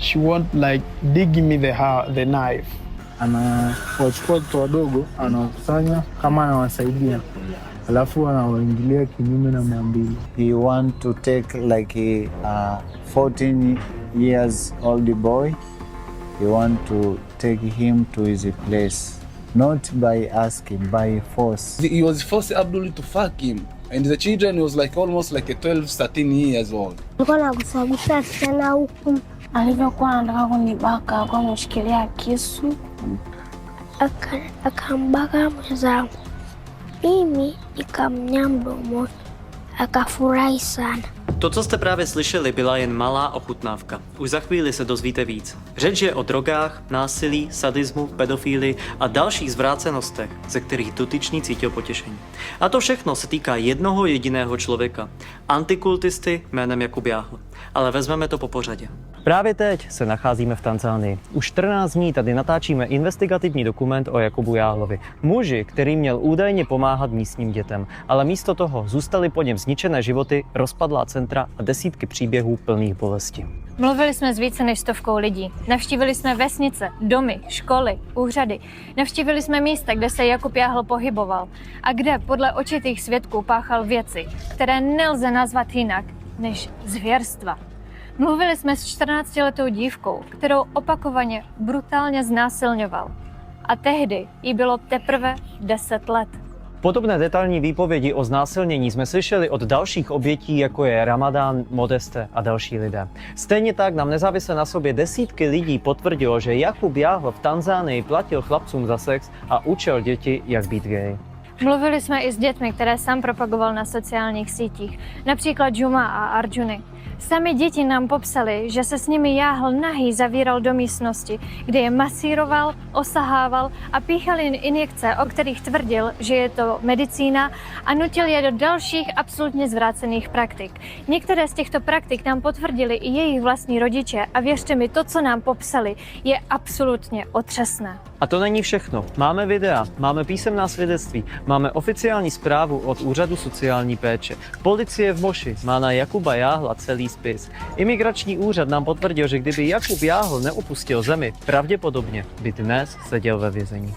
she won't like dig me the knife. Anawachukua watoto wadogo, anawakusanya kama anawasaidia, alafu anawaingilia kinyume na maumbile. He want to take like a 14 years old boy. He want to take him to his place, not by asking, by force. He was forced Abdul to fuck him, and the children was like almost like a 12-13 years old. Alikuwa anagusagusa tena huku. Alivyokuwa anataka kunibaka, alikuwa ameshikilia kisu. Akambaka mwenzangu. Mimi nikamnya mdomoni. Akafurahi sana. To, co jste právě slyšeli, byla jen malá ochutnávka. Už za chvíli se dozvíte víc. Řeč je o drogách, násilí, sadismu, pedofílii a dalších zvrácenostech, ze kterých dotyčný cítil potěšení. A to všechno se týká jednoho jediného člověka. Antikultisty jménem Jakub Jahl. Ale vezmeme to po pořadě. Právě teď se nacházíme v Tanzánii. Už 14 dní tady natáčíme investigativní dokument o Jakubu Jahlovi. Muži, který měl údajně pomáhat místním dětem, ale místo toho zůstaly po něm zničené životy, rozpadlá centra a desítky příběhů plných bolesti. Mluvili jsme s více než 100 lidí. Navštívili jsme vesnice, domy, školy, úřady. Navštívili jsme místa, kde se Jakub Jahl pohyboval a kde podle očitých svědků páchal věci, které nelze nazvat jinak než zvěrstva. Mluvili jsme s 14letou dívkou, kterou opakovaně brutálně znásilňoval. A tehdy jí bylo teprve 10 let. Podobné detailní výpovědi o znásilnění jsme slyšeli od dalších obětí, jako je Ramadán, Modeste a další lidé. Stejně tak nám nezávisle na sobě desítky lidí potvrdilo, že Jakub Jahl v Tanzánii platil chlapcům za sex a učil děti, jak být gay. Mluvili jsme i s dětmi, které sám propagoval na sociálních sítích, například Juma a Arjuny. Sami děti nám popsali, že se s nimi Jahl nahý zavíral do místnosti, kde je masíroval, osahával a píchal jen injekce, o kterých tvrdil, že je to medicína, a nutil je do dalších absolutně zvrácených praktik. Některé z těchto praktik nám potvrdili i jejich vlastní rodiče a věřte mi, to, co nám popsali, je absolutně otřesné. A to není všechno. Máme videa, máme písemná svědectví, máme oficiální zprávu od Úřadu sociální péče. Policie v Moši má na Jakuba Jahla celý spis. Imigrační úřad nám potvrdil, že kdyby Jakub Jahl neopustil zemi, pravděpodobně by dnes seděl ve vězení.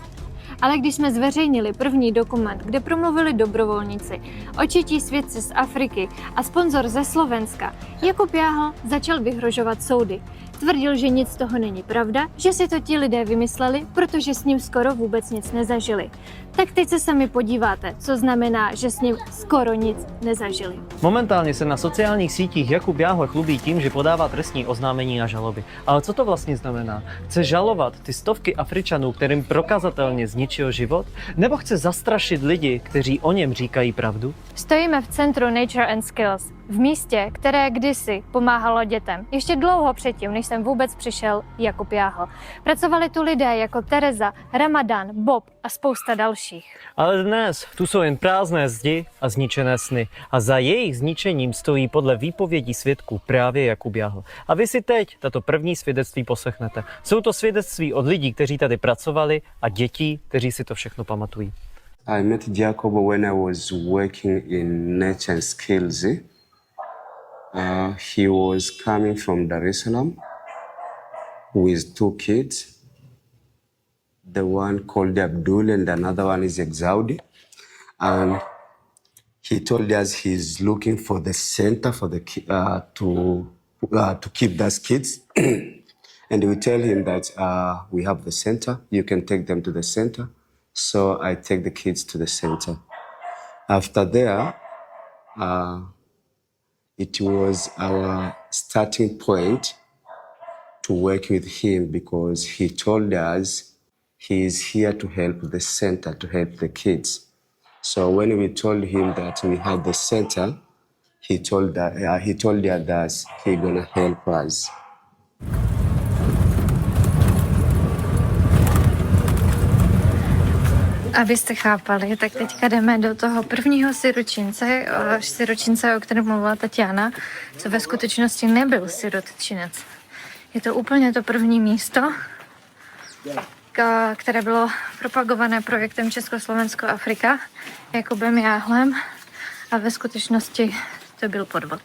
Ale když jsme zveřejnili první dokument, kde promluvili dobrovolníci, očití svědci z Afriky a sponzor ze Slovenska, Jakub Jahl začal vyhrožovat soudy. Tvrdil, že nic z toho není pravda, že si to ti lidé vymysleli, protože s ním skoro vůbec nic nezažili. Tak teď se sami podíváte, co znamená, že s ním skoro nic nezažili. Momentálně se na sociálních sítích Jakub Jahl chlubí tím, že podává trestní oznámení a žaloby. Ale co to vlastně znamená? Chce žalovat ty stovky Afričanů, kterým prokazatelně zničil život? Nebo chce zastrašit lidi, kteří o něm říkají pravdu? Stojíme v centru Nature and Skills, v místě, které kdysi pomáhalo dětem. Ještě dlouho předtím, než sem vůbec přišel Jakub Jahl. Pracovali tu lidé jako Tereza, Ramadán, Bob a spousta dalších. Ale dnes tu jsou jen prázdné zdi a zničené sny. A za jejich zničením stojí podle výpovědí svědků právě Jakub Jahl. A vy si teď tato první svědectví poslechnete. Jsou to svědectví od lidí, kteří tady pracovali, a dětí, kteří si to všechno pamatují. I met Jakuba when I was working in Nature and Skills. He was coming from Dar es Salaam with 2 kids. The one called Abdul and another one is Exaudi. And he told us he's looking for the center for the to keep those kids. And we tell him that we have the center. You can take them to the center. So I take the kids to the center. After there, it was our starting point to work with him because he told us he is here to help the center, to help the kids. So when we told him that we had the center, he told us that he's gonna help us. Abyste chápali, tak teďka jdeme do toho prvního siročince, o kterém mluvila Tatiana, co ve skutečnosti nebyl sirotčinec. Je to úplně to první místo, které bylo propagované projektem Československo-Afrika Jakubem Jahlem, a ve skutečnosti to byl podvod.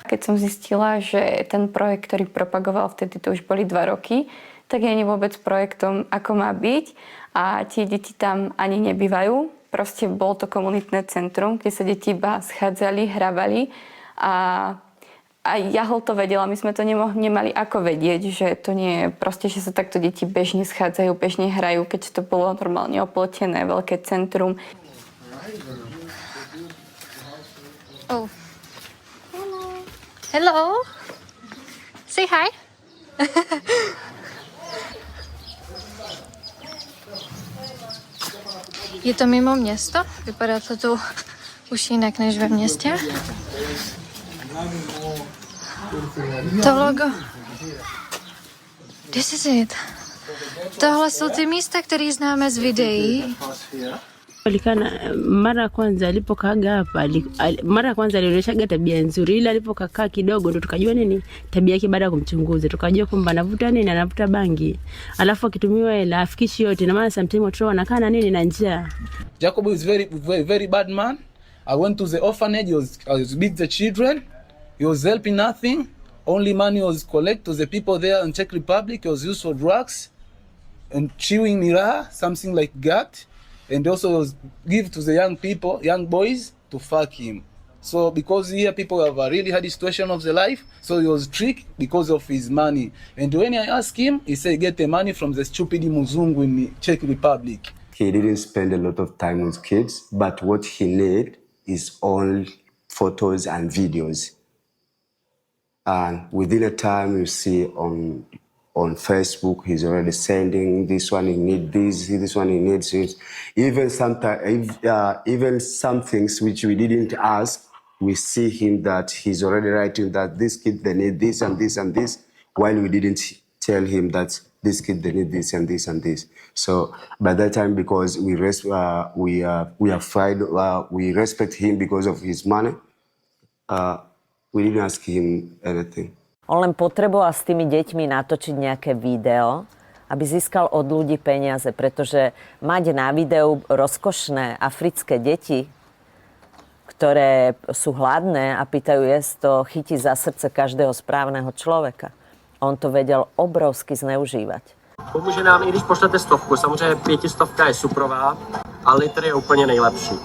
Keď som zistila, že ten projekt, ktorý propagoval vtedy, to už boli 2 roky, tak nie je vôbec projektom, ako má byť. A tie deti tam ani nebývajú. Proste bolo to komunitné centrum, kde sa deti iba schádzali, hrávali. A Jahl to vedela, my sme to nemali ako vedieť, že to nie je proste, že sa takto deti bežne schádzajú, bežne hrajú, keď to bolo normálne oplotené, veľké centrum. Oh. Hello. Say hi. Je to mimo město? Vypadá to tu už jinak než ve městě. To logo. This is it. Tohle jsou ty místa, které známe z videí. Mara ya kwanza alipokaaga hapa, mara ya kwanza alionyeshaga tabia nzuri, ila alipokaa kidogo ndo tukajua nini tabia yake. Baada ya kumchunguza tukajua kwamba anavuta nini, anavuta bangi, alafu akitumiwa hela afikishi yote, na maana sometimes watu wanakaa na nini na njaa. Jakub is very bad man. I went to the orphanage, I was beat the children, he was helping nothing, only money was collect to the people there in Czech Republic. He was used for drugs and chewing mirror, something like that. And also was give to the young boys to fuck him. So because here people have a really hard situation of their life, so he was tricked because of his money. And when I asked him, he said get the money from the stupid Muzungu in the Czech Republic. He didn't spend a lot of time with kids, but what he need is all photos and videos. And within a time you see on Facebook, he's already sending this one, he needs this one, he needs this. Even sometimes, even some things which we didn't ask, we see him that he's already writing that this kid, they need this and this and this, while we didn't tell him that this kid, they need this and this and this. So by that time, because we respect him because of his money, we didn't ask him anything. On len potreboval s tými deťmi natočiť nejaké video, aby získal od ľudí peniaze, pretože mať na videu rozkošné africké deti, ktoré sú hladné a pýtajú jesť, to chytí za srdce každého správneho človeka. On to vedel obrovsky zneužívať. Pomůže nám, i když pošlete 100, samozřejmě 500 je suprová, a litr je úplně nejlepší.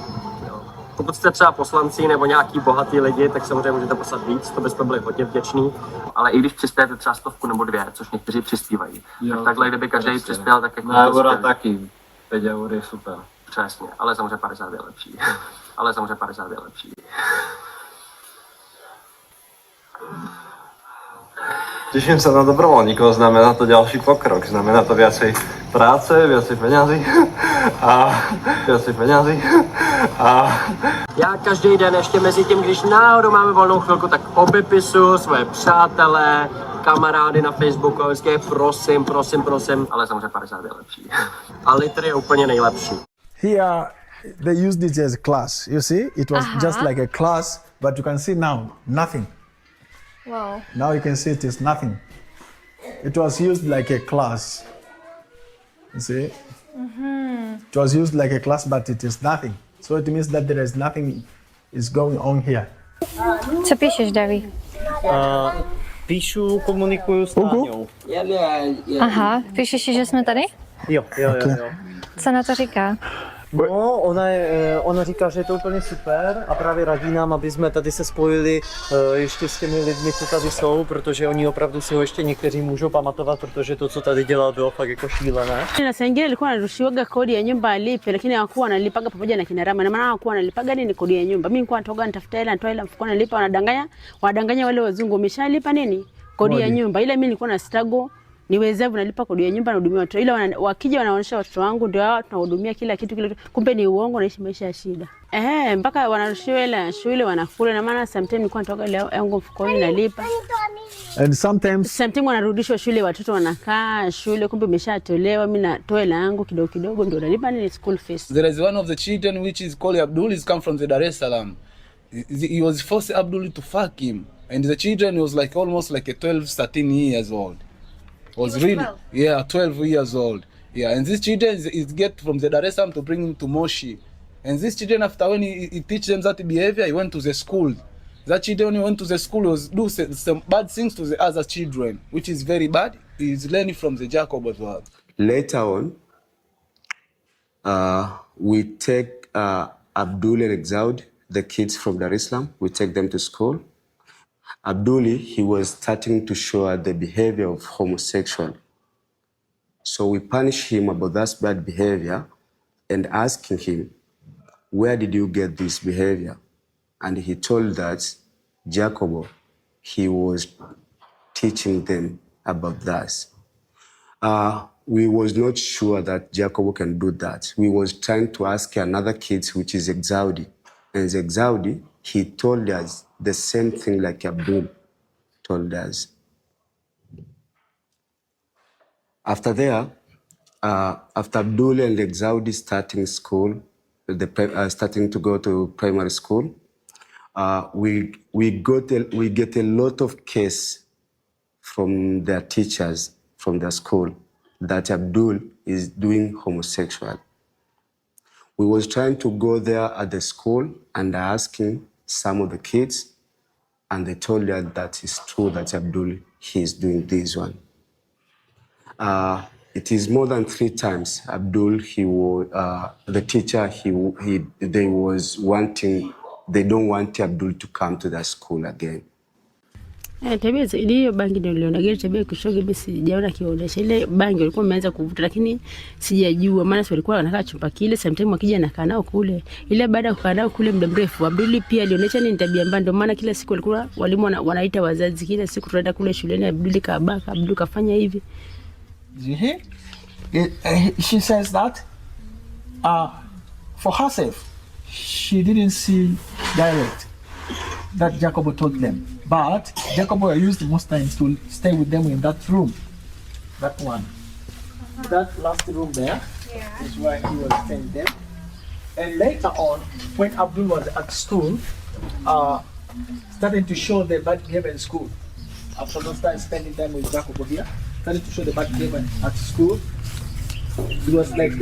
Pokud jste třeba poslanci nebo nějaký bohatý lidi, tak samozřejmě můžete poslat víc, to byste byli hodně vděční. Ale i když přispějete třeba 100 nebo 2, což někteří přispívají, tak takhle, kdyby každý přispěl, tak jako... Na euro taky, 5 eur je super. Přesně, ale samozřejmě 50 je lepší. Ale samozřejmě 50 je lepší. Teším sa na dobrovoľníkov, znamená to ďalší pokrok, znamená to viacej práce, viacej peňazí a Já každý den ještě mezi tím, když náhodou máme volnou chvilku, tak obepisu svoje přátelé, kamarády na Facebooku, vždycky prosím, ale samozřejmě 50 je lepší. A litr je úplně nejlepší. Here, they used it as a class. You see, it was just like a class, but you can see now, nothing. Wow. Now you can see it is nothing. It was used like a class. You see? It was used like a class, but it is nothing. So it means that there is nothing is going on here. Co píšeš, Daví? Píšu, komunikuju s Táňou. Aha, píšeš, že jsme tady? Jo. Co na to říká? No, ona říká, že je to úplně super a právě radí nám, aby jsme tady se spojili ještě s těmi lidmi, co tady jsou, protože oni opravdu si ho ještě někteří můžou pamatovat, protože to, co tady dělal, bylo fakt jako šílené. Na sengine alikuwa anarushiwaga kodi ya nyumba alipe, lakini hakuwa analipaga pamoja na kina Rama, na maana hakuwa analipaga nini kodi ya nyumba. Mimi nilikuwa natoka nitafuta hela, nitoa hela mfukoni, nalipa, wadanganya wale wazungu wameshalipa nini kodi ya nyumba, ila mimi nilikuwa na struggle niwezevu nalipa kodi ya nyumba na hudumia watoto, ila wakija wanaonyesha watoto wangu ndio hao tunahudumia kila kitu, kumbe ni uongo, naishi maisha ya shida. Mpaka wanarushiwa hela shule wanakula, na maana sometimes nilikuwa natoka ile yangu mfukoni nalipa. And sometimes wanarudishwa shule, watoto wanakaa shule, kumbe imeshatolewa, mimi natoa hela yangu kidogo ndio nalipa ni school fees. There is one of the children which is called Abdul, he's come from the Dar es Salaam. He was forced Abdul to fuck him, and the children was like almost like a 13 years old. Was really 12 years old. Yeah, and these children is get from the Dar es Salaam to bring him to Moshi. And these children, after when he teach them that behavior, he went to the school. That children went to the school was do some bad things to the other children, which is very bad. He's learning from the Jakuba Jahla. Later on, we take Abdul and Exaud, the kids from Dar es Salaam, we take them to school. Abdul, he was starting to show the behavior of homosexual. So we punish him about that bad behavior and asking him, where did you get this behavior? And he told that Jacobo, he was teaching them about that. We was not sure that Jacobo can do that. We was trying to ask another kid, which is Exaudi. And Exaudi, he told us the same thing like Abdul told us. After there, after Abdul and Exaudi starting school, starting to go to primary school, we get a lot of case from their teachers from their school that Abdul is doing homosexual. We was trying to go there at the school and asking some of the kids, and they told us that it's true that Abdul, he is doing this one. It is more than 3 times Abdul, he was, the teacher, they don't want Abdul to come to the school again. Tabia ile hiyo bangi ndio niliona tabia kushoga mimi sijaona kionyesha ile bangi walikuwa wameanza kuvuta, lakini sijajua maana walikuwa wanakaa chumba kile, sometimes akija anakaa nao kule, ile baada ya kukaa nao kule muda mrefu Abduli pia alionyesha ni tabia mbaya, ndio maana kila siku walikuwa walimu wanaita wazazi, kila siku tunaenda kule shuleni, Abduli kabaka, Abduli kafanya hivi. She says that for herself she didn't see direct that Jacobo told them, but Jacobo used most times to stay with them in that room, that one, that last room there, is where he was staying there. And later on, when Abdul was at school, starting to show the bad behavior in school, Abdul started spending time with Jacobo here, started to show the bad behavior at school. He was like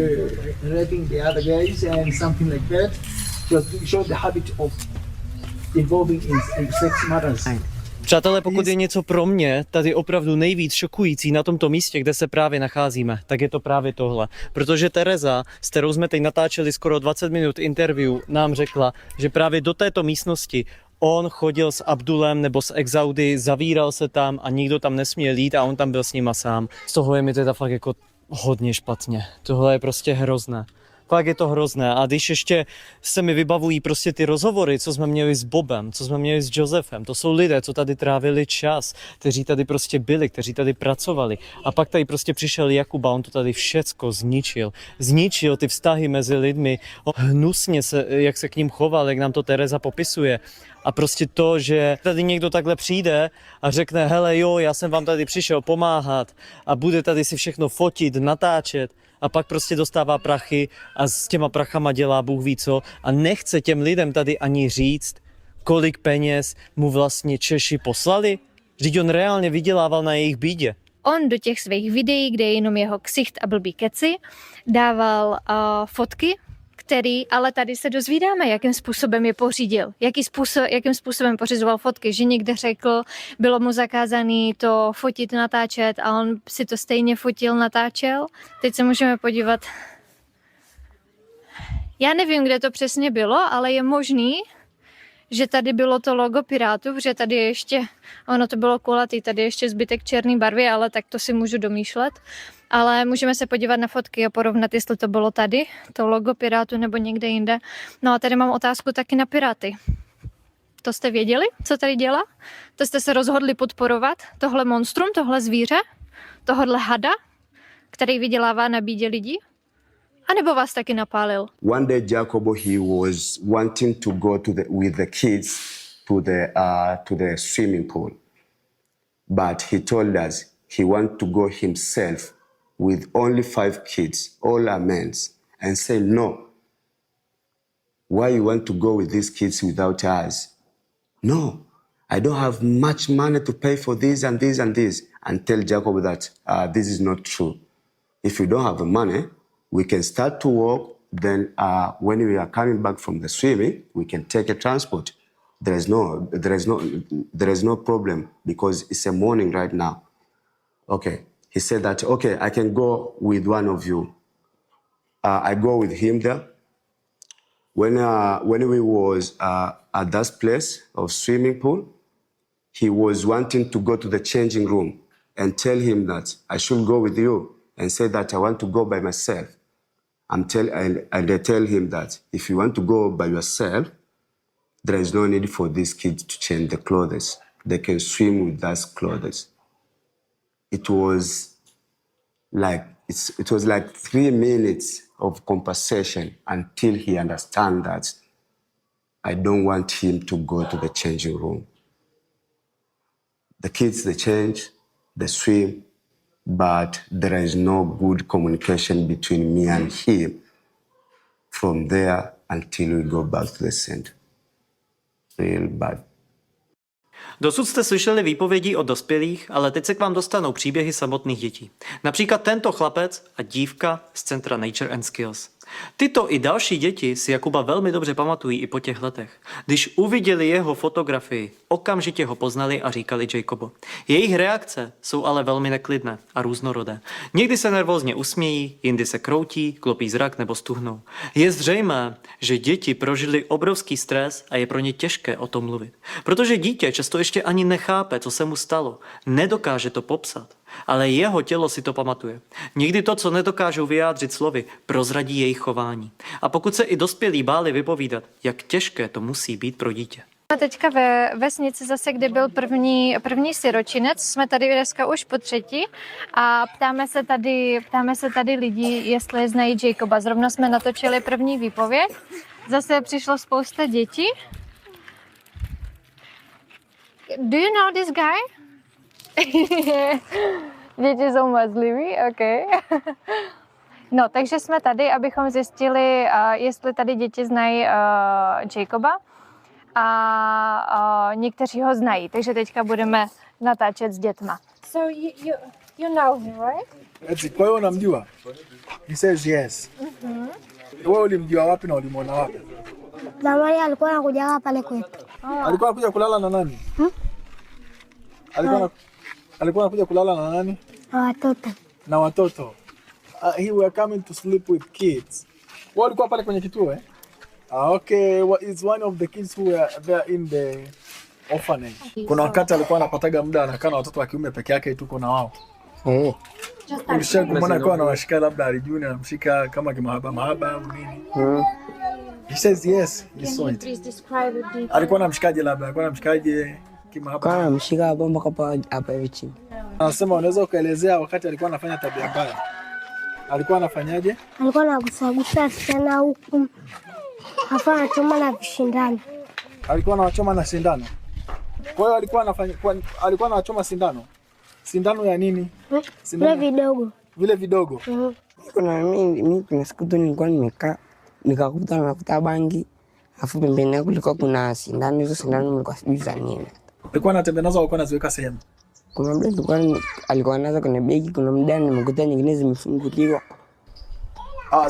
raping the other guys and something like that. He showed the habit of involving in sex matters. Přátelé, pokud je něco pro mě tady opravdu nejvíc šokující na tomto místě, kde se právě nacházíme, tak je to právě tohle. Protože Tereza, s kterou jsme teď natáčeli skoro 20 minut interview, nám řekla, že právě do této místnosti on chodil s Abdulem nebo s Exaudi, zavíral se tam a nikdo tam nesměl jít a on tam byl s nima sám. Z toho je mi teda fakt jako hodně špatně. Tohle je prostě hrozné. Fakt je to hrozné. A když ještě se mi vybavují prostě ty rozhovory, co jsme měli s Bobem, co jsme měli s Josefem, to jsou lidé, co tady trávili čas, kteří tady prostě byli, kteří tady pracovali. A pak tady prostě přišel Jakuba, on to tady všecko zničil. Zničil ty vztahy mezi lidmi, hnusně se, jak se k ním choval, jak nám to Tereza popisuje. A prostě to, že tady někdo takhle přijde a řekne, hele jo, já jsem vám tady přišel pomáhat a bude tady si všechno fotit, natáčet a pak prostě dostává prachy a s těma prachama dělá Bůh ví co a nechce těm lidem tady ani říct, kolik peněz mu vlastně Češi poslali. Vždyť on reálně vydělával na jejich bídě. On do těch svých videí, kde je jenom jeho ksicht a blbý keci, dával fotky, který, ale tady se dozvídáme, jakým způsobem je pořídil, jakým způsobem pořizoval fotky, že někde řekl, bylo mu zakázané to fotit, natáčet a on si to stejně fotil, natáčel. Teď se můžeme podívat. Já nevím, kde to přesně bylo, ale je možný, že tady bylo to logo Pirátů, že tady ještě, ono to bylo kulatý, tady ještě zbytek černé barvy, ale tak to si můžu domýšlet. Ale můžeme se podívat na fotky a porovnat, jestli to bylo tady, to logo Pirátů nebo někde jinde. No a tady mám otázku taky na Piráty. To jste věděli, co tady dělá? To jste se rozhodli podporovat? Tohle monstrum, tohle zvíře? Tohle hada, který vydělává na bídě lidí? A nebo vás taky napálil? One day Jacobo, he was wanting to go with the kids to the swimming pool. But he told us he wanted to go himself with only 5 kids, all are men, and say, no, why you want to go with these kids without us? No, I don't have much money to pay for this and this and this. And tell Jacob that this is not true. If you don't have the money, we can start to walk, then when we are coming back from the swimming, we can take a transport. there is no problem because it's a morning right now. Okay. He said that, okay, I can go with one of you. I go with him there. When we was at that place of swimming pool, he was wanting to go to the changing room and tell him that I should go with you and say that I want to go by myself. And I tell him that if you want to go by yourself, there is no need for these kids to change the clothes. They can swim with those clothes. It was like 3 minutes of conversation until he understand that I don't want him to go to the changing room. The kids, they change, they swim, but there is no good communication between me and him from there until we go back to the center. Real bad. Dosud jste slyšeli výpovědi od dospělých, ale teď se k vám dostanou příběhy samotných dětí. Například tento chlapec a dívka z centra Nature and Skills. Tyto i další děti si Jakuba velmi dobře pamatují i po těch letech. Když uviděli jeho fotografii, okamžitě ho poznali a říkali Jakubo. Jejich reakce jsou ale velmi neklidné a různorodé. Někdy se nervózně usmějí, jindy se kroutí, klopí zrak nebo stuhnou. Je zřejmé, že děti prožili obrovský stres a je pro ně těžké o tom mluvit. Protože dítě často ještě ani nechápe, co se mu stalo. Nedokáže to popsat. Ale jeho tělo si to pamatuje. Někdy to, co nedokážou vyjádřit slovy, prozradí jejich chování. A pokud se i dospělí báli vypovídat, jak těžké to musí být pro dítě. Teďka ve vesnici zase, kde byl první siročinec, jsme tady dneska už po třetí a ptáme se tady lidí, jestli znají Jakuba. Zrovna jsme natočili první výpověď. Zase přišlo spousta dětí. Do you know this guy? Děti jsou mazlivý, ok. No, takže jsme tady, abychom zjistili, jestli tady děti znají Jakuba a někteří ho znají, takže teďka budeme natáčet s dětma. So you know him, right? Kwa hiyo unamjua? He says yes. Wewe ulimjua wapi na ulimwona wapi? Zamani alikuwa anakuja pale kwetu. Alikuwa anakuja kulala na nani? Alikuwa anakuja kulala na nani? Na watoto. Na watoto. He were coming to sleep with kids. Wao walikuwa pale kwenye kituo eh? Okay, is one of the kids who were there in the orphanage. Kuna wakati alikuwa anapataga muda anakaa na watoto wa kiume peke yake tuko na wao. Ulisha kumwona kwa anawashika labda alijuni anamshika kama kimahaba au nini? He says yes, he saw it. Alikuwa anamshikaje labda? Alikuwa anamshikaje kimahaba? Kana mshika bomba hapa hivi chini. Anasema unaweza ukaelezea wakati alikuwa anafanya tabia mbaya. Alikuwa anafanyaje? Alikuwa anagusagusa sana huku. Hapo anachoma na vishindano. Alikuwa anachoma na sindano. Kwa hiyo alikuwa anachoma sindano. Sindano ya nini? Vile vidogo. Vile vidogo. Kuna mimi kuna siku tu nilikuwa nimekaa nikakuta nafuta bangi. Afu pembeni yangu kulikuwa kuna sindano, hizo sindano nilikuwa sijui za nini. Alikuwa anatengeneza au alikuwa anaziweka sehemu? Kuna muda alikuwa anaanza kwenye begi, kuna muda nimekuta nyingine zimefunguliwa.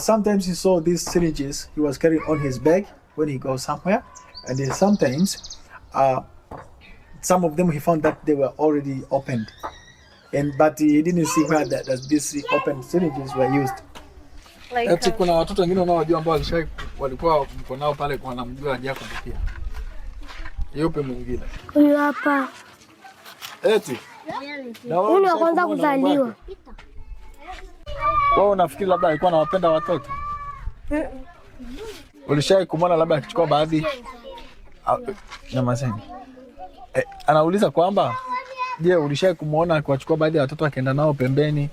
Sometimes he saw these syringes he was carrying on his bag when he goes somewhere, and then sometimes some of them he found that they were already opened, but he didn't see where that these open syringes were used. Eti kuna watoto wengine unaojua ambao walikuwa mko nao pale kwa namjua Jakub pia. Yupi mwingine? Huyu hapa. Eti. Huyu wa kwanza kuzaliwa. Wewe unafikiri labda alikuwa anawapenda watoto? Ulishawahi kumwona labda akichukua baadhi nyamazeni? Anauliza kwamba je, ulishawahi kumuona akiwachukua baadhi ya watoto akaenda nao pembeni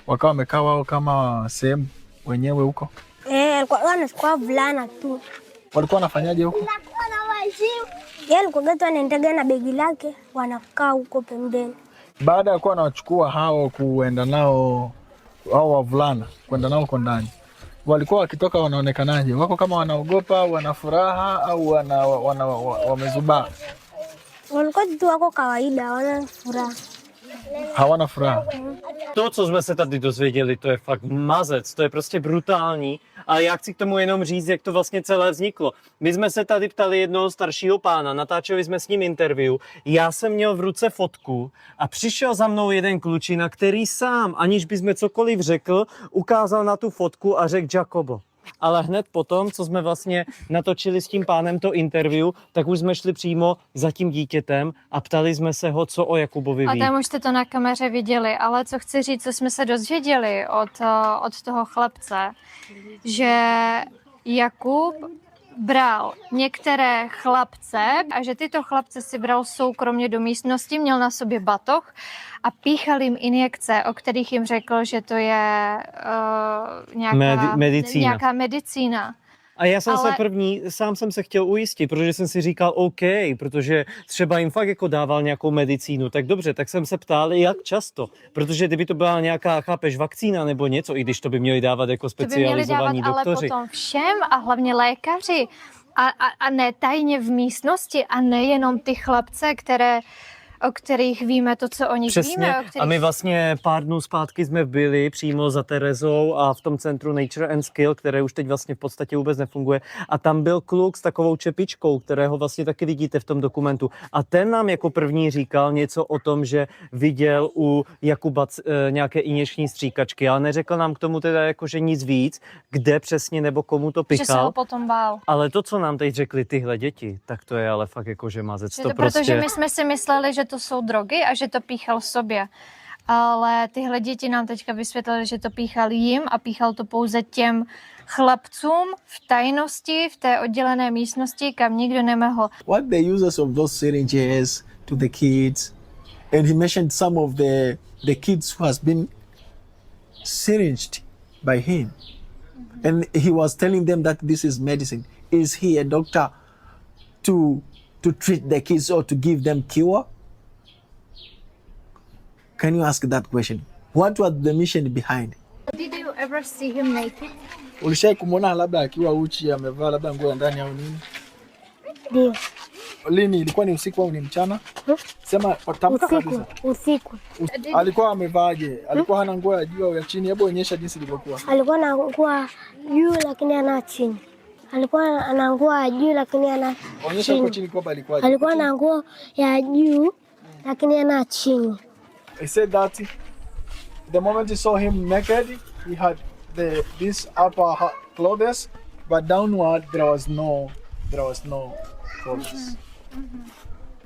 wakawa wamekaa wao kama sehemu wenyewe huko? Alikuwa anachukua vulana tu. Walikuwa wanafanyaje huko? Yeye alikuwa geto anaendaga na begi lake wanakaa huko pembeni. Baada ya kuwa anawachukua hao kuenda nao hao wavulana kwenda nao huko ndani, walikuwa wakitoka wanaonekanaje? Wako kama wanaogopa, wana furaha au wamezubaa? Walikuwa tu wako kawaida, hawana furaha. Hawana furaha. To, co jsme se tady dozvěděli, to je fakt mazec, to je prostě brutální Ale já chci k tomu jenom říct, jak to vlastně celé vzniklo. My jsme se tady ptali jednoho staršího pána, natáčeli jsme s ním interview, já jsem měl v ruce fotku a přišel za mnou jeden klučina, který sám, aniž bychom cokoliv řekl, ukázal na tu fotku a řekl Jakubo. Ale hned potom, co jsme vlastně natočili s tím pánem to interview, tak už jsme šli přímo za tím dítětem a ptali jsme se ho, co o Jakubovi ví. A tam už jste to na kameře viděli, ale co chci říct, co jsme se dozvěděli od toho chlapce, že Jakub bral některé chlapce a že tyto chlapce si bral soukromně do místnosti, měl na sobě batoh a píchal jim injekce, o kterých jim řekl, že to je nějaká medicína. A já jsem se sám jsem se chtěl ujistit, protože jsem si říkal OK, protože třeba jim fakt jako dával nějakou medicínu, tak dobře, tak jsem se ptal, jak často, protože kdyby to byla nějaká, chápeš, vakcína nebo něco, i když to by měli dávat jako specializovaní doktoři. Ale potom všem a hlavně lékaři a ne tajně v místnosti a nejenom ty chlapce, o kterých víme to, co o nich víme. A my vlastně pár dnů zpátky jsme byli přímo za Terezou a v tom centru Nature and Skills, které už teď vlastně v podstatě vůbec nefunguje. A tam byl kluk s takovou čepičkou, kterého vlastně taky vidíte v tom dokumentu. A ten nám jako první říkal něco o tom, že viděl u Jakuba nějaké injekční stříkačky, ale neřekl nám k tomu teda jakože nic víc, kde přesně nebo komu to pichal. Že se ho potom bál. Ale to, co nám teď řekli tyhle děti, tak to je ale fakt jakože mazec. To prostě... Protože my jsme si mysleli, že to jsou drogy a že to píchal sobě. Ale tyhle děti nám teďka vysvětlili, že to píchal jim a píchal to pouze těm chlapcům v tajnosti, v té oddělené místnosti, kam nikdo nemohl. What the uses of those syringes to the kids, and he mentioned some of the kids who has been syringed by him. And he was telling them that this is medicine. Is he a doctor to treat the kids or to give them cure? Can you ask that question? What was the mission behind? Did you ever see him naked? Ulishai kumwona labda akiwa uchi amevaa labda nguo ndani au nini? Ndio. Lini, ilikuwa ni usiku au ni mchana? Sema tamka kabisa. Usiku. Alikuwa amevaaje? Alikuwa hana nguo ya juu au ya chini? Hebu onyesha jinsi ilivyokuwa. Alikuwa na nguo juu lakini ana chini. Alikuwa ana nguo ya juu lakini ana chini. Onyesha kwa chini kwamba alikuwa. Alikuwa na nguo ya juu lakini ana chini. He said that the moment he saw him naked, he had this upper clothes, but downward there was no clothes.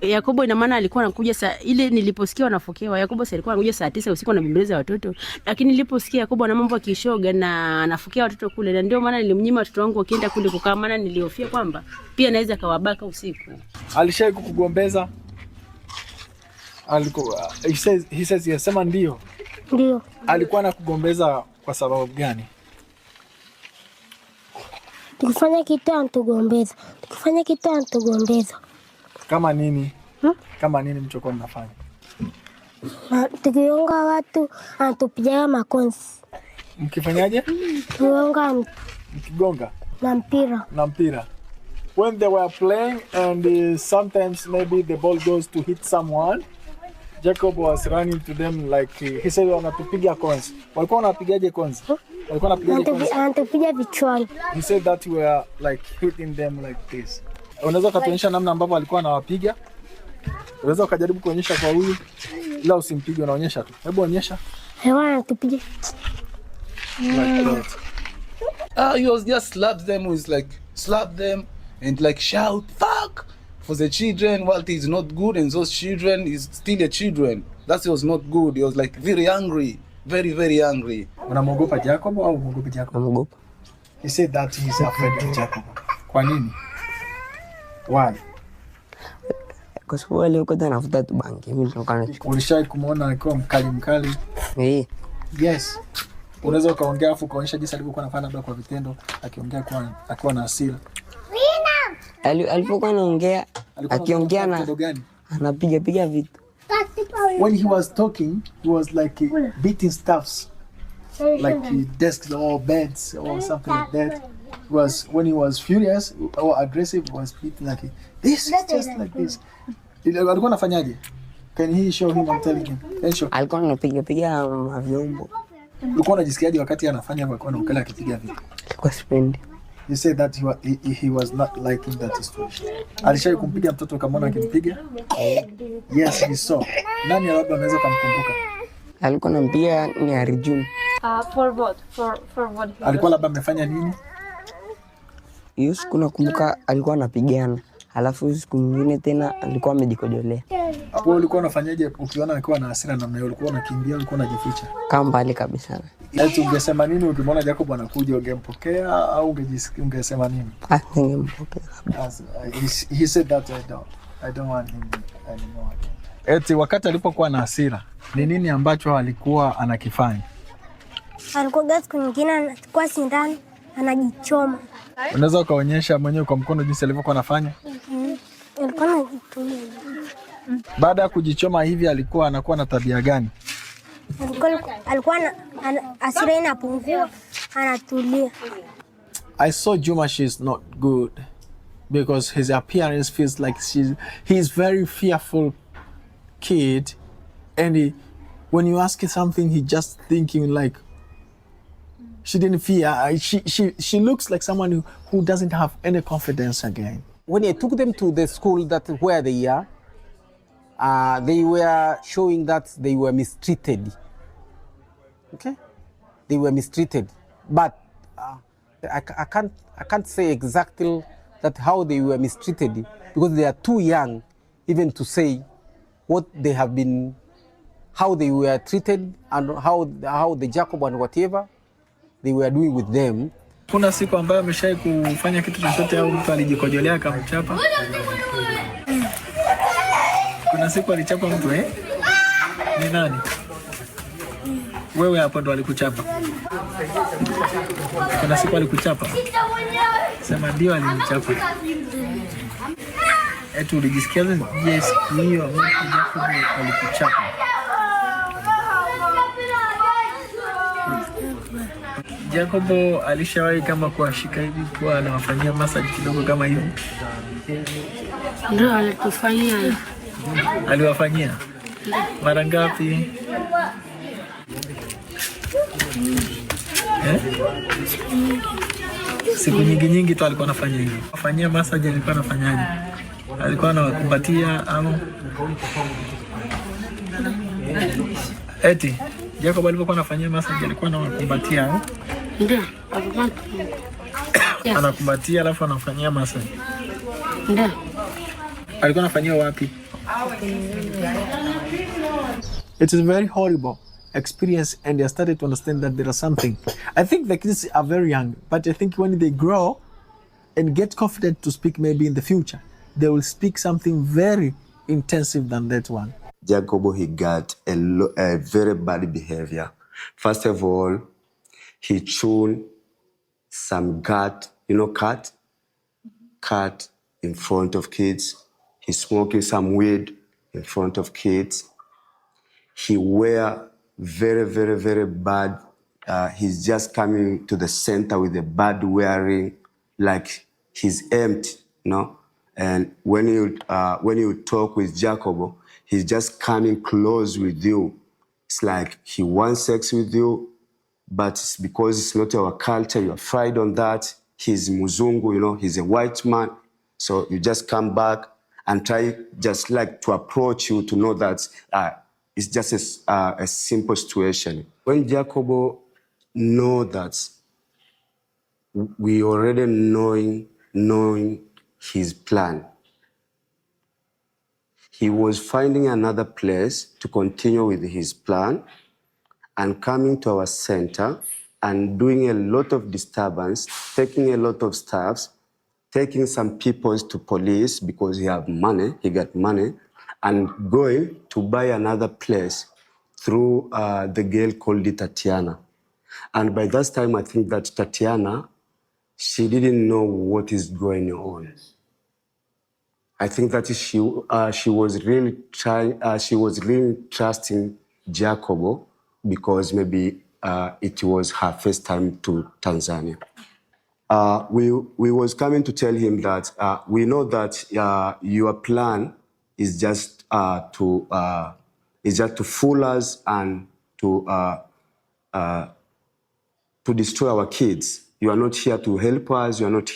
Yakobo ina maana alikuwa anakuja saa ile niliposikia wanafokewa. Yakobo alikuwa anakuja saa 9 usiku anabembeleza watoto. Lakini niliposikia Yakobo ana mambo ya kishoga na anafokea watoto kule, na ndio maana nilimnyima watoto wangu wakienda kule kukaa, maana nilihofia kwamba pia anaweza kawabaka usiku. Alishai kukugombeza? Alikuwa he says yes, sema ndio. Ndio. Alikuwa anakugombeza kwa sababu gani? Tukifanya kitu anatugombeza. Kama nini? Kama nini mchokuwa mnafanya? Tukionga watu anatupiga makonsi. Mkifanyaje? Tukionga mkigonga na mpira. When they were playing and sometimes maybe the ball goes to hit someone, Jacob was running to them like he said wanatupiga coins. Walikuwa wanapigaje coins? Walikuwa wanapigaje coins? Anatupiga vichwani. He said that we were like hitting them like this. Unaweza kutuonyesha namna ambavyo alikuwa anawapiga? Unaweza ukajaribu kuonyesha kwa huyu, ila usimpige, unaonyesha tu. Hebu onyesha. Hewa anatupiga. Like that. He was just slap them and like shout fuck for the children. What is not good, and those children is still a children. That was not good. He was like very angry, very angry. Unamwogopa Jacob au unaogopa Jacob? Namuogopa. He said that he is afraid of Jacob. Kwa nini? Why? Kwa sababu alikuwa anavuta tu bangi. Mimi nilikuwa ulishai kumuona alikuwa mkali? Yes. Unaweza ukaongea afu kuonyesha jinsi alivyokuwa anafanya labda kwa vitendo, akiongea akiwa na hasira. Alipokuwa anaongea, akiongea na anapiga vitu. When he was talking, he was like beating stuffs, like desks or beds or something like that. When he was furious or aggressive, he was beating like this, just like this. Alikuwa anafanyaje? Can he show him? I'm telling him. Alikuwa anapiga vyombo. Ulikuwa unajisikiaje wakati anafanya kwa na ukali akipiga vitu? Kwa sipendi. You say that he was not liking that situation. Alishai kumpiga mtoto ukamwona akimpiga? Yes, he saw. Nani labda anaweza kumkumbuka? Alikuwa anampiga ni Arjun. For what? For what? Alikuwa labda amefanya nini? Hiyo siku nakumbuka alikuwa anapigana. Alafu siku nyingine tena alikuwa amejikojolea. Wewe ulikuwa unafanyaje ukiona alikuwa na hasira namna hiyo? Ulikuwa unakimbia, ulikuwa unajificha? Kama mbali kabisa. Eti ungesema nini ukimwona Jacob anakuja, ungempokea au ungesema nini? Ningempokea kabisa. He said that I don't want him anymore. Eti wakati alipokuwa na hasira, ni nini ambacho alikuwa anakifanya? Alikuwa gasi nyingine anachukua sindano anajichoma. Unaweza ukaonyesha mwenyewe kwa mkono jinsi alivyokuwa anafanya? Alikuwa anajichoma. Baada ya kujichoma hivi alikuwa anakuwa na tabia gani? Alikuwa hasira inapungua, anatulia. I saw Juma, she's not good because his appearance feels like he's very fearful kid, and when you ask her something, he just thinking like she didn't fear. She looks like someone who doesn't have any confidence again. When I took them to the school where they are, they were showing that they were mistreated. Okay, they were mistreated, but I can't say exactly that how they were mistreated because they are too young even to say what they have been, how they were treated, and how the Jacob and whatever they were doing with them. Kuna siku ambayo ameshai kufanya kitu chochote au mtu alijikojolea akamchapa? Kuna siku alichapa mtu Ni nani? Wewe hapo ndo alikuchapa? Kuna siku alikuchapa? Sema ndio alinichapa. Eti ulijisikia yes hiyo Jacob alikuchapa? Jacob alishawahi kama kuashika hivi kwa anawafanyia massage kidogo kama hivi? Ndio alitufanyia. Aliwafanyia? Mara ngapi? Siku nyingi tu alikuwa anafanya hivyo. Afanyia massage alikuwa anafanyaje? Alikuwa anawakumbatia au? Eti Jacob alipokuwa anafanyia massage alikuwa anawakumbatia au? Ndio. Anakumbatia alafu anafanyia massage. Ndio. Alikuwa anafanyia wapi? It is very horrible experience, and I started to understand that there is something. I think the kids are very young, but I think when they grow and get confident to speak maybe in the future, they will speak something very intensive than that one. Jacob, he got a very bad behavior. First of all, he chewed some cat in front of kids. He's smoking some weed in front of kids. He wear very, very, very bad. He's just coming to the center with a bad wearing, like he's empty, And when you talk with Jacob, he's just coming close with you. It's like he wants sex with you, but it's because it's not our culture. You're afraid on that. He's Muzungu, he's a white man. So you just come back and try just like to approach you to know that it's just a simple situation. When Jacob know that we already knowing his plan, he was finding another place to continue with his plan and coming to our center and doing a lot of disturbance, taking a lot of staffs, taking some people to police because he got money, and going to buy another place through the girl called Tatiana. And by that time, I think that Tatiana, she didn't know what is going on. I think that she was really trusting Jacob because maybe it was her first time to Tanzania. We was coming to tell him that we know that your plan is just to fool us and to destroy our kids. you are not here to help us. You are not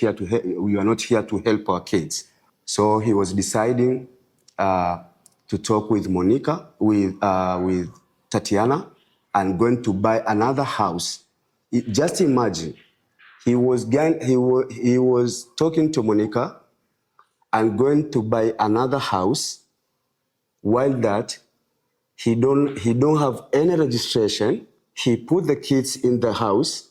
here to help our kids. So he was deciding to talk with Monica, with Tatiana, and going to buy another house. Just imagine, he was talking to Monica and going to buy another house. While that, he don't have any registration. He put the kids in the house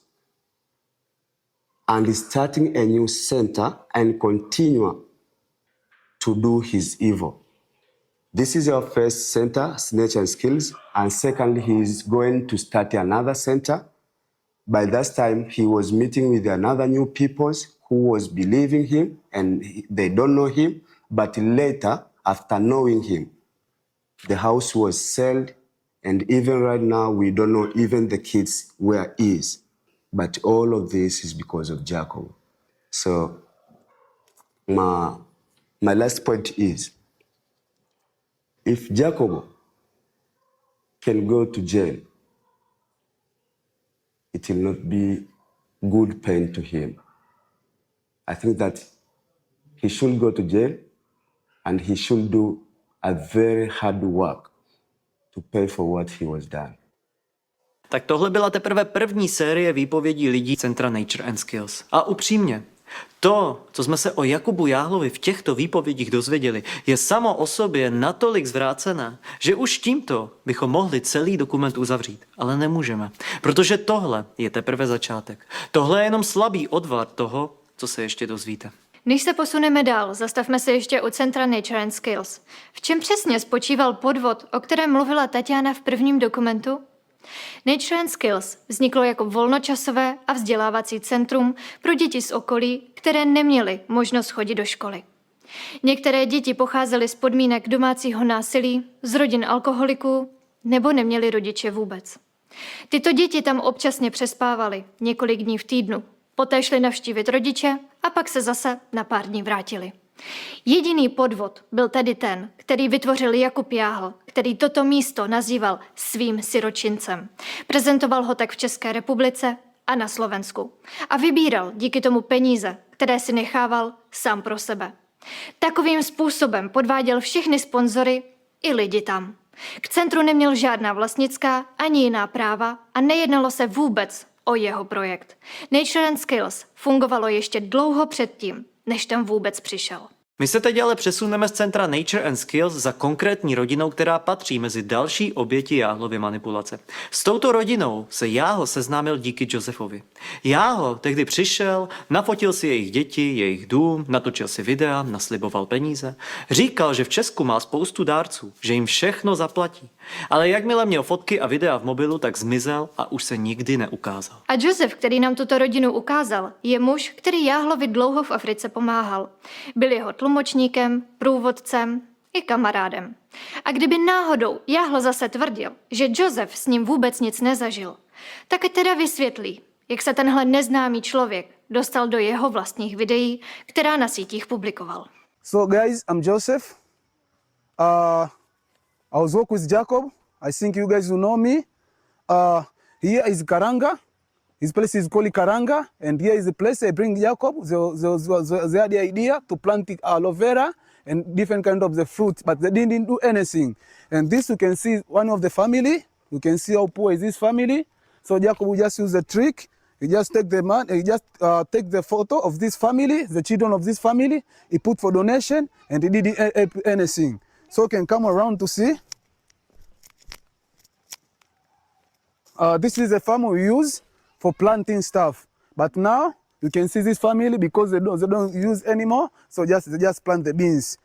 and is starting a new center and continue to do his evil. This is our first center, Nature and Skills, and secondly, he is going to start another center. By that time, he was meeting with another new peoples who was believing him, and they don't know him, but later, after knowing him, the house was sold, and even right now, we don't know even the kids where he is. But all of this is because of Jakub. So my last point is, if Jakub can go to jail, it will not be good pain to him. I think that he should go to jail and he should do a very hard work to pay for what he was done. Tak tohle byla teprve první série výpovědí lidí Centra Nature and Skills. A upřímně, to, co jsme se o Jakubu Jahlovi v těchto výpovědích dozvěděli, je samo o sobě natolik zvrácené, že už tímto bychom mohli celý dokument uzavřít. Ale nemůžeme, protože tohle je teprve začátek. Tohle je jenom slabý odvar toho, co se ještě dozvíte. Než se posuneme dál, zastavme se ještě u Centra Nature and Skills. V čem přesně spočíval podvod, o kterém mluvila Tatiana v prvním dokumentu? Nature and Skills vzniklo jako volnočasové a vzdělávací centrum pro děti z okolí, které neměly možnost chodit do školy. Některé děti pocházely z podmínek domácího násilí, z rodin alkoholiků nebo neměly rodiče vůbec. Tyto děti tam občasně přespávaly několik dní v týdnu, poté šli navštívit rodiče a pak se zase na pár dní vrátili. Jediný podvod byl tedy ten, který vytvořil Jakub Jahl, který toto místo nazýval svým siročincem. Prezentoval ho tak v České republice a na Slovensku. A vybíral díky tomu peníze, které si nechával sám pro sebe. Takovým způsobem podváděl všechny sponzory i lidi tam. K centru neměl žádná vlastnická ani jiná práva a nejednalo se vůbec o jeho projekt. Nature and Skills fungovalo ještě dlouho předtím, než tam vůbec přišel. My se teď ale přesuneme z Centra Nature and Skills za konkrétní rodinou, která patří mezi další oběti Jahlovy manipulace. S touto rodinou se Jahl seznámil díky Josefovi. Jahl tehdy přišel, nafotil si jejich děti, jejich dům, natočil si videa, nasliboval peníze. Říkal, že v Česku má spoustu dárců, že jim všechno zaplatí. Ale jakmile měl fotky a videa v mobilu, tak zmizel a už se nikdy neukázal. A Josef, který nám tuto rodinu ukázal, je muž, který Jahlovi dlouho v Africe pomáhal. Byl jeho tlumočníkem, průvodcem i kamarádem. A kdyby náhodou Jahl zase tvrdil, že Josef s ním vůbec nic nezažil, tak ať teda vysvětlí, jak se tenhle neznámý člověk dostal do jeho vlastních videí, která na sítích publikoval. So guys, I'm Joseph. I was working with Jakub. I think you guys will know me. Here is Karanga. His place is called Karanga, and here is the place I bring Jakub. They had the idea to plant aloe vera and different kind of the fruit, but they didn't do anything. And this you can see one of the family. You can see how poor is this family. So Jakub will just use the trick. He just take the man. He just take the photo of this family, the children of this family. He put for donation, and he didn't help anything. So you can come around to see. This is the farm we use for planting stuff. But now you can see this family because they don't use anymore. So they just plant the beans.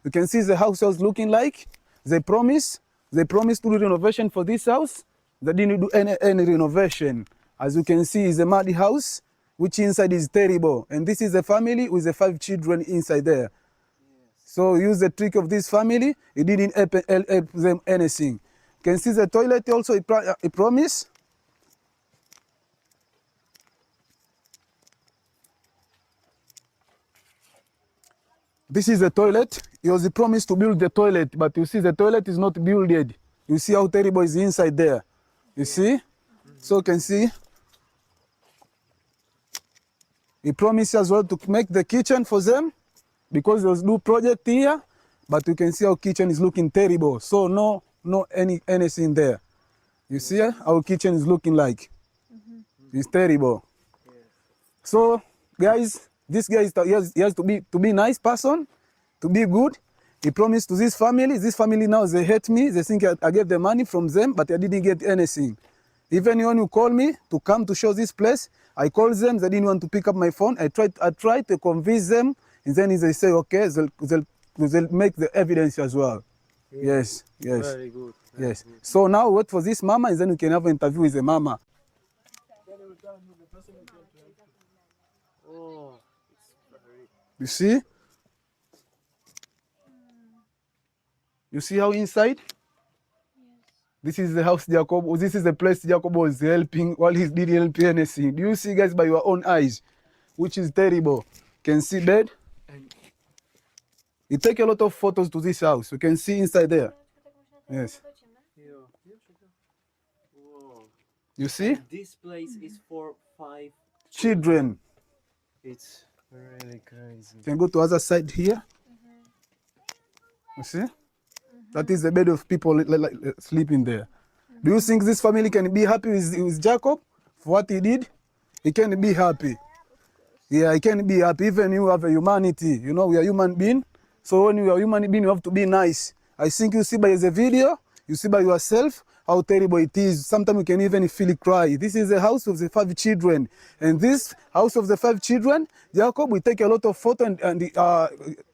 You can see the house was looking like. They promised to do renovation for this house. They didn't do any renovation. As you can see, it's a muddy house, which inside is terrible. And this is a family with the 5 children inside there. So use the trick of this family. It didn't help them anything. You can see the toilet also. He promised. This is the toilet. He was promised to build the toilet, but you see the toilet is not built yet. You see how terrible is inside there. You see? So you can see. He promised as well to make the kitchen for them because there's no project here, but you can see our kitchen is looking terrible. So no anything there. You see our kitchen is looking like it's terrible. So guys, this guy he has to be nice person, to be good. He promised to this family. This family now they hate me. They think I get the money from them, but I didn't get anything. Even when you call me to come to show this place, I called them. They didn't want to pick up my phone. I tried to convince them, and then they say okay, they'll make the evidence as well. Yes. Very good. Yes. So now wait for this mama, and then we can have an interview with the mama. Oh, You see? You see how inside? This is the house Jakub. This is the place Jakub was helping while he didn't help anything. Do you see, guys, by your own eyes, which is terrible? Can see bed. You take a lot of photos to this house. You can see inside there. Yes. You see? This place is for 5 children. It's really crazy. You can go to other side here. You see? That is the bed of people sleeping there. Do you think this family can be happy with Jakub for what he did? He can be happy. Yeah, he can be happy. Even you have a humanity. You know, we are human beings. So when you are human being, you have to be nice. I think you see by the video, you see by yourself how terrible it is. Sometimes you can even feel cry. This is the house of the 5 children. And this house of the 5 children, Jakub will take a lot of photos and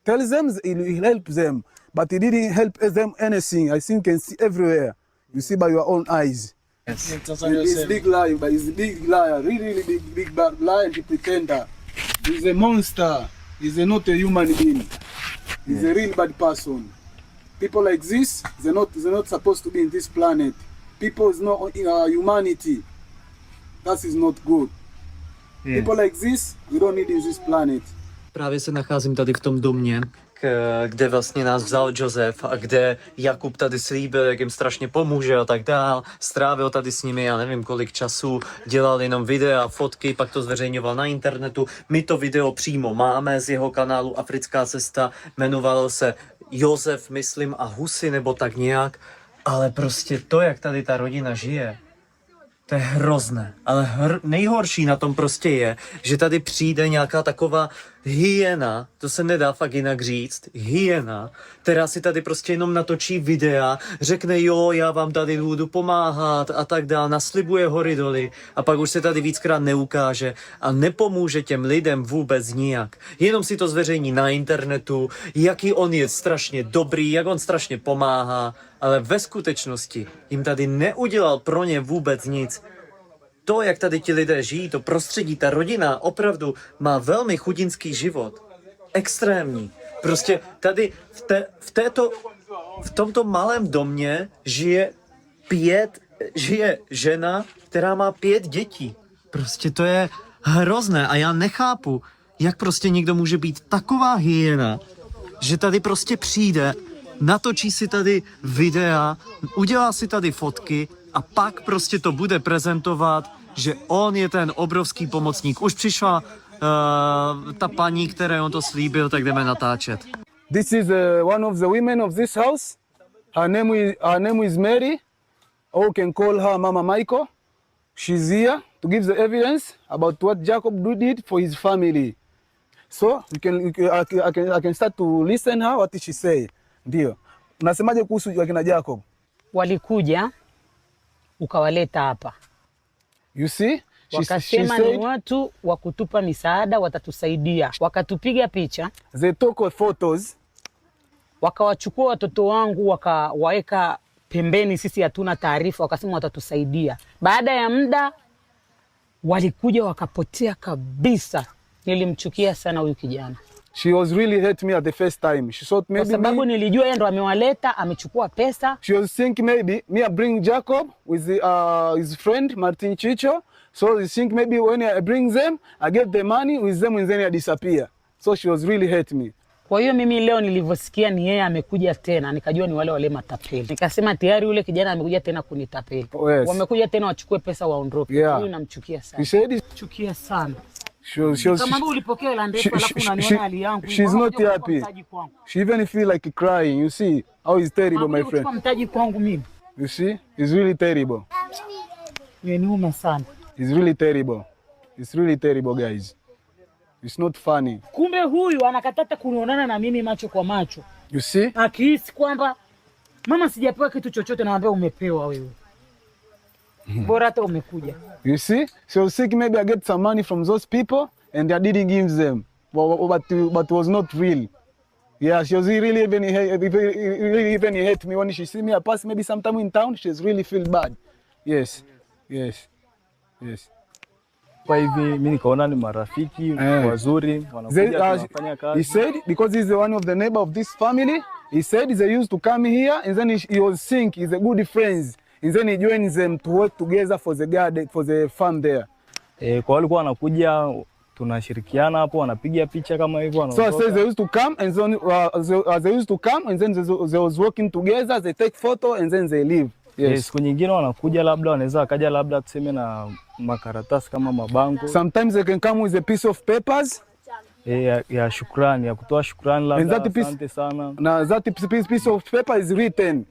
tells them he'll help them. But he didn't help them anything. I think you can see everywhere. You see by your own eyes. Yes. He's a big liar, but he's a big liar. Really big bad liar and pretender. He's a monster. He's not a human being. He's a real bad person. People like this, they're not supposed to be in this planet. People is not humanity. That is not good. People like this, we don't need in this planet. Právě se nacházím tady v tom domě, kde vlastně nás vzal Josef a kde Jakub tady slíbil, jak jim strašně pomůže a tak dál. Strávil tady s nimi, já nevím kolik času, dělal jenom videa, fotky, pak to zveřejňoval na internetu. My to video přímo máme z jeho kanálu Africká cesta, jmenovalo se Josef, myslím, a Husy nebo tak nějak. Ale prostě to, jak tady ta rodina žije, to je hrozné. Ale nejhorší na tom prostě je, že tady přijde nějaká taková hyena, to se nedá fakt jinak říct, hyena, která si tady prostě jenom natočí videa, řekne jo, já vám tady budu pomáhat a tak dál, naslibuje hory doly a pak už se tady víckrát neukáže a nepomůže těm lidem vůbec nijak. Jenom si to zveřejní na internetu, jaký on je strašně dobrý, jak on strašně pomáhá, ale ve skutečnosti jim tady neudělal pro ně vůbec nic. To, jak tady ti lidé žijí, to prostředí, ta rodina opravdu má velmi chudinský život. Extrémní. Prostě tady v tomto malém domě žije žena, která má 5 dětí. Prostě to je hrozné a já nechápu, jak prostě někdo může být taková hyena, že tady prostě přijde, natočí si tady videa, udělá si tady fotky a pak prostě to bude prezentovat, že on je ten obrovský pomocník. Už přišla ta paní, které on to slíbil, tak jdeme natáčet. This is one of the women of this house. Her name is Mary. Or can call her Mama Michael. She's here to give the evidence about what Jakub did for his family. So I can start to listen her what she say. Ndio. Unasemaje kuhusu wakina Jakub? Walikuja ukawaleta hapa. You see? Wakasema ni watu wa kutupa misaada, watatusaidia. Wakatupiga picha. They took photos. Wakawachukua watoto wangu wakawaweka pembeni, sisi hatuna taarifa, wakasema watatusaidia. Baada ya muda walikuja wakapotea kabisa. Nilimchukia sana huyu kijana. She was really hate me at the first time. She thought maybe kwa sababu nilijua yeye ndo amewaleta, amechukua pesa. She was thinking maybe me I bring Jakub with his friend Martin Čičo. So they think maybe when I bring them, I get the money with them and then I disappear. So she was really hate me. Kwa hiyo mimi leo nilivyosikia ni yeye amekuja tena, nikajua ni wale matapeli. Nikasema tayari yule kijana amekuja tena kunitapeli. Oh, yes. Wamekuja tena wachukue pesa waondoke. Yeah. Huyu namchukia sana. Chukia sana. Kama ulipokea la ndefu alafu unaniona hali yangu. She's not happy. She even feel like crying. You see how it's terrible, my friend. Mtaji kwangu mimi. You see, it's really terrible. Niuma sana. It's really terrible. It's really terrible, guys. It's not funny. Kumbe huyu anakatata kunionana na mimi macho kwa macho. You see? Akihisi kwamba mama sijapewa kitu chochote na ambaye umepewa wewe. Bora hata umekuja. You see? So sick, maybe I get some money from those people and I didn't give them. But was not real. Yeah, she was really even hate me when she see me. I pass maybe sometime in town, she's really feel bad. Yes. Yes. Yes. Kwa hivi mimi nikaona ni marafiki wazuri wanakuja wanafanya kazi. He said because he's the one of the neighbor of this family, he said they used to come here and then he was think he's a good friends and then he joins them to work together for the garden, for the farm there. Kwa walikuwa wanakuja tunashirikiana hapo wanapiga picha kama hivyo. So I said they used to come and then they used to come and then they was working together, they take photo and then they leave. Yes. Siku nyingine wanakuja labda wanaweza akaja labda tuseme na makaratasi kama mabango. Sometimes they can come with a piece of papers. Ya shukrani, ya kutoa shukrani labda asante sana. Now that piece of paper is written,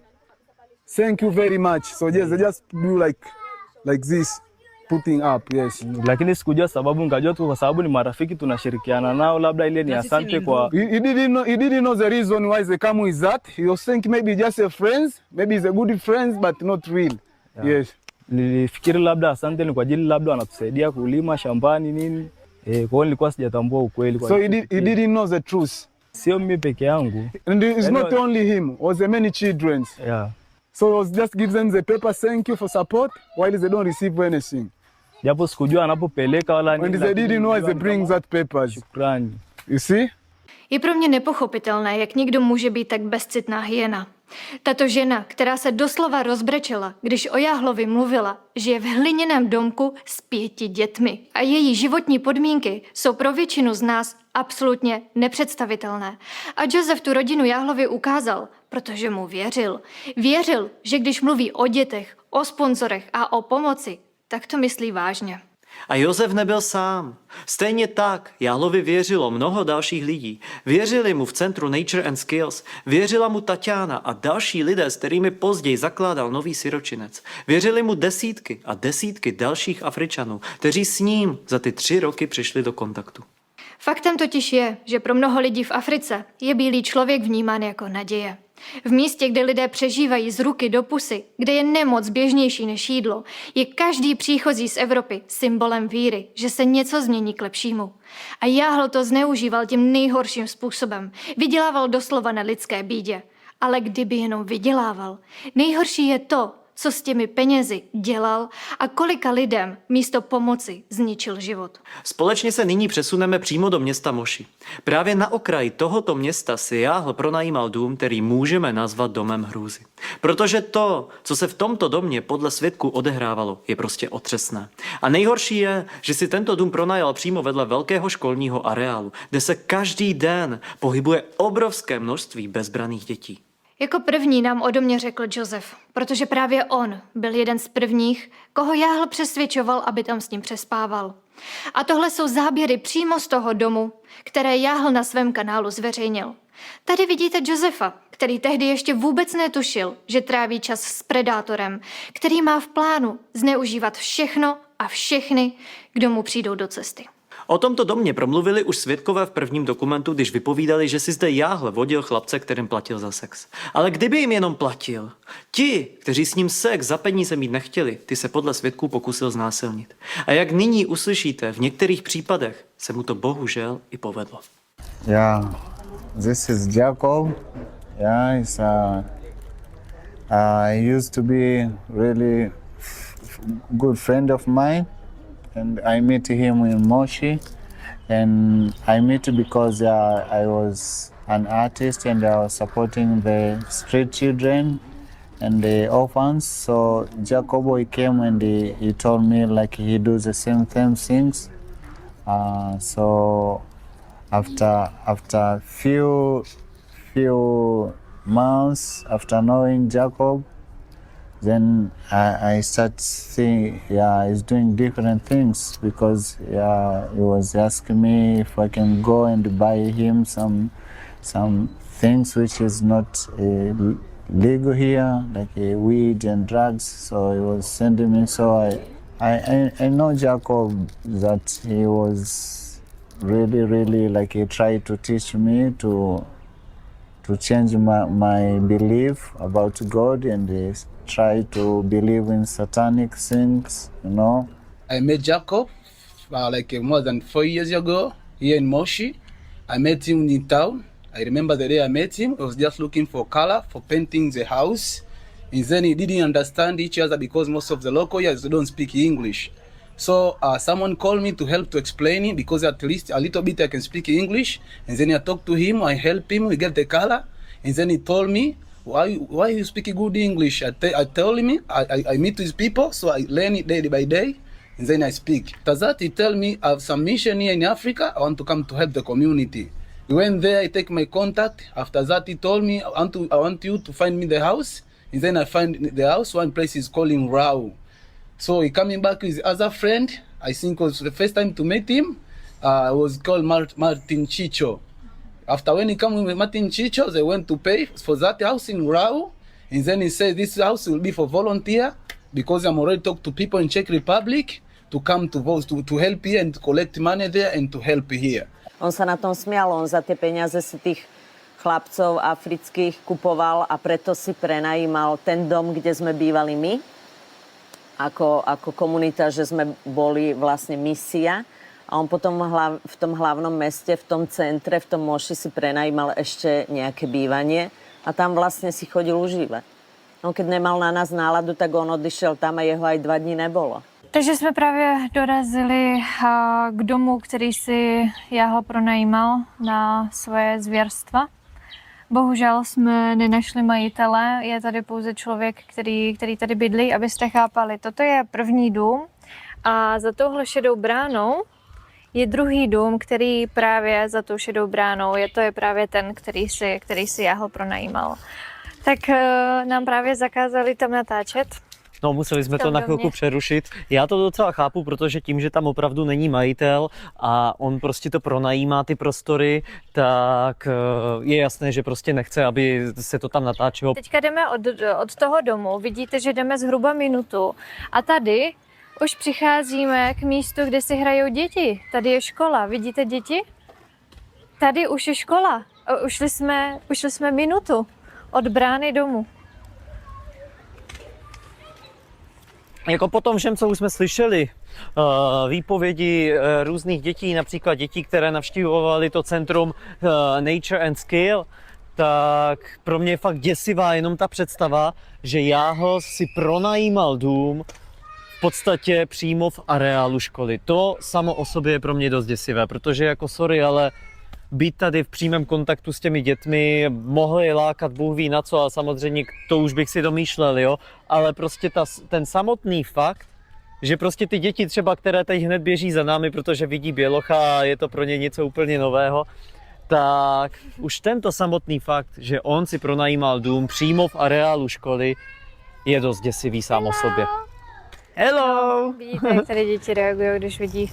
thank you very much. So yes, they just do like this, putting up, yes. Lakini sikujua sababu, ngajua tu kwa sababu ni marafiki tunashirikiana nao labda ile ni asante kwa. He didn't know the reason why they come with that. He was thinking maybe just a friends, maybe it's a good friends but not real. Yeah. Yes. Nilifikiri labda asante ni kwa ajili labda wanatusaidia kulima shambani nini. Kwa hiyo nilikuwa sijatambua ukweli kwa. So he didn't know the truth. Sio mimi peke yangu. And it's not only him, was the many children. Yeah. So it was just give them the paper, thank you for support, while they don't receive anything. Japo sikujua anapopeleka wala nini. And they didn't know they bring that papers. Shukrani. You see? Je pro mě nepochopitelné, jak někdo může být tak bezcitná hyena. Tato žena, která se doslova rozbrečela, když o Jahlovi mluvila, že je v hliněném domku s 5 dětmi a její životní podmínky jsou pro většinu z nás absolutně nepředstavitelné. A Josef tu rodinu Jahlovi ukázal, protože mu věřil. Věřil, že když mluví o dětech, o sponzorech a o pomoci, tak to myslí vážně. A Josef nebyl sám. Stejně tak Jahlovi věřilo mnoho dalších lidí. Věřili mu v centru Nature and Skills, věřila mu Tatiana a další lidé, s kterými později zakládal nový siročinec. Věřili mu desítky a desítky dalších Afričanů, kteří s ním za ty 3 roky přišli do kontaktu. Faktem totiž je, že pro mnoho lidí v Africe je bílý člověk vnímán jako naděje. V místě, kde lidé přežívají z ruky do pusy, kde je nemoc běžnější než jídlo, je každý příchozí z Evropy symbolem víry, že se něco změní k lepšímu. A Jahl to zneužíval tím nejhorším způsobem. Vydělával doslova na lidské bídě. Ale kdyby jenom vydělával, nejhorší je to, co s těmi penězi dělal a kolika lidem místo pomoci zničil život. Společně se nyní přesuneme přímo do města Moši. Právě na okraji tohoto města si Jahl pronajímal dům, který můžeme nazvat domem hrůzy. Protože to, co se v tomto domě podle svědků odehrávalo, je prostě otřesné. A nejhorší je, že si tento dům pronajal přímo vedle velkého školního areálu, kde se každý den pohybuje obrovské množství bezbranných dětí. Jako první nám o domě řekl Josef, protože právě on byl jeden z prvních, koho Jahl přesvědčoval, aby tam s ním přespával. A tohle jsou záběry přímo z toho domu, které Jahl na svém kanálu zveřejnil. Tady vidíte Josefa, který tehdy ještě vůbec netušil, že tráví čas s predátorem, který má v plánu zneužívat všechno a všechny, kdo mu přijdou do cesty. O tomto domě promluvili už svědkové v prvním dokumentu, když vypovídali, že si zde Jahl vodil chlapce, kterým platil za sex. Ale kdyby jim jenom platil, ti, kteří s ním sex za peníze mít nechtěli, ty se podle svědků pokusil znásilnit. A jak nyní uslyšíte, v některých případech se mu to bohužel i povedlo. Yeah, this is Jakub. Yeah, he's he used to be really good friend of mine. And I met him in Moshi, and I met because I was an artist and I was supporting the street children and the orphans. So Jakuba came and he told me like he does the same things. So after few months after knowing Jakub, Then I start seeing, he's doing different things because he was asking me if I can go and buy him some things which is not legal here, like weed and drugs. So he was sending me. So I know Jakub that he was really like he tried to teach me to change my belief about God and try to believe in satanic things, you know. I met Jakub more than 4 years ago here in Moshi. I met him in town. I remember the day I met him, I was just looking for color for painting the house. And then he didn't understand each other because most of the local guys don't speak English. So someone called me to help to explain it because at least a little bit I can speak English. And then I talked to him, I helped him, we get the color. And then he told me, why you speak good English? I told him, I meet with people, so I learn it day by day. And then I speak. After that, he tell me, I have some mission here in Africa, I want to come to help the community. We went there, I take my contact. After that, he told me, I want you to find me the house. And then I find the house, one place is calling Rao. So he coming back with his other friend. I think it was the first time to meet him. It was called Martin Čičo. After when he came with Martin Čičo, they went to pay for that house in Rao. And then he said, this house will be for volunteer because I'm already talked to people in Czech Republic to come to help here and to collect money there and to help here. On sa na tom smial, on za tie peniaze si tých chlapcov afrických kupoval a preto si prenajímal ten dom, kde sme bývali my, ako komunita, že sme boli vlastne misia. A on potom v tom hlavnom meste, v tom centre, v tom Moši si prenajímal ešte nejaké bývanie a tam vlastne si chodil užívať. On keď nemal na nás náladu, tak on odišiel tam a jeho aj 2 dní nebolo. Takže jsme právě dorazili k domu, který si Jahl pronajímal na svoje zvěrstva. Bohužel jsme nenašli majitele, je tady pouze člověk, který tady bydlí, abyste chápali. Toto je první dům a za touhle šedou bránou je druhý dům, který právě za tou šedou bránou to je právě ten, který si Jahl pronajímal. Tak nám právě zakázali tam natáčet. No, museli jsme to na chvilku přerušit. Já to docela chápu, protože tím, že tam opravdu není majitel a on prostě to pronajímá ty prostory, tak je jasné, že prostě nechce, aby se to tam natáčelo. Teďka jdeme od toho domu, vidíte, že jdeme zhruba minutu a tady už přicházíme k místu, kde si hrajou děti. Tady je škola, vidíte děti? Tady už je škola. Ušli jsme minutu od brány domu. Jako po tom všem, co už jsme slyšeli, výpovědi různých dětí, například dětí, které navštívovali to centrum Nature and Skills, tak pro mě je fakt děsivá jenom ta představa, že Jahl si pronajímal dům v podstatě přímo v areálu školy. To samo o sobě je pro mě dost děsivé, protože jako sorry, ale být tady v přímém kontaktu s těmi dětmi, mohli je lákat Bůh ví na co, a samozřejmě to už bych si domýšlel, jo, ale prostě ten samotný fakt, že prostě ty děti třeba, které teď hned běží za námi, protože vidí bělocha a je to pro ně něco úplně nového, tak už tento samotný fakt, že on si pronajímal dům přímo v areálu školy, je dost děsivý sám o sobě. Hello! Vidíte, jak tady děti reagují, když vidí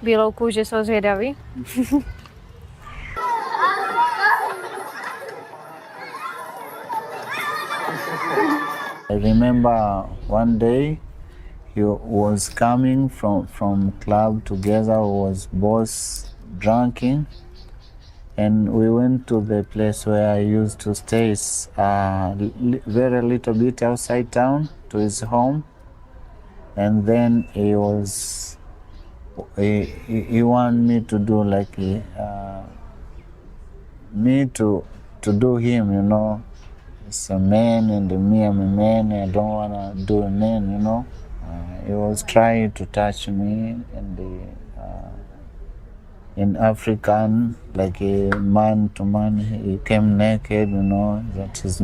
bílou kůži, jsou zvědaví? I remember one day he was coming from club together, was both drinking, and we went to the place where I used to stay, very little bit outside town, to his home, and then he wanted me to do like me to do him, you know. It's a man and me, I'm a man, I don't want to do a man, you know. He was trying to touch me in African, like a man to man, he came naked, you know, that is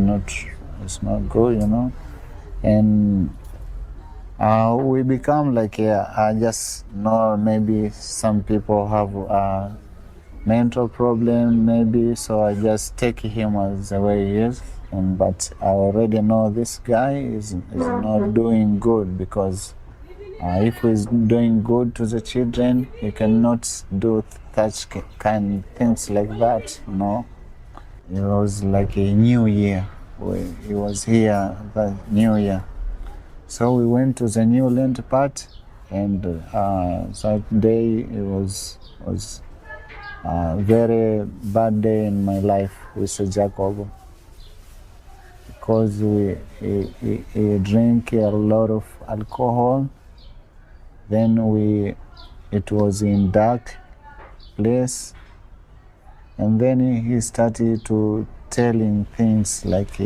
it's not good, you know. And we become like, I just know maybe some people have a mental problem, maybe, so I just take him as the way he is. but I already know this guy is not doing good, because if he's doing good to the children, he cannot do such kind of things like that, you know. It was like a new year. He was here the new year. So we went to the new land part, and that day it was a very bad day in my life with Jakub, because he drank a lot of alcohol. Then it was in dark place, and then he started to telling things like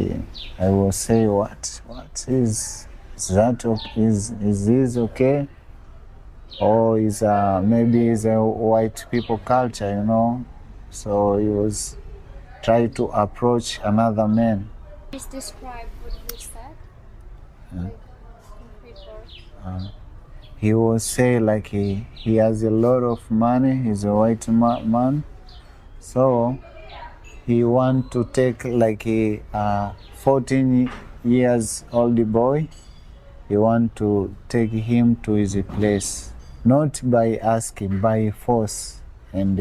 I will say, what is that? Is this okay? Or is maybe it's a white people culture, you know? So he was trying to approach another man. Please describe what he said. Yeah. He was saying like he has a lot of money. He's a white man, so he want to take like a 14 years old boy. He want to take him to his place, not by asking, by force. And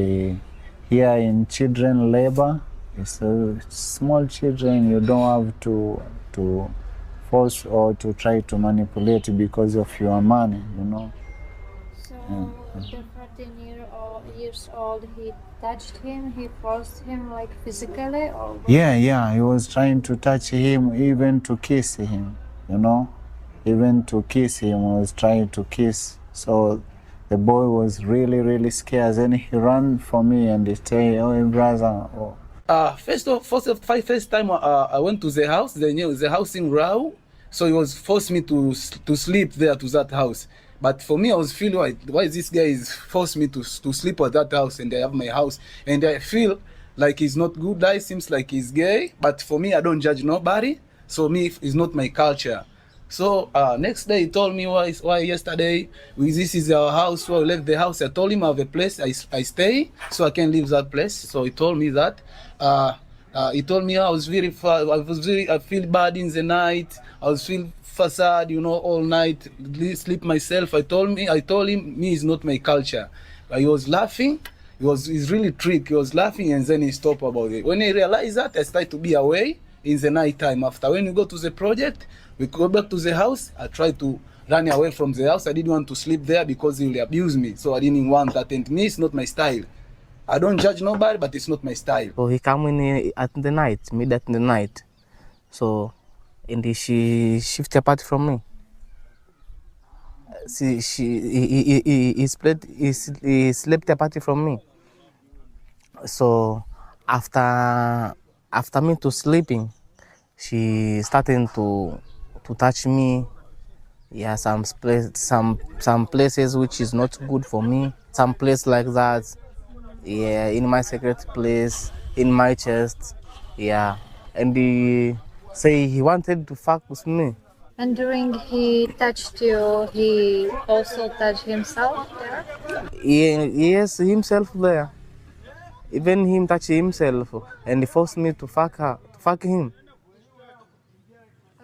here in children labor, so small children, you don't have to force or to try to manipulate because of your money, you know. So the 14-years old, he touched him, he forced him like physically, or what? Yeah, he was trying to touch him, even to kiss him, you know. Even to kiss him, was trying to kiss. So the boy was really scared, and he ran for me and he said, "Oh, brother." Oh. First time I went to the house, the house in Rau, so he was forced me to sleep there to that house. But for me, I was feeling why this guy is forced me to sleep at that house, and I have my house, and I feel like he's not good guy, seems like he's gay. But for me, I don't judge nobody, so me it's not my culture. So next day he told me why yesterday this is our house, so I left the house. I told him I have a place I stay, so I can leave that place. So he told me that. He told me I feel bad in the night. I was feel sad, you know, all night, sleep myself. I told him me is not my culture. He was laughing. He's really trick. He was laughing, and then he stopped about it. When he realized that, I started to be away in the night time. After when we go to the project, we go back to the house. I tried to run away from the house. I didn't want to sleep there because he will abuse me. So I didn't want that. And me, it's not my style. I don't judge nobody, but it's not my style. So he come in at the night, midnight in the night. So, and she shift apart from me. He slept apart from me. So after me to sleeping, she started to touch me. Yeah, some places which is not good for me. Some place like that. Yeah, in my secret place, in my chest. Yeah, and he say he wanted to fuck with me. And during he touched you, he also touched himself there? Yes, himself there. Even him touch himself, and he forced me to fuck him.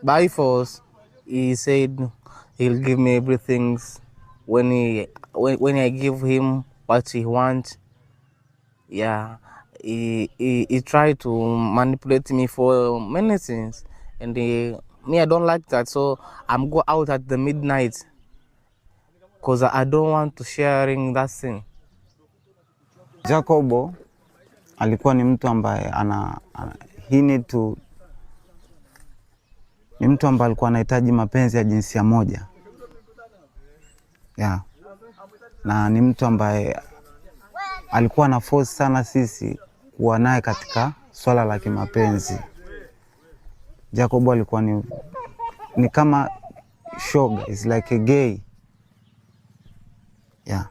By force, he said he'll give me everything when I give him what he wants. Yeah, he tried to manipulate me for many things, and me, I don't like that, so I'm go out at the midnight because I don't want to sharing that thing. Jakuba alikuwa ni mtu ambaye ni mtu ambaye alikuwa anahitaji mapenzi ya jinsia moja. Yeah. Na ni mtu ambaye alikuwa na force sana sisi kuwa naye katika swala la kimapenzi. Jakuba alikuwa ni kama shoga, is like a gay. Yeah.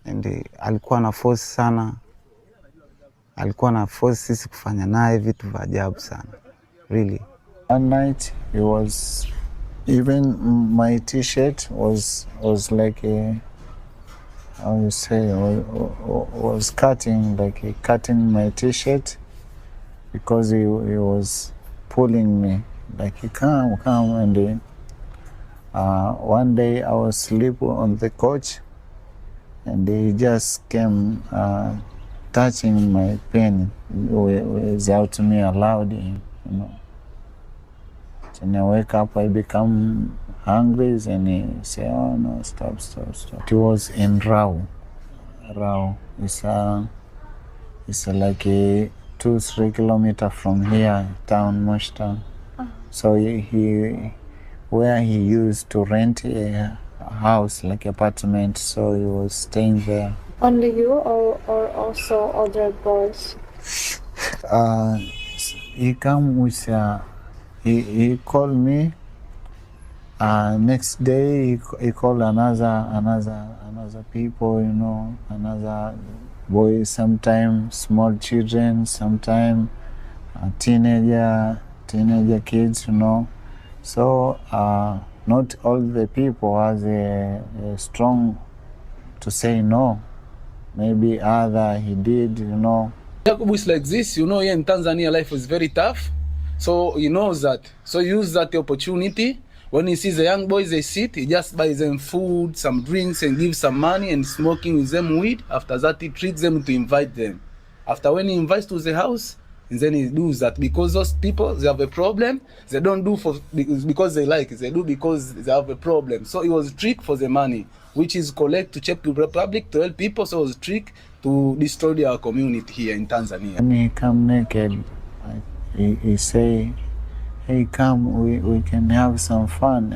And alikuwa na force sana. Alikuwa na force sisi kufanya naye vitu vya ajabu sana. Really. One night he was, even my t-shirt was like a, how you say, was cutting my t-shirt because he was pulling me, like, come, and then one day I was sleeping on the couch, and he just came touching my pen without me allowed him, you know. When I wake up, I become hungry, and he say, "Oh no, stop." It was in Rau. It's like a 2-3 kilometers from here, Mosh town. So where he used to rent a house, like apartment, so he was staying there. Only you or also other boys? He come with he called me. Next day he called another people, you know, another boys, sometimes small children, sometimes teenager kids, you know. So not all the people has a strong to say no. Maybe other he did, you know. Jakub is like this, you know, here in Tanzania life is very tough. So he knows that. So he uses that opportunity. When he sees the young boys, they sit, he just buys them food, some drinks, and gives some money, and smoking with them weed. After that, he treats them to invite them. After when he invites to the house, and then he does that. Because those people, they have a problem, they don't do because they like it, they do because they have a problem. So it was a trick for the money, which is collect to Czech Republic to help people, so it was a trick to destroy our community here in Tanzania. When he come naked, he say, "Hey, come, we can have some fun."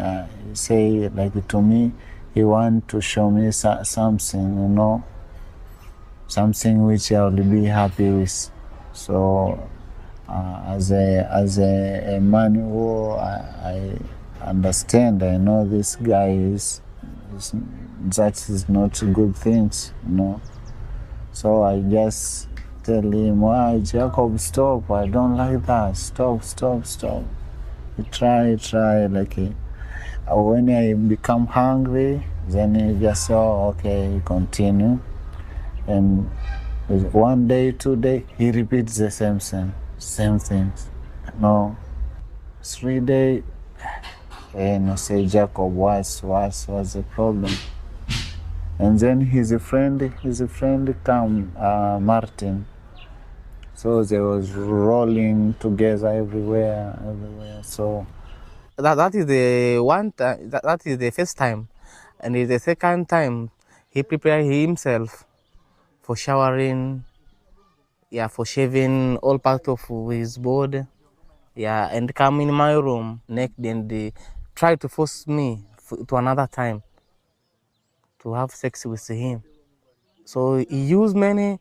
He say, like, to me, he want to show me something, you know, something which I will be happy with. So, as a man who I understand, I know this guy that is not good things, you know. So I just tell him, "Why, Jacob, stop, I don't like that, stop. He try, like, when I become hungry, then he just say, "Oh, okay," continue. And 1 day, 2 days, he repeats the same things. No, 3 days, and I say, "Jacob, what's the problem?" And then his friend come, Martin. So they was rolling together everywhere. So that is the one time. That is the first time, and the second time, he prepared himself for showering, for shaving all parts of his body, and come in my room naked, and they try to force me to another time to have sex with him. So he used many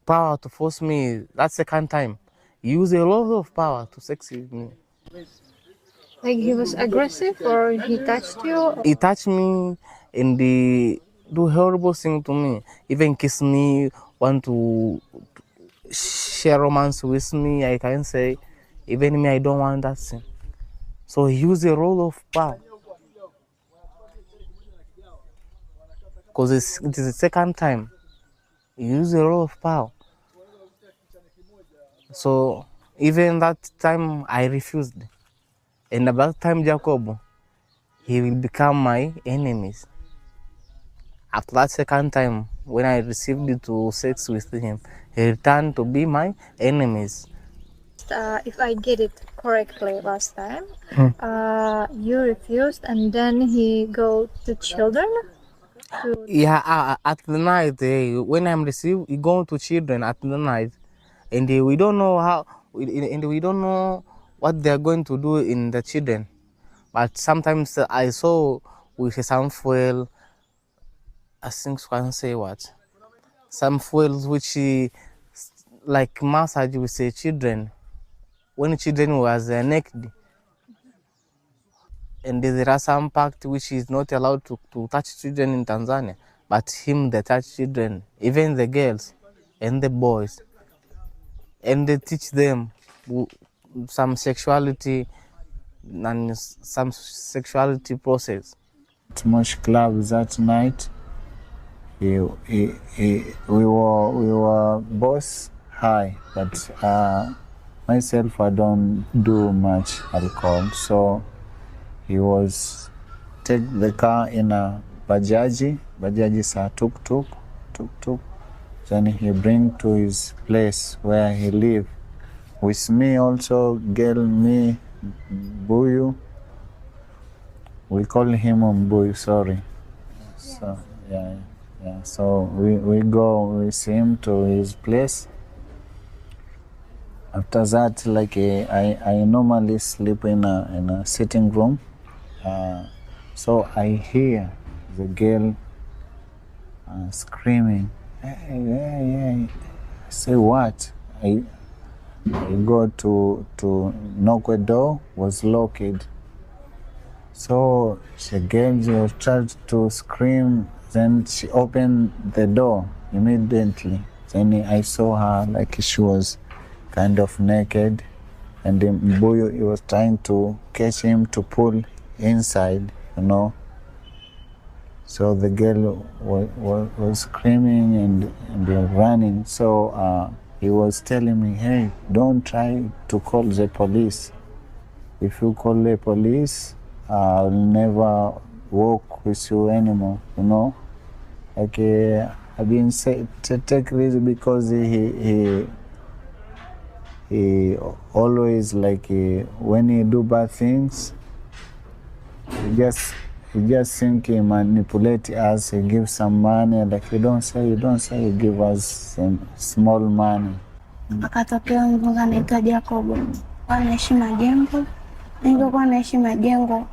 power to force me. That second time, he used a lot of power to sex with me. Like he was aggressive, or he touched you? He touched me, and he do horrible thing to me. Even kiss me, want to share romance with me, I can say. Even me, I don't want that thing. So he used a lot of power. Because it is the second time. He used a lot of power. So even that time, I refused. And about time, Jacob, he will become my enemies. After that second time, when I received to sex with him, he returned to be my enemies. If I get it correctly last time, you refused, and then he go to children? At the night, when I'm received, he go to children at the night, and we don't know how, and we don't know what they are going to do in the children. But sometimes I saw with some fuel, I think I can say what, some fuels which like massage with the children when children was naked. And there are some pact which is not allowed to touch children in Tanzania, but him they touch children, even the girls and the boys, and they teach them some sexuality and some sexuality process. Much club that night. We were both high, but myself, I don't do much alcohol. So he was take the car in a bajaji. Bajaji is a tuk-tuk. Then he bring to his place where he live. With me also, girl, me, Buyu. We call him Buyu, sorry. So, yeah. So we go with him to his place. After that, like I normally sleep in a sitting room. So I hear the girl screaming, hey. I say, what? I go to knock the door, was locked. So the girl tried to scream, then she opened the door immediately. Then I saw her like she was kind of naked, and then Mbuyu, he was trying to catch him to pull inside, you know. So the girl was screaming and running. So he was telling me, hey, don't try to call the police. If you call the police, I'll never walk with you anymore, you know. Like I've been saying to take this because he always like when he do bad things, he just think he manipulate us. He give some money, like you don't say, he give us some small money. Akatokea mzungu anaitwa Jakuba, anaishi Majengo. Nilikuwa naishi Majengo,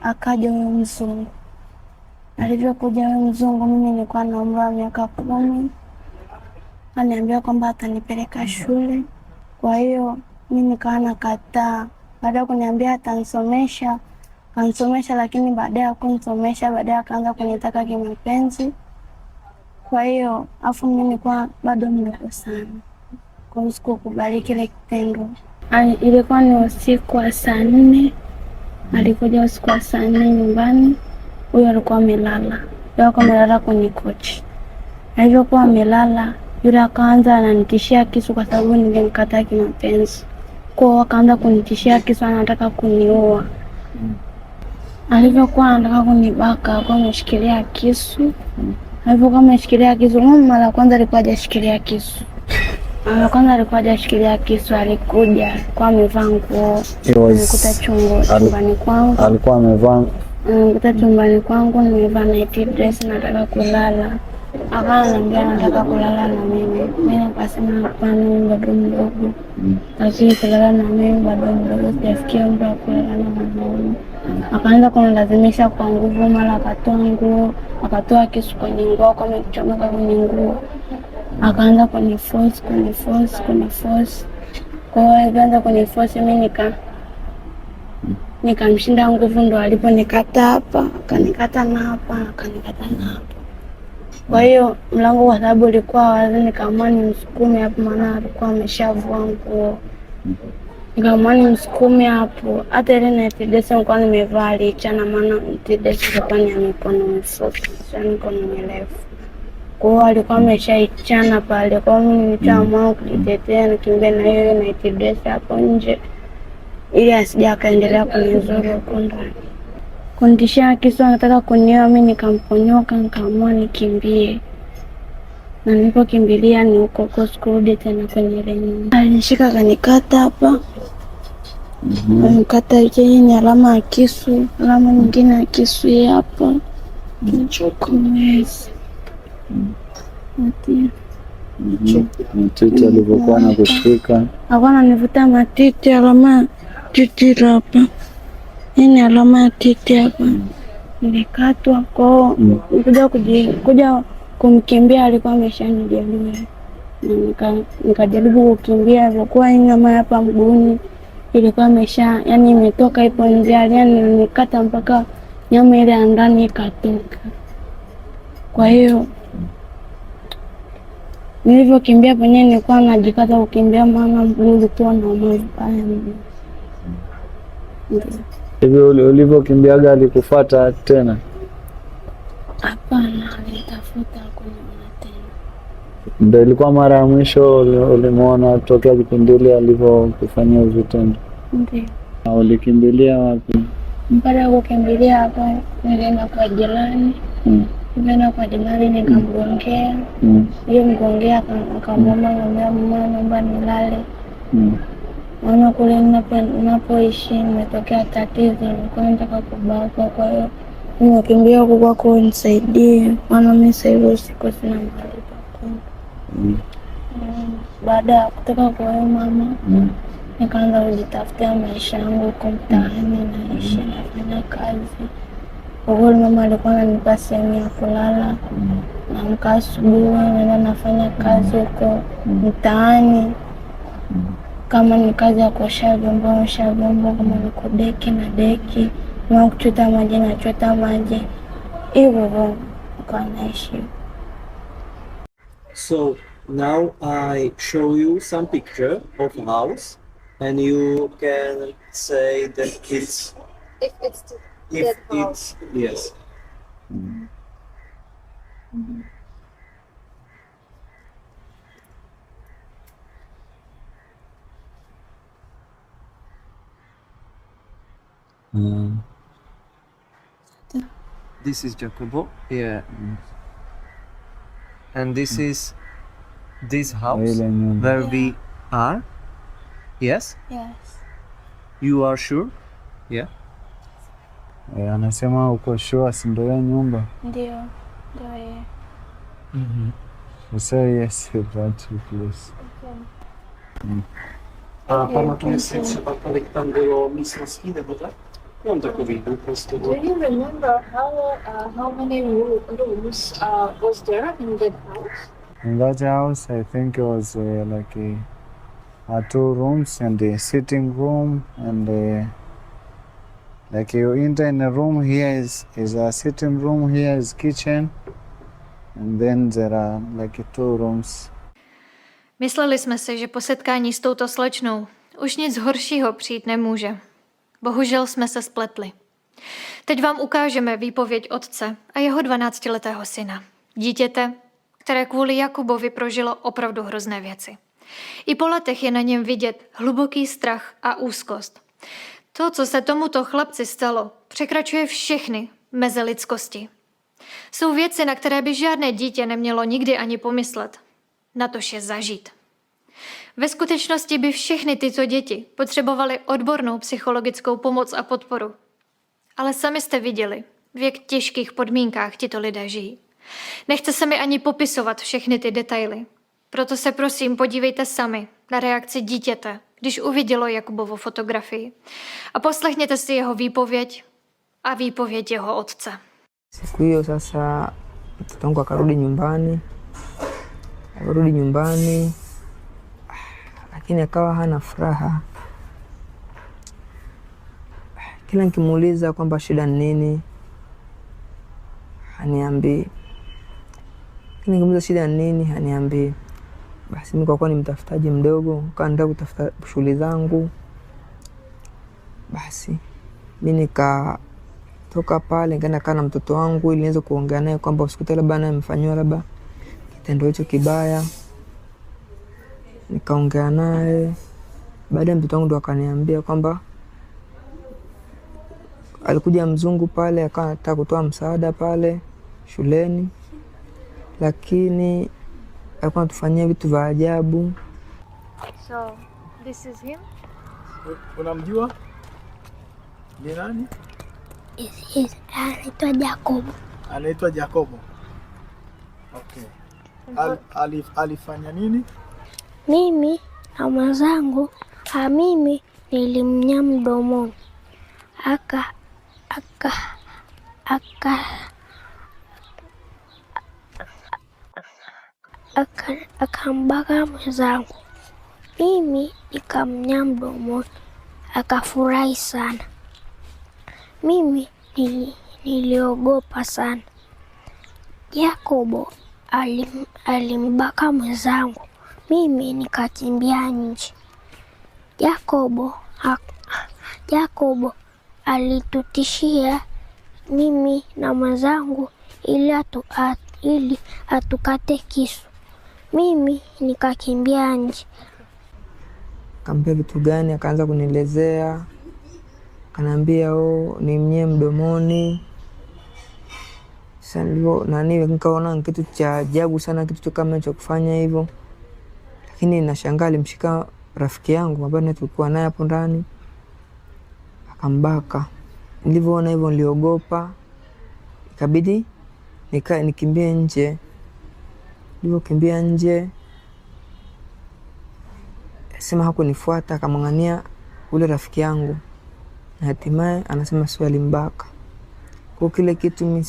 akaja huyo mzungu. Alivyokuja huyo mzungu, mimi nilikuwa na umri wa miaka 10. Aniambia kwamba atanipeleka shule. Kwa hiyo mimi nikawa nakataa. Baada ya kuniambia atanisomesha, kanisomesha, lakini baadaye hakunisomesha, baadaye akaanza kunitaka kimapenzi. Kwa hiyo afu mimi nilikuwa bado mdogo sana. Kwa hiyo sikukubali kile kitendo. Ilikuwa ni usiku wa saa 4. Alikuja usiku wa saa 4 nyumbani. Huyo alikuwa amelala kwenye kochi. Alivyokuwa amelala, yule akaanza ananitishia kisu kwa sababu nilimkataa kimapenzi. Kwa hiyo akaanza kunitishia kisu, anataka kuniua. Alivyokuwa anataka kunibaka, alikuwa ameshikilia kisu. Alivyokuwa ameshikilia kisu, mara ya kwanza alikuwa hajashikilia kisu. Alikuja kwa amevaa nguo. Nilikuta chumbani kwangu. Alikuwa amevaa. Nilikuta chumbani kwangu, nimevaa night dress, nataka kulala. Akaniambia nataka kulala na mimi. Mimi nikasema hapana, bado mdogo. Lakini kulala na mimi bado mdogo, sijafikia umri wa kulala na mwanaume. Akaanza kunilazimisha kwa nguvu, mara akatoa nguo, akatoa kisu kwenye nguo, kama kuchomeka kwenye nguo. Akaanza kuniforce. Kwa hiyo alianza kuniforce, mimi nikamshinda nguvu, ndo aliponikata hapa, akanikata na hapa. Kwa hiyo mlango kwa sababu ulikuwa wazi, nikaamua nimsukume hapo, maana alikuwa ameshavua nguo. Nikaamua nimsukume hapo. Hata ile night dress nilikuwa nimevaa lichana, maana night dress ilikuwa ni mikono mifupi, sio mikono mirefu. Kwa hiyo alikuwa ameshaichana pale. Kwa hiyo mimi nikaamua kujitetea, nikimbia na hiyo night dress hapo nje, ili asije akaendelea kunizuru huko ndani. Kunitishia kisu, anataka kuniua. Mimi nikamponyoka, nikaamua nikimbie. Na nilipokimbilia ni huko kurudi tena kwenye ile nyumba. Alinishika akanikata hapa. Alikata yenye alama ya kisu, alama nyingine ya kisu hapa. Nichokomezi. Matiti alivyokuwa anakushika. Alikuwa ananivuta matiti, alama titi hapa. Hii ni alama ya titi hapa. Nilikatwa kwa kuja kumkimbia, alikuwa ameshanijeruhi. Nikajaribu kukimbia, ilikuwa nyama hapa mguuni ilikuwa yani imetoka ipo nje, yani nikata mpaka nyama ile ya ndani ikatoka. Kwa hiyo nilivyokimbia penyewe nilikuwa najikata kukimbia, maana mguu ulikuwa na maumivu pale. Hivyo ulivyokimbiaga alikufuata tena? Hapana, alitafuta kuniona tena. Ndio ilikuwa mara ya mwisho ulimwona tokea kipindi ile alivyokufanyia vitendo? Ndio. Na ulikimbilia wapi? Baada ya kukimbilia hapo nilienda kwa jirani. Nilienda kwa jirani nikamgongea. Hiyo mgongea akamwomba mama naomba nilale. Maana kule ninapoishi nimetokea tatizo, nilikuwa nataka kubakwa, kwa hiyo nimekimbia huko kwako nisaidie, maana mimi sasa hivi siko sina mahali pa kwenda. Baada ya kutoka kwa hiyo mama nikaanza kujitafutia maisha yangu huko mtaani, naishi nafanya kazi. Kwa hiyo mama alikuwa ananipa sehemu ya kulala, naamka asubuhi naenda nafanya kazi huko mtaani. Kama ni kazi ya kuosha vyombo, kama ni kudeki na deki, na kuchota maji na chota maji. Hivyo kwa naishi. So now I show you some picture of a house, and you can say that it's yes. This is Jakuba, yeah. And this is this house where we are. Yes? Yes. You are sure? Yeah. Anasema uko sure si ndio ya nyumba? Ndio. Ndio yeye. Say yes, that please. Okay. A pamatuje si třeba, kolik tam bylo místností nebo tak? Mám takový prostě. Do you remember how many rooms was there in that house? In that house, I think it was like 2 rooms and a sitting room, and like you enter in a room, here is a sitting room, here is kitchen, and then there are like 2 rooms. Mysleli jsme si, že po setkání s touto slečnou už nic horšího přijít nemůže. Bohužel jsme se spletli. Teď vám ukážeme výpověď otce a jeho 12letého syna. Dítěte, které kvůli Jakubovi prožilo opravdu hrozné věci. I po letech je na něm vidět hluboký strach a úzkost. To, co se tomuto chlapci stalo, překračuje všechny meze lidskosti. Jsou věci, na které by žádné dítě nemělo nikdy ani pomyslet. Natož je zažít. Ve skutečnosti by všechny tyto děti potřebovaly odbornou psychologickou pomoc a podporu. Ale sami jste viděli, v jak těžkých podmínkách tito lidé žijí. Nechce se mi ani popisovat všechny ty detaily. Proto se prosím podívejte sami na reakci dítěte, když uvidělo Jakubovu fotografii. A poslechněte si jeho výpověď a výpověď jeho otce. Siku hiyo sasa mtoto wangu akarudi nyumbani, lakini akawa hana furaha. Kila nikimuuliza kwamba shida ni nini, haniambii. Kila nikimuuliza shida ni nini, haniambii. Basi mimi kwa kuwa ni mtafutaji mdogo, nikaanza kutafuta shughuli zangu. Basi mimi nikatoka pale nikaenda kaa na mtoto wangu ili niweze kuongea naye kwamba usikute labda naye amefanywa labda kitendo hicho kibaya. Nikaongea naye. Baadaye mtoto wangu ndo akaniambia kwamba alikuja mzungu pale akawa anataka kutoa msaada pale shuleni, lakini alikuwa anatufanyia vitu vya ajabu. So, this is him? Unamjua? Ni nani? Anaitwa Jakub. Anaitwa Jakobo. Okay. Alifanya nini? Mimi na mwenzangu, mimi nilimnya mdomoni. Akambaka mwenzangu. Mimi nikamnya mdomoni. Akafurahi sana. Mimi niliogopa sana. Jakobo alimbaka mwenzangu. Mimi nikakimbia nje. Jakobo alitutishia mimi na mwenzangu ili atukate kisu. Mimi nikakimbia nje. Kaambia vitu gani, akaanza kunielezea, kanaambia ni mnye mdomoni. Sasa ndio nikaona kitu cha ajabu sana, kitu kama hicho kufanya hivyo. Lakini nashangaa alimshika rafiki yangu ambaye tulikuwa naye hapo ndani akambaka. Nilivyoona hivyo niliogopa, ikabidi nikimbie nje. Nilipokimbia nje, sema hakunifuata, akamng'ania ule rafiki yangu, na hatimaye anasema sio alimbaka. Kwa kile kitu mimi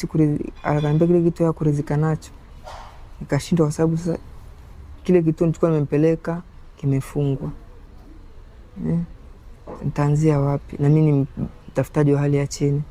akaniambia kile kitu ya kuridhika nacho, nikashindwa kwa sababu sasa kile kitu nilikuwa nimempeleka kimefungwa. Nitaanzia wapi? Na mimi ni mtafutaji wa hali ya chini.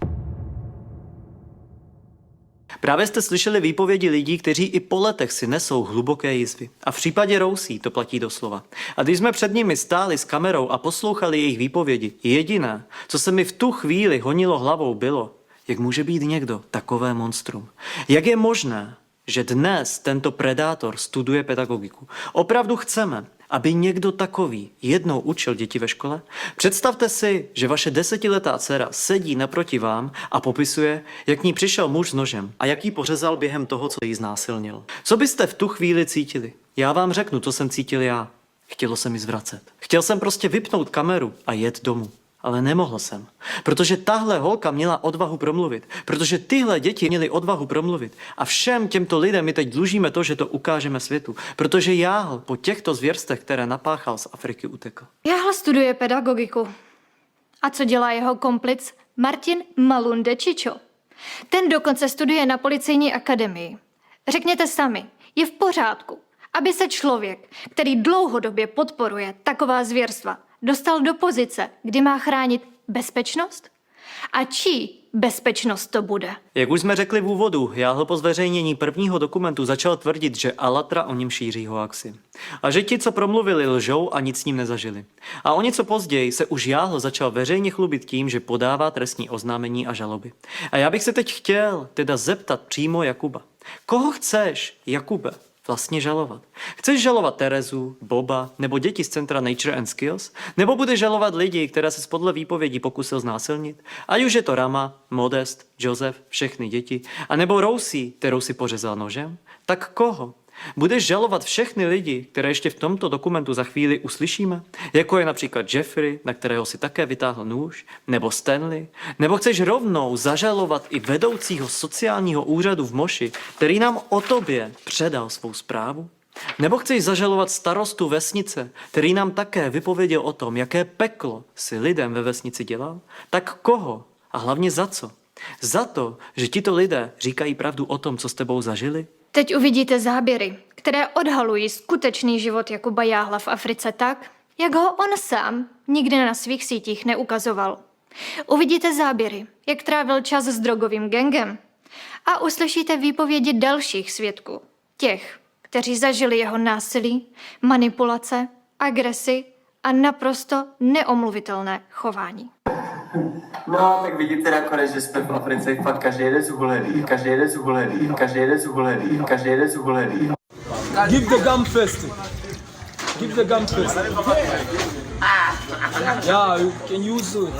Právě jste slyšeli výpovědi lidí, kteří i po letech si nesou hluboké jizvy. A v případě Rousí to platí doslova. A když jsme před nimi stáli s kamerou a poslouchali jejich výpovědi, jediné, co se mi v tu chvíli honilo hlavou, bylo, jak může být někdo takové monstrum. Jak je možné, že dnes tento predátor studuje pedagogiku. Opravdu chceme, aby někdo takový jednou učil děti ve škole? Představte si, že vaše 10letá dcera sedí naproti vám a popisuje, jak k ní přišel muž s nožem a jak jí pořezal během toho, co jí znásilnil. Co byste v tu chvíli cítili? Já vám řeknu, co jsem cítil já. Chtělo se mi zvracet. Chtěl jsem prostě vypnout kameru a jet domů. Ale nemohl jsem, protože tahle holka měla odvahu promluvit, protože tyhle děti měly odvahu promluvit a všem těmto lidem my teď dlužíme to, že to ukážeme světu, protože Jahl po těchto zvěrstech, které napáchal, z Afriky utekl. Jahl studuje pedagogiku. A co dělá jeho komplic Martin Čičo? Ten dokonce studuje na policejní akademii. Řekněte sami, je v pořádku, aby se člověk, který dlouhodobě podporuje taková zvěrstva, dostal do pozice, kdy má chránit bezpečnost? A čí bezpečnost to bude? Jak už jsme řekli v úvodu, Jahl po zveřejnění prvního dokumentu začal tvrdit, že Alatra o něm šíří hoaxy. A že ti, co promluvili, lžou a nic s ním nezažili. A o něco později se už Jahl začal veřejně chlubit tím, že podává trestní oznámení a žaloby. A já bych se teď chtěl teda zeptat přímo Jakuba. Koho chceš, Jakube, vlastně žalovat? Chceš žalovat Terezu, Boba nebo děti z centra Nature and Skills? Nebo budeš žalovat lidi, které se podle výpovědí pokusil znásilnit? Ať už je to Rama, Modest, Joseph, všechny děti, a nebo Rousí, kterou si pořezal nožem? Tak koho? Budeš žalovat všechny lidi, které ještě v tomto dokumentu za chvíli uslyšíme? Jako je například Jeffrey, na kterého si také vytáhl nůž? Nebo Stanley? Nebo chceš rovnou zažalovat i vedoucího sociálního úřadu v Moši, který nám o tobě předal svou zprávu? Nebo chceš zažalovat starostu vesnice, který nám také vypověděl o tom, jaké peklo si lidem ve vesnici dělal? Tak koho? A hlavně za co? Za to, že tito lidé říkají pravdu o tom, co s tebou zažili? Teď uvidíte záběry, které odhalují skutečný život Jakuba Jahla v Africe tak, jak ho on sám nikdy na svých sítích neukazoval. Uvidíte záběry, jak trávil čas s drogovým gangem a uslyšíte výpovědi dalších svědků, těch, kteří zažili jeho násilí, manipulace, agresi a naprosto neomluvitelné chování. No, tak vidíte nakonec, že jsme v Africe fakt každý jeden zhulený, každý jeden zhulený, každý jeden zhulený, každý jeden zhulený. Give the gum first. Give the gum first. Yeah, you can use it.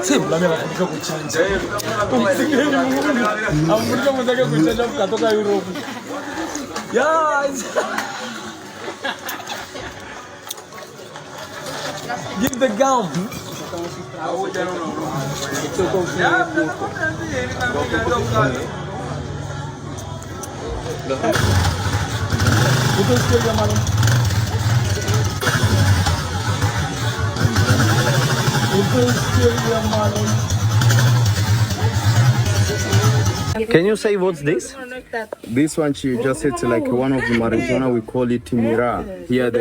Sim, la mia amica kuchanja. Amurika mutaka kuchanja katoka Europe. Yeah. Give the gum. Can you say what's this? This one, she just it's like one of the marijuana, we call it mira. Here,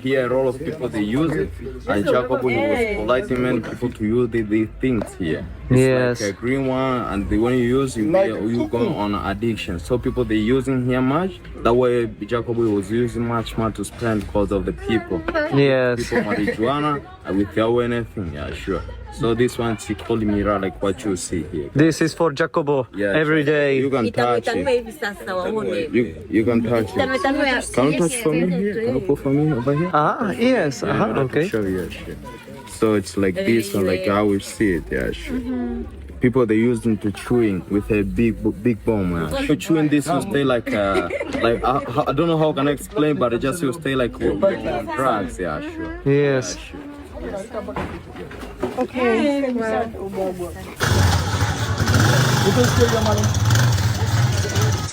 here a lot of people they use it, and Jakuba was polite many people to use these things here. It's Yes. like a green one, and the one you use, you go on addiction. So people they using here much. That way, Jakuba was using much more to spend because of the people. Yes. People marijuana. without anything, yeah, sure. So this one, she called me like what you see here. This is for Jakubo every day. You can touch it. You can touch it. Can you touch for me here? Can you put for me over here? Yes. Yeah, Okay. Sure, yeah, sure. So it's like this one, like I will see it, yeah, sure. People, they use them to chewing with a big bomb. Yeah. So chewing this will stay like I don't know how can I explain, but it just will stay like drugs. Yeah, sure. Yes. Yeah, sure. Okay.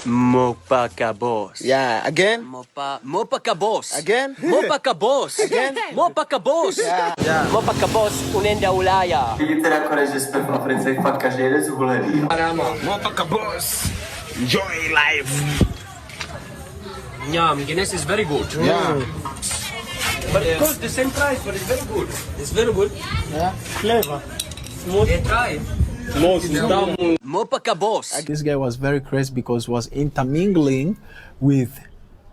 Mopa kabos. Yeah, again. Mopa kabos. Again. Mopa kabos. Again. Mopa kabos. Mopa kabos unaenda Ulaya. Vidíte nakonec, že jsme v Africe fakt každý jeden zhulený. Mopa kabos. Enjoy life. Yum, Guinness is very good. Yeah. But it costs the same price, but it's very good. It's very good. Yeah. Flavor. Smooth. Yeah, try. Mopa kabos. This guy was very crazy because he was intermingling with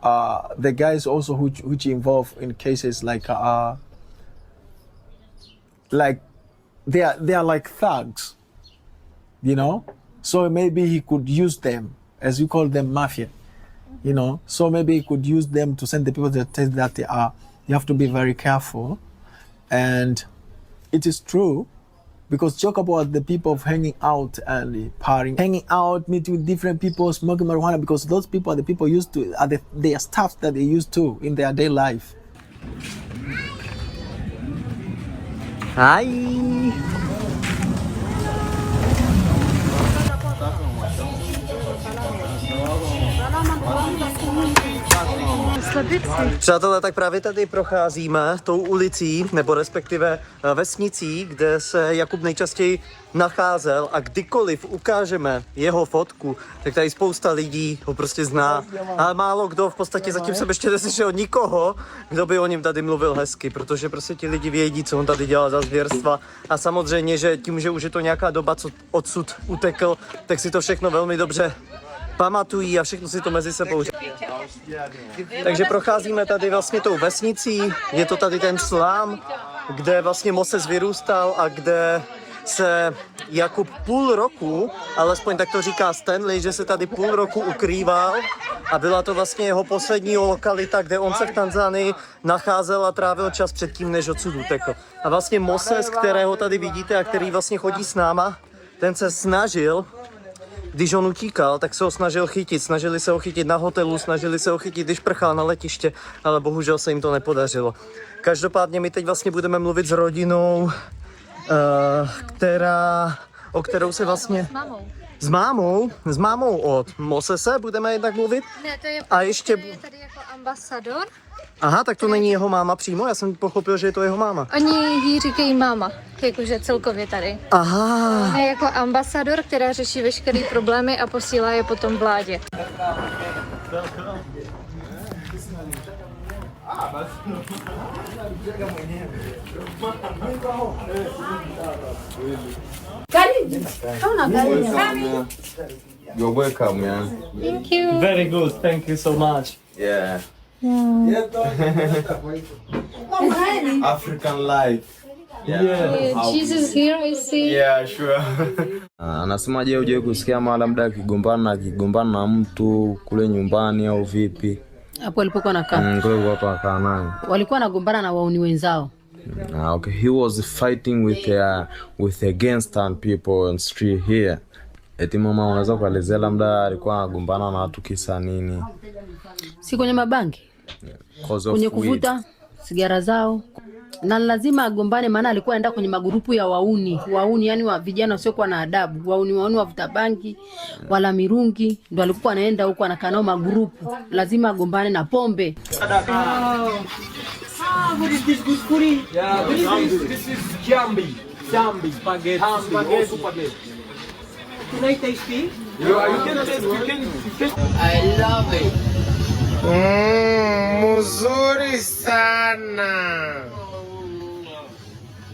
the guys also which involved in cases like they are like thugs, you know. So maybe he could use them, as you call them, mafia, you know. So maybe he could use them to send the people that tell that they are. You have to be very careful, and it is true. Because talk about the people of hanging out and partying, hanging out, meeting with different people, smoking marijuana, because those people are the people used to, they are stuff that they used to in their day life. Hi. Přátelé, tak právě tady procházíme tou ulicí, nebo respektive vesnicí, kde se Jakub nejčastěji nacházel, a kdykoliv ukážeme jeho fotku, tak tady spousta lidí ho prostě zná. Ale málo kdo, v podstatě zatím jsem ještě neslyšel nikoho, kdo by o něm tady mluvil hezky, protože prostě ti lidi vědí, co on tady dělal za zvěrstva. A samozřejmě, že tím, že už je to nějaká doba, co odsud utekl, tak si to všechno velmi dobře pamatují a všechno si to mezi sebou. Takže procházíme tady vlastně tou vesnicí, je to tady ten slám, kde vlastně Moses vyrůstal a kde se Jakub půl roku, alespoň tak to říká Stanley, že se tady půl roku ukrýval a byla to vlastně jeho poslední lokalita, kde on se v Tanzanii nacházel a trávil čas předtím, než odsud utekl. A vlastně Moses, kterého tady vidíte a který vlastně chodí s náma, ten se snažil, když on utíkal, tak se ho snažil chytit. Snažili se ho chytit na hotelu, snažili se ho chytit, když prchal na letiště, ale bohužel se jim to nepodařilo. Každopádně my teď vlastně budeme mluvit s rodinou, o kterou se vlastně... S mámou od Mosese budeme jednak mluvit. Ne, to je, a ještě... to je tady jako ambasador. Aha, tak to není jeho máma přímo, já jsem pochopil, že je to jeho máma. Oni jí říkají máma, jakože celkově tady. Aha. Je jako ambasador, která řeší veškeré problémy a posílá je potom vládě. You're welcome, man. Thank you. Very good, thank you so much. Yeah. Yeah. African life. Yeah, Jesus here, I see. Yeah, sure. Anasema je, uje kusikia mara labda akigombana na mtu kule nyumbani au vipi? Hapo alipokuwa anakaa. Kule hapa akaa naye. Walikuwa wanagombana na wauni wenzao. Okay, he was fighting with the gangster people on street here. Eti mama, unaweza kuelezea labda alikuwa anagombana na watu kisa nini? Si kwenye mabangi. Kwenye kuvuta sigara zao. Na lazima agombane, maana alikuwa anaenda kwenye magurupu ya wauni yani wa vijana wasiokuwa na adabu, wauni wavuta bangi wala mirungi, ndo alikuwa anaenda huko anakaa nao magurupu. Lazima agombane na pombe. What is this good food? Yeah, this is jambi. Spaghetti. Spaghetti. Can I taste it? Yeah, you can taste. You can. I love it. Mzuri sana.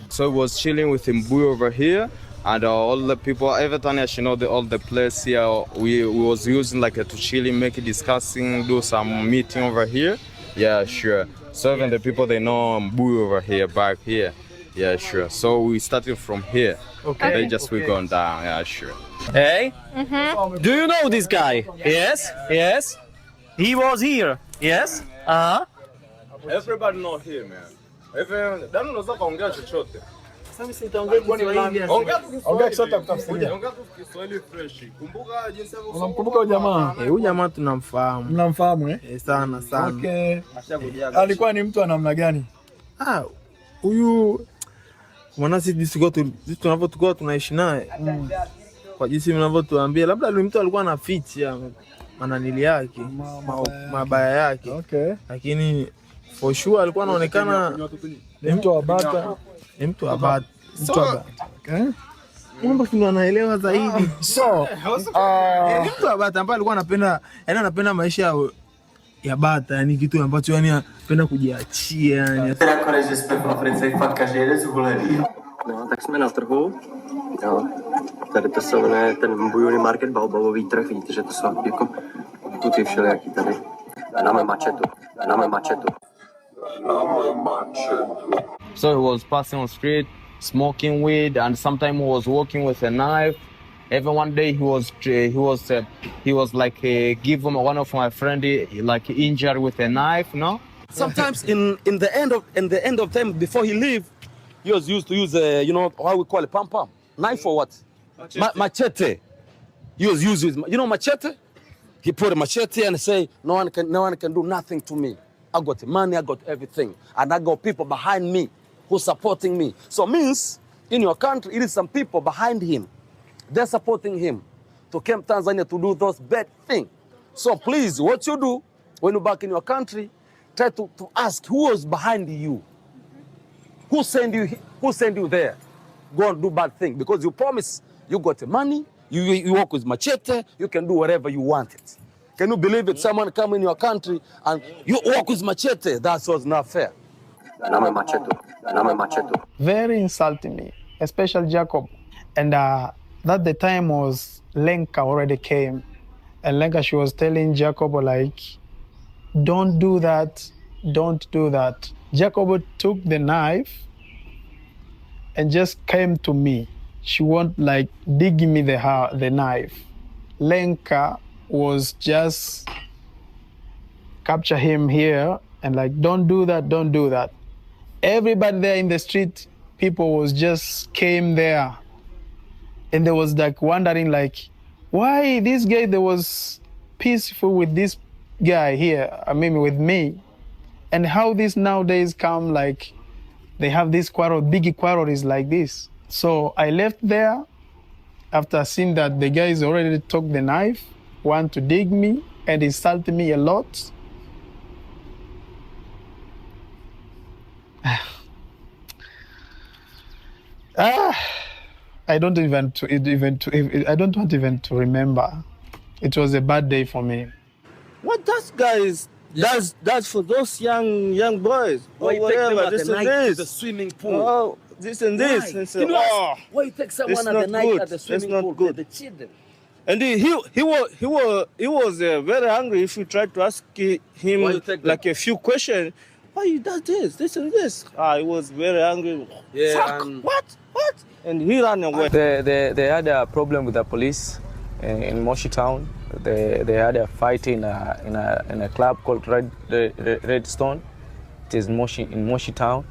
So I was chilling with Mbuyu over here, and all the people, every time all the place here, we was using like to chilling, make it discussing, do some meeting over here. Yeah, sure. So even the people, they know Mbuyu over here, back here. Yeah, sure. So we started from here. Okay. Then just we gone down. Yeah, sure. Hey, do you know this guy? Yes, yes. He was here. Yes. Everybody know here, man. Everyone, that unaweza kaongea chochote. Sasa sitaongea Kiswahili. Ongea Kiswahili kutafutia. Ongea Kiswahili fresh. Kumbuka jinsi Unamkumbuka huyu jamaa? Huyu jamaa tunamfahamu. Mnamfahamu eh? Sana sana. Okay. Alikuwa ni mtu wa namna gani? Huyu mwana sisi tunavyokuwa tunaishi naye. Kwa jinsi mnavyotuambia labda mtu alikuwa anaficha mananili yake, mabaya yake. Okay. Lakini for sure alikuwa anaonekana ni mtu wa bata. Ni mtu wa bata. Okay. Mambo ndio anaelewa zaidi. So, ni mtu wa bata ambaye alikuwa anapenda maisha ya bata, yani kitu ambacho yani anapenda kujiachia yani. Nakonec, že jsme v Africe fakt každý jeden zhulený. No, tak jsme na trhu. Jo. Tady to se jmenuje ten bujony market, baobabový trh. Vidíte, že to jsou jako tuty všelijaký tady. Dáme mačetu. So he was passing on the street, smoking weed, and sometimes he was walking with a knife. Even one day he was like give one of my friend like injured with a knife, no? Sometimes in the end of time before he leave, he was used to use you know how we call it pam knife or what? Machete. He was used with machete. He put a machete and say no one can do nothing to me. I got money, I got everything, and I got people behind me who supporting me. So means in your country it is some people behind him. They're supporting him to come Tanzania to do those bad things. So please, what you do when you're back in your country, try to ask who was behind you. Who send you there? Go and do bad thing because you promise you got the money, you work with machete, you can do whatever you want it. Can you believe it? Someone come in your country and you work with machete? That was not fair. Very insulting me, especially Jacob. And that the time was Lenka already came. And Lenka, she was telling Jacob like, don't do that. Jacob took the knife and just came to me. She won't like dig me the knife. Lenka was just capture him here and like, don't do that. Everybody there in the street, people was just came there. And they was like wondering like, why this guy that was peaceful with this guy here, with me. And how this nowadays come like, they have this big quarrel is like this. So I left there after seeing that the guys already took the knife, want to dig me and insult me a lot. I don't want even to remember. It was a bad day for me. What that guy does for those young boys? Why you take them at the night to the swimming pool? Oh, this and this. And say, Why you take someone at the night at the swimming pool? Good. The children. And he was very angry. If you try to ask him like a few questions, why you does this and this? He was very angry. Yeah. Fuck, what? And he ran away. They had a problem with the police in Moshi town. They had a fight in a club called Redstone. It is in Moshi town.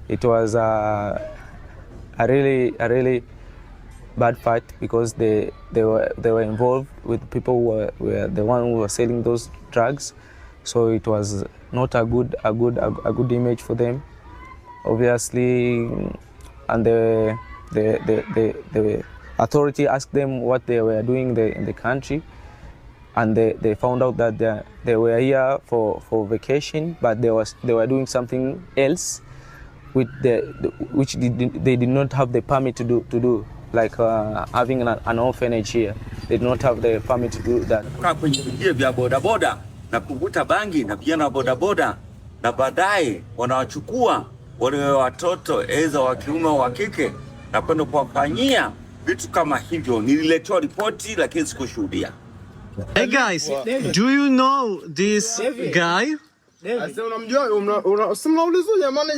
It was a really bad fight because they were involved with people who were the one who were selling those drugs. So it was not a good image for them, obviously. And the authority asked them what they were doing in the country, and they found out that they were here for vacation, but they were doing something else, which they did not have the permit to do. Like having an orphanage here, they did not have the permit to do that. Kwenye vijia vya bodaboda na kuvuta bangi na vijana wa bodaboda, na baadaye wanawachukua wale watoto aidha wa kiume au wa kike na kwenda kuwafanyia vitu kama hivyo. Nililetewa ripoti lakini sikushuhudia. Hey guys, do you know this guy? Sasa unamjua simnaulizwa jamani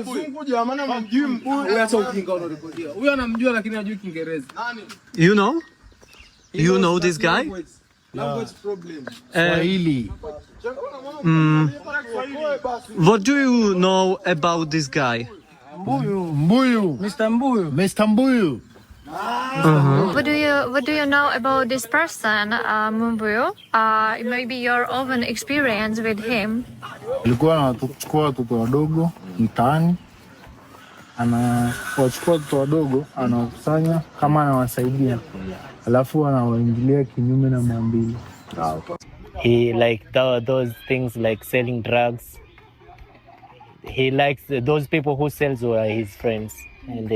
mzungu jamani hamjui mbuyu. Huyu acha ujinga unarekodia. Huyu anamjua lakini hajui Kiingereza. You know? You know this guy? Language problem. Swahili. What do you know about this guy? Mbuyu. Mr. Mbuyu. What do you know about this person, Mumbuyu? Maybe your own experience with him. Alikuwa anachukua watoto wadogo mtaani, anawachukua watoto wadogo, anawakusanya kama anawasaidia, alafu anawaingilia kinyume na maadili. He like those things like selling drugs. He likes those people who sells were his friends, and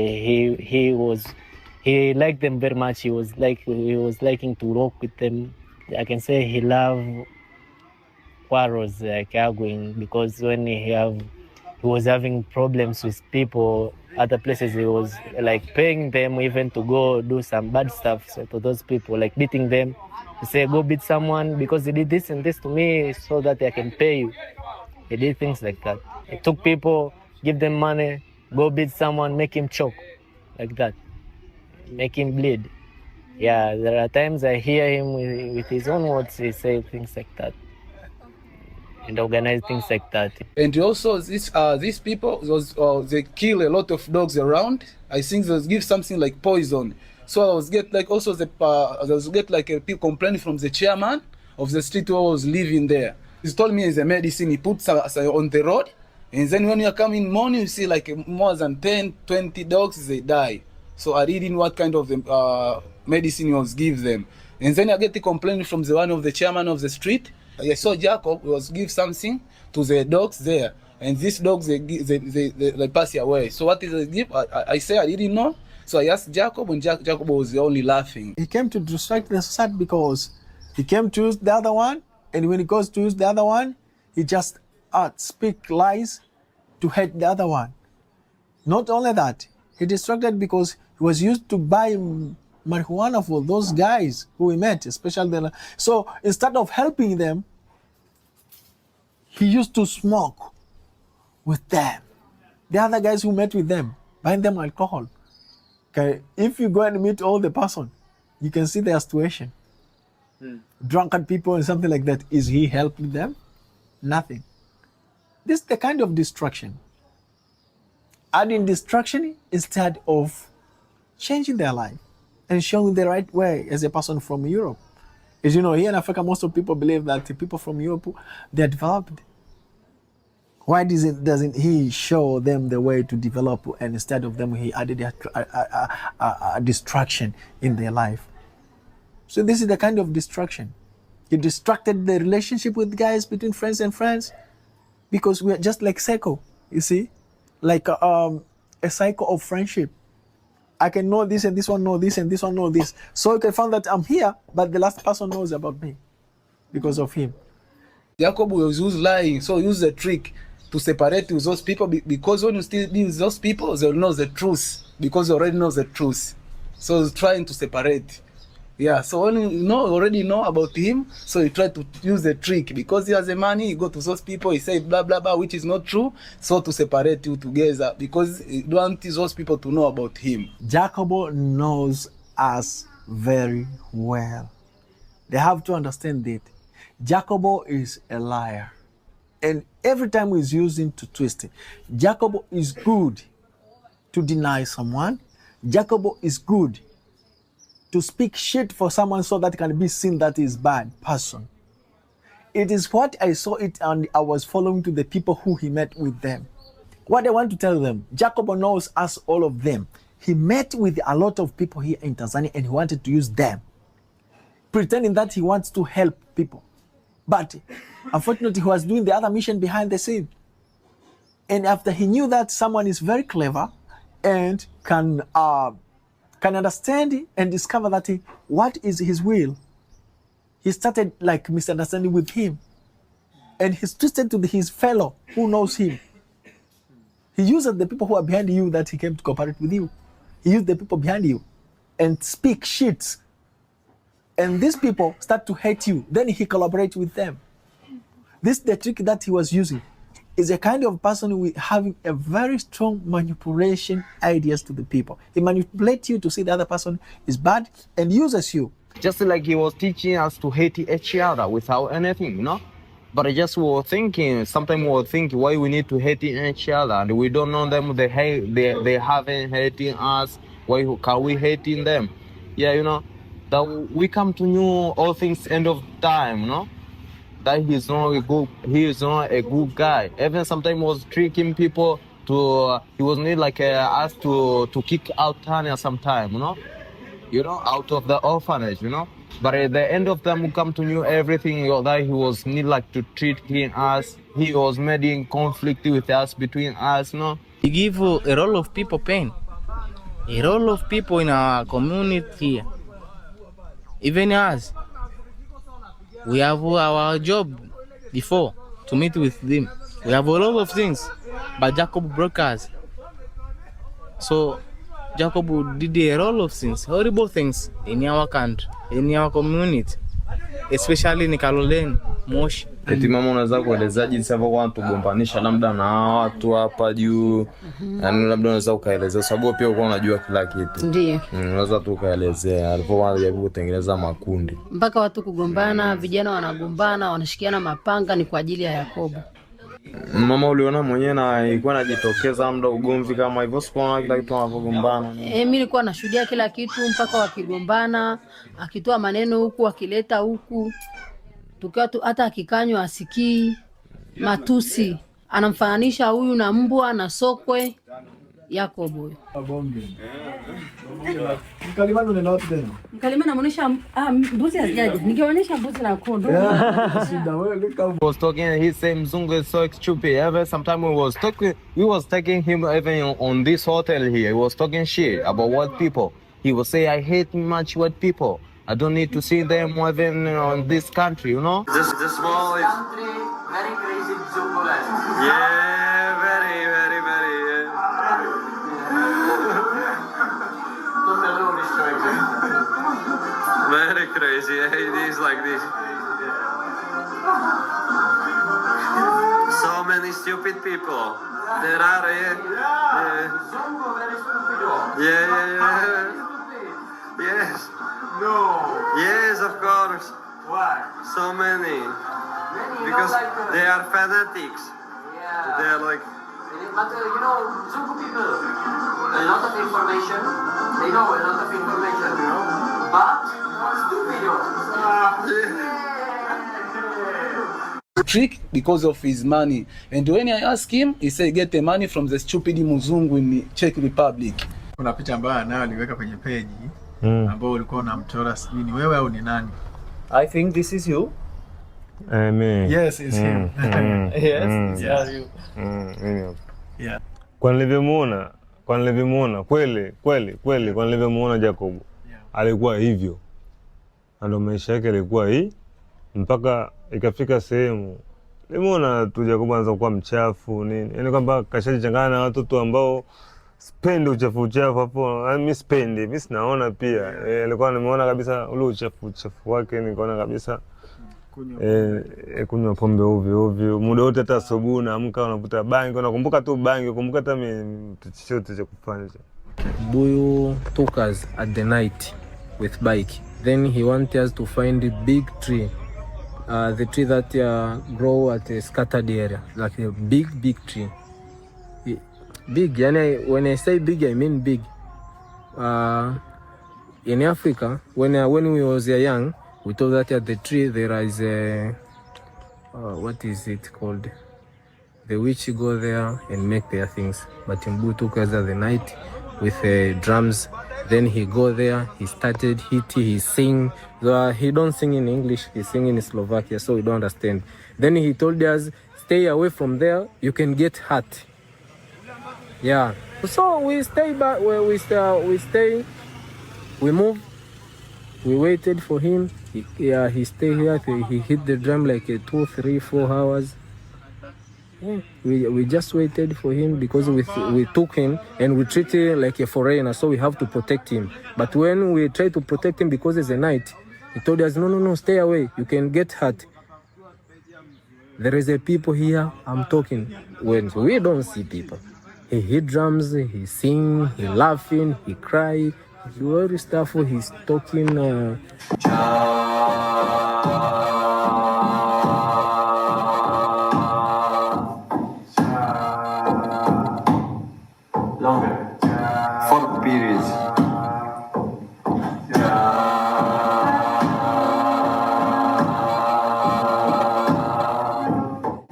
he liked them very much. He was liking to walk with them. I can say he loved quarrels, like arguing, because when he was having problems with people, other places he was like paying them even to go do some bad stuff. So to those people, like beating them, he say go beat someone because he did this and this to me, so that I can pay you. He did things like that. He took people, give them money, go beat someone, make him choke, like that. Make him bleed. Yeah, there are times I hear him with his own words, he say things like that. And organize things like that. And also these people, they kill a lot of dogs around. I think they give something like poison. So I was get like also a people complaining from the chairman of the street where I was living there. He told me it's a medicine he puts on the road, and then when you come in morning, you see like more than 10, 20 dogs, they die. So I didn't know what kind of medicine he was give them. And then I get the complaint from one of the chairman of the street. I saw Jakub was give something to the dogs there, and these dogs they pass away. So what is it give? I say I didn't know. So I asked Jakub, and Jakub was only laughing. He came to distract the society because he came to use the other one, and when he goes to use the other one, he just speak lies to hate the other one. Not only that, he distracted because he was used to buy marijuana for those guys who we met, especially so instead of helping them, he used to smoke with them. The other guys who met with them, buying them alcohol. Okay, if you go and meet all the person, you can see their situation. Drunken people and something like that. Is he helping them? Nothing. This is the kind of distraction. Adding distraction instead of changing their life and showing the right way as a person from Europe. As you know, here in Africa, most of people believe that the people from Europe, they're developed. Why doesn't he show them the way to develop, and instead of them, he added a distraction in their life? So this is the kind of distraction. He distracted the relationship with guys between friends and friends because we are just like cycle, you see? Like a cycle of friendship. I can know this and this one know this and this one know this. So you can find that I'm here, but the last person knows about me because of him. Jakub was used lying, so use the trick to separate with those people because when you still deal with those people, they'll know the truth because they already know the truth. So he's trying to separate. Yeah, so when you already know about him, so you try to use the trick because he has the money, you go to those people, he say blah blah blah, which is not true, so to separate you together because you don't want those people to know about him. Jakuba knows us very well. They have to understand that Jakuba is a liar, and every time he's using to twist it. Jakuba is good to deny someone. Jakuba is good to speak shit for someone so that it can be seen that is bad person. It is what I saw it and I was following to the people who he met with them. What I want to tell them, Jakuba knows us, all of them. He met with a lot of people here in Tanzania and he wanted to use them, pretending that he wants to help people. But unfortunately, he was doing the other mission behind the scene. And after he knew that someone is very clever and can understand and discover that what is his will, he started like misunderstanding with him. And he's twisted to his fellow who knows him. He uses the people who are behind you that he came to cooperate with you. He used the people behind you and speak shit. And these people start to hate you. Then he collaborates with them. This the trick that he was using. Is a kind of person with having a very strong manipulation ideas to the people. He manipulates you to see the other person is bad and uses you. Just like he was teaching us to hate each other without anything, you know? But I just were thinking, sometimes we were thinking why we need to hate each other, and we don't know them, they haven't hating us, why can we hating them? Yeah, you know, that we come to know all things end of time, you know? That he is not a good guy. Even sometimes he was tricking people he was need like us to kick out Tanya sometime, you know, out of the orphanage, you know. But at the end of them, we come to know everything that he was need like to treat us. He was making conflict with us, between us, you know. He give a lot of people pain. A lot of people in our community here. Even us. We have our job before to meet with them. We have a lot of things, but Jakub broke us. So Jakub did a lot of things, horrible things in our country, in our community, especially in Kaloleni, Moshi. Eti mama, unaweza kueleza jinsi ambavyo wanatugombanisha labda na watu hapa juu? Yaani labda unaweza ukaelezea, sababu pia uko unajua kila kitu. Ndiyo. Unaweza tu ukaelezea alipokuwa anajaribu kutengeneza makundi mpaka watu kugombana, vijana wanagombana, wanashikiana mapanga, ni kwa ajili ya Yakobo. Mama, uliona mwenyewe na ilikuwa inajitokeza muda ugomvi kama hivyo, sikuona kila kitu wanapogombana? Mimi nilikuwa nashuhudia kila kitu, mpaka wakigombana, akitoa maneno huku, akileta huku, tukiwa hata akikanywa asikii, matusi, anamfananisha huyu na mbwa na sokwe. Yakobo Mkalimani anaonyesha mbuzi hazijaje. Ningeonyesha mbuzi na kondoo. He was talking, he said Mzungu is so stupid. Ever sometime we was taking him even on this hotel here. He was talking shit about white people. He was say, I hate much white people. I don't need to see them even on this country, you know. The small is very crazy Zumbuland. Yeah, very, very, very. Very crazy. It is like this. So many stupid people. There are, yeah. Yes. No. Yes, of course. Why? So many. Because they are fanatics. Yeah. They are like. But you know, Zungu people, a lot of information. They know a lot of information, you know. But stupid. Trick because of his money, and when I ask him, he say get the money from the stupid Mzungu in Czech Republic. Kuna picha ambayo nayo aliweka kwenye page ambao ulikuwa unamchora, sijui ni wewe au ni nani? I think this is you. Me. Yes, it's him. Yes, yeah, you. Yeah. Kwa nilivyomuona kweli kwa nilivyomuona Jakub alikuwa hivyo, ndio maisha yake alikuwa hii, mpaka ikafika sehemu nimeona tu Jakub anaanza kuwa mchafu nini, yaani kwamba kashajichanganya na watoto ambao spendi uchafu hapo. Mimi spendi, mimi sinaona pia alikuwa nimeona kabisa ule uchafu wake, nikaona kabisa kunywa pombe ovyo muda wote, hata asubuhi naamka unavuta bangi, unakumbuka tu bangi, ukumbuka hata chochote cha kufanya. Buyu took us at the night with bike. Then he wanted us to find a big tree. The tree that grow at a scattered area, like a big tree. Big, yani when I say big, I mean big. In Africa, when we was young, we thought that at the tree there is a what is it called? The witch go there and make their things. But Mbu took us at the night with drums. Then he go there, he started hitting, he sing. He don't sing in English, he sing in Slovakia, so we don't understand. Then he told us, stay away from there, you can get hurt. Yeah. So we stay back where we stay, we move, we waited for him. He stayed here, he hit the drum like 2, 3, 4 hours. Yeah. We just waited for him because we took him and we treat him like a foreigner, so we have to protect him. But when we try to protect him because it's a night, he told us, no, stay away, you can get hurt. there is a people here, I'm talking when we don't see people. He hit drums, he sing, he laughing, he cry, he do every stuff, he's talking. Longer. 4 periods.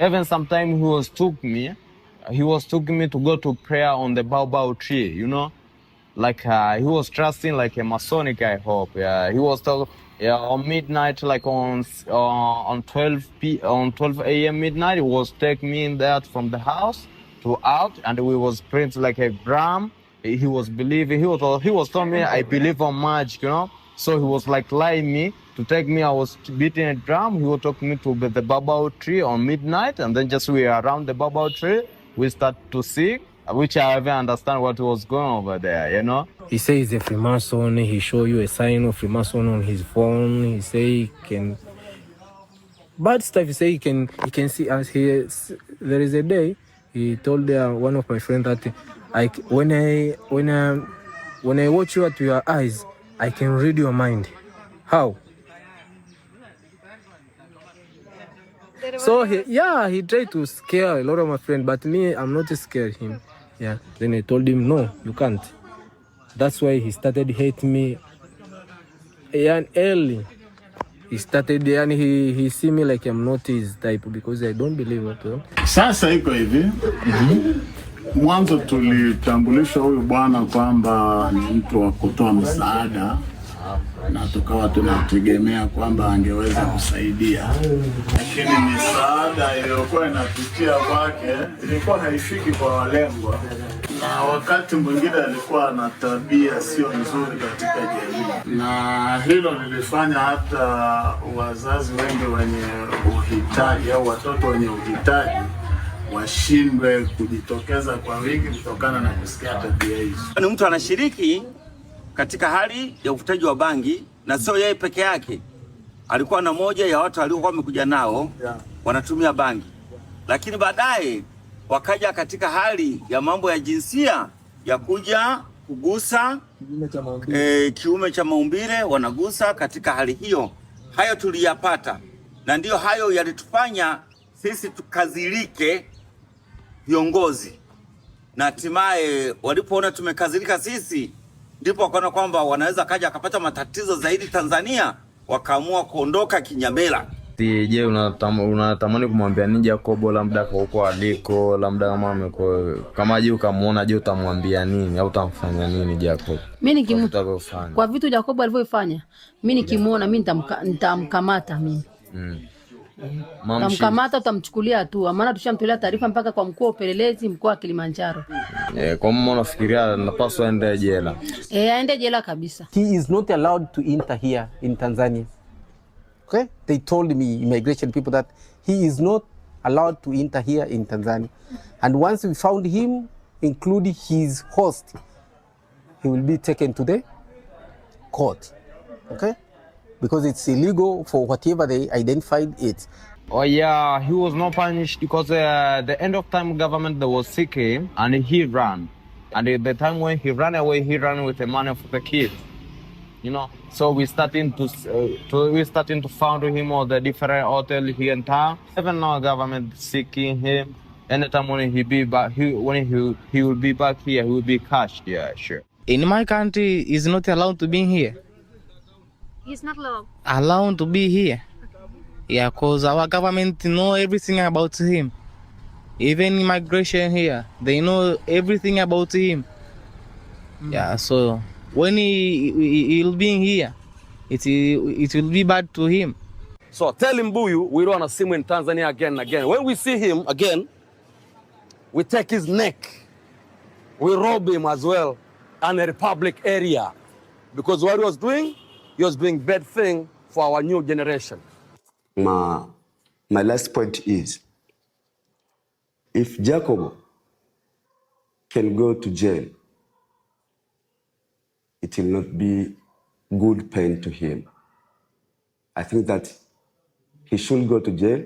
Even sometimes he was took me to go to prayer on the baobab tree, you know, like he was trusting like a Masonic, I hope. Yeah, he was talking on midnight, like on 12 a.m. midnight. He was taking me in there from the house to out, and we was praying like a drum. He was believing. He was telling me I believe on magic, you know. So he was like lying me to take me. I was beating a drum. He was taking me to the baobab tree on midnight, and then just we were around the baobab tree. We start to sing, which I even understand what was going on over there, you know. He says he's a Freemason. He show you a sign of Freemason on his phone. He say he can bad stuff. He say he can see us here. There is a day he told one of my friends that when I watch you at your eyes, I can read your mind. How? So he tried to scare a lot of my friends, but me, I'm not scared him. Yeah. Then I told him, no, you can't. That's why he started hating me. And early, he started, and he see me like I'm not his type because I don't believe it. Sasa iko hivi. Mwanzo tulitambulisha huyu bwana kwamba ni mtu wa kutoa msaada, na tukawa tunategemea kwamba angeweza kusaidia, lakini misaada iliyokuwa inapitia kwake ilikuwa haifiki kwa walengwa, na wakati mwingine alikuwa na tabia sio nzuri katika jamii, na hilo lilifanya hata wazazi wengi wenye uhitaji au watoto wenye uhitaji washindwe kujitokeza kwa wingi kutokana na kusikia tabia hizo. Ni mtu anashiriki katika hali ya uvutaji wa bangi, na sio yeye peke yake. Alikuwa na moja ya watu waliokuwa wamekuja nao wanatumia bangi, lakini baadaye wakaja katika hali ya mambo ya jinsia ya kuja kugusa kiume cha maumbile, wanagusa katika hali hiyo. Hayo tuliyapata, na ndio hayo yalitufanya sisi tukazilike viongozi, na hatimaye walipoona tumekazilika sisi, ndipo wakaona kwamba wanaweza kaja akapata matatizo zaidi Tanzania, wakaamua kuondoka kinyamela. Je, unatamani kumwambia nini Jakuba, labda kwa huko aliko, labda kama je ukamwona, je utamwambia nini au utamfanya nini Jakuba? Mimi kwa vitu Jakuba alivyofanya, mimi nikimuona mimi nitamkamata mimi. Tamkamata, utamchukulia hatua, maana tushamtolea taarifa mpaka kwa mkuu wa upelelezi mkoa wa Kilimanjaro. Kwa mama unafikiria napaswa aende jela? Aende jela kabisa. He is not allowed to enter here in Tanzania. Okay? They told me, immigration people, that he is not allowed to enter here in Tanzania. And once we found him, including his host, he will be taken to the court. Okay? Because it's illegal for whatever they identified it. Oh yeah, he was not punished because the end of time government that was sick him and he ran. And at the time when he ran away, he ran with the money for the kids. You know, so we starting to find him all the different hotel here in town. Even now government seeking him. Anytime when he be back, he will be back here, he will be cashed. Yeah, sure. In my country, he's not allowed to be here. He's not allowed to be here. Yeah, because our government know everything about him. Even immigration here, they know everything about him. Yeah, so when he'll be here, it will be bad to him. So tell him, Buyu, we don't want to see him in Tanzania again and again. When we see him again, we take his neck. We rob him as well in a republic area. Because what he was doing bad thing for our new generation. My last point is, if Jakuba can go to jail, it will not be good pain to him. I think that he should go to jail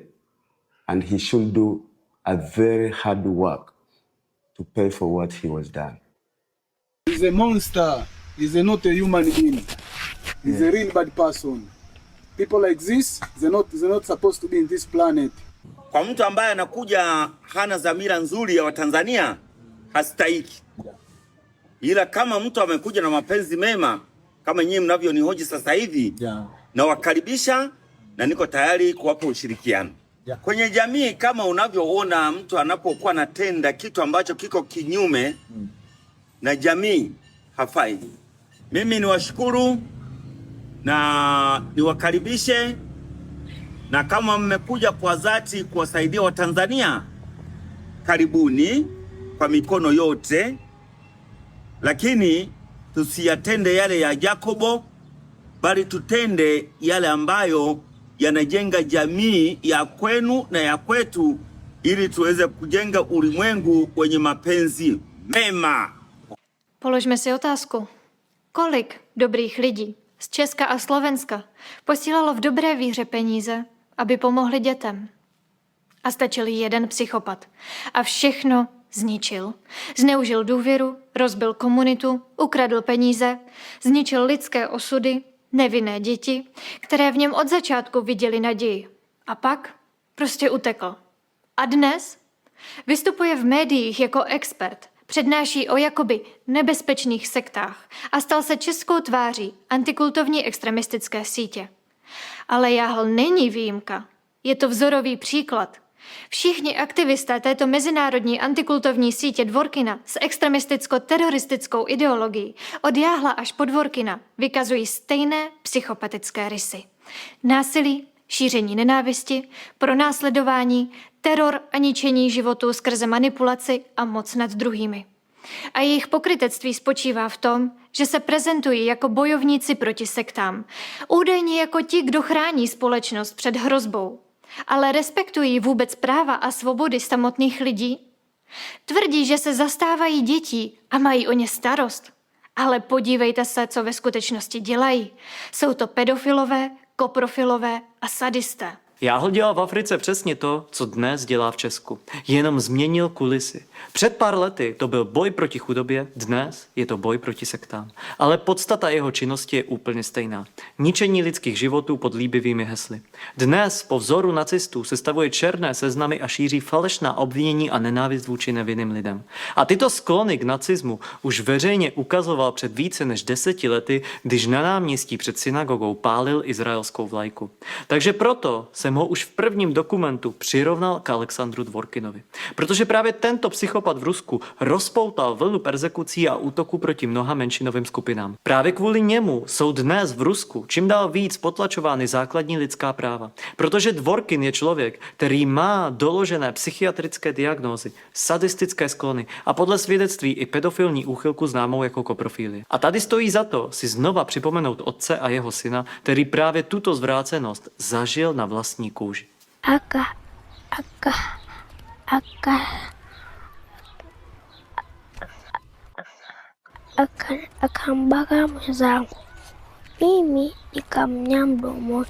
and he should do a very hard work to pay for what he was done. He's a monster. He's not a human being. He's a real bad person. People like this, they're not supposed to be in this planet. Kwa mtu ambaye anakuja hana dhamira nzuri ya Watanzania, hastahiki. Ila kama mtu amekuja na mapenzi mema, kama nyinyi mnavyonihoji sasa hivi, na wakaribisha na niko tayari kuwapa ushirikiano. Kwenye jamii kama unavyoona mtu anapokuwa anatenda kitu ambacho kiko kinyume na jamii, hafai. Mimi niwashukuru na niwakaribishe, na kama mmekuja kwa dhati kuwasaidia Watanzania, karibuni kwa mikono yote, lakini tusiyatende yale ya Jakuba, bali tutende yale ambayo yanajenga jamii ya kwenu na ya kwetu, ili tuweze kujenga ulimwengu wenye mapenzi mema. Položme si otázku. Kolik dobrých lidí z Česka a Slovenska posílalo v dobré víře peníze, aby pomohli dětem? A stačil jeden psychopat. A všechno zničil. Zneužil důvěru, rozbil komunitu, ukradl peníze, zničil lidské osudy, nevinné děti, které v něm od začátku viděli naději. A pak prostě utekl. A dnes vystupuje v médiích jako expert, přednáší o jakoby nebezpečných sektách a stal se českou tváří antikultovní extremistické sítě. Ale Jahl není výjimka. Je to vzorový příklad. Všichni aktivisté této mezinárodní antikultovní sítě Dworkina s extremisticko-teroristickou ideologií od Jahla až po Dworkina vykazují stejné psychopatické rysy. Násilí, šíření nenávisti, pronásledování, teror a ničení životů skrze manipulaci a moc nad druhými. A jejich pokrytectví spočívá v tom, že se prezentují jako bojovníci proti sektám, údajně jako ti, kdo chrání společnost před hrozbou. Ale respektují vůbec práva a svobody samotných lidí? Tvrdí, že se zastávají dětí a mají o ně starost. Ale podívejte se, co ve skutečnosti dělají. Jsou to pedofilové, koprofilové a sadisté. Jahl dělal v Africe přesně to, co dnes dělá v Česku. Jenom změnil kulisy. Před pár lety to byl boj proti chudobě, dnes je to boj proti sektám. Ale podstata jeho činnosti je úplně stejná. Ničení lidských životů pod líbivými hesly. Dnes po vzoru nacistů sestavuje černé seznamy a šíří falešná obvinění a nenávist vůči nevinným lidem. A tyto sklony k nacismu už veřejně ukazoval před více než 10 lety, když na náměstí před synagogou pálil izraelskou vlajku. Takže proto jsem ho už v prvním dokumentu přirovnal k Alexandru Dworkinovi. Protože právě tento psychopat v Rusku rozpoutal vlnu perzekucí a útoků proti mnoha menšinovým skupinám. Právě kvůli němu jsou dnes v Rusku čím dál víc potlačovány základní lidská práva. Protože Dworkin je člověk, který má doložené psychiatrické diagnózy, sadistické sklony a podle svědectví i pedofilní úchylku známou jako koprofílii. A tady stojí za to si znova připomenout otce a jeho syna, který právě tuto zvrácenost zažil na vlastní kůži. Akambaka mwenzangu, mimi nikamnya mdomoni,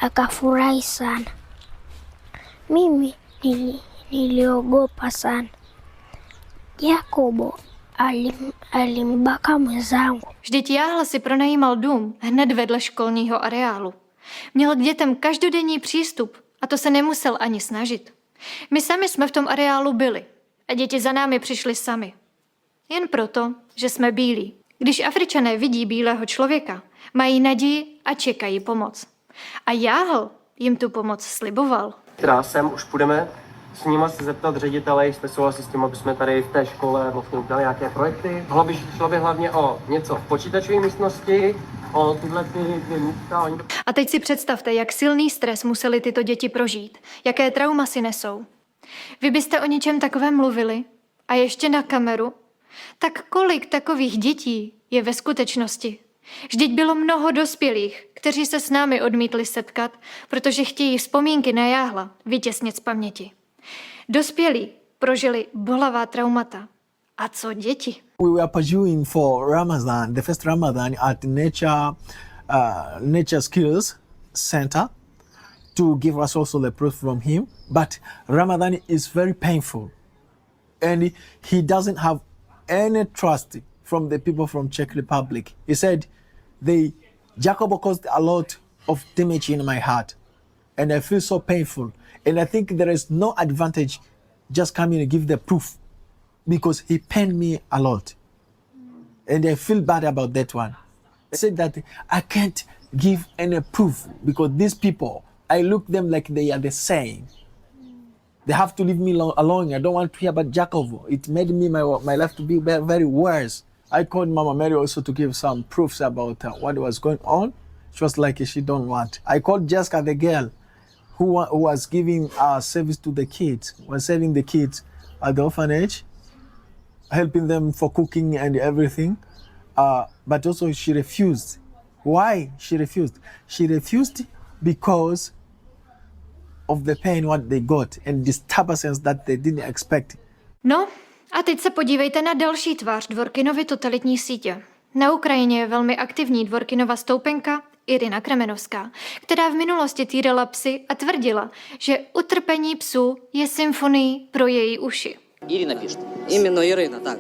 akafurahi sana. Mimi niliogopa sana. Jakuba alimbaka mwenzangu. Vždyť Jahl si pronajímal dům hned vedle školního areálu. Měl k dětem každodenní přístup a to se nemusel ani snažit. My sami jsme v tom areálu byli a děti za námi přišly sami. Jen proto, že jsme bílí. Když Afričané vidí bílého člověka, mají naději a čekají pomoc. A Jahl jim tu pomoc sliboval. Sem už půjdeme s nima se zeptat ředitele, jestli souhlasí s tím, aby jsme tady v té škole vlastně udělali nějaké projekty. Šlo by hlavně o něco v počítačové místnosti, o tyhle dvě místa. A teď si představte, jak silný stres museli tyto děti prožít, jaké trauma si nesou. Vy byste o něčem takovém mluvili a ještě na kameru? Tak kolik takových dětí je ve skutečnosti? Vždyť bylo mnoho dospělých, kteří se s námi odmítli setkat, protože chtějí vzpomínky na Jahla vytěsnit z paměti. Dospělí prožili bolavá traumata. A co děti? We were pursuing for Ramadan, the first Ramadan at Nature Skills Center to give us also the proof from him. But Ramadan is very painful. And he doesn't have any trust from the people from Czech Republic. He said, Jakuba caused a lot of damage in my heart. And I feel so painful. And I think there is no advantage just coming and give the proof, because he pained me a lot. And I feel bad about that one. I said that I can't give any proof because these people, I look them like they are the same. They have to leave me alone. I don't want to hear about Jakuba. It made me my life to be very worse. I called Mama Mary also to give some proofs about what was going on. She was like, she don't want. I called Jessica, the girl, who was giving service to the kids, was saving the kids at the orphanage, helping them for cooking and everything. But also she refused. Why she refused? She refused because of the pain what they got and disturbances that they didn't expect. No, a teď se podívejte na další tvář Dvorkinovy totalitní sítě. Na Ukrajině je velmi aktivní Dvorkinova stoupenka Irina Kremenovská, která v minulosti týrala psy a tvrdila, že utrpení psů je symfonií pro její uši. Ирина пишет. Именно Ирина, так.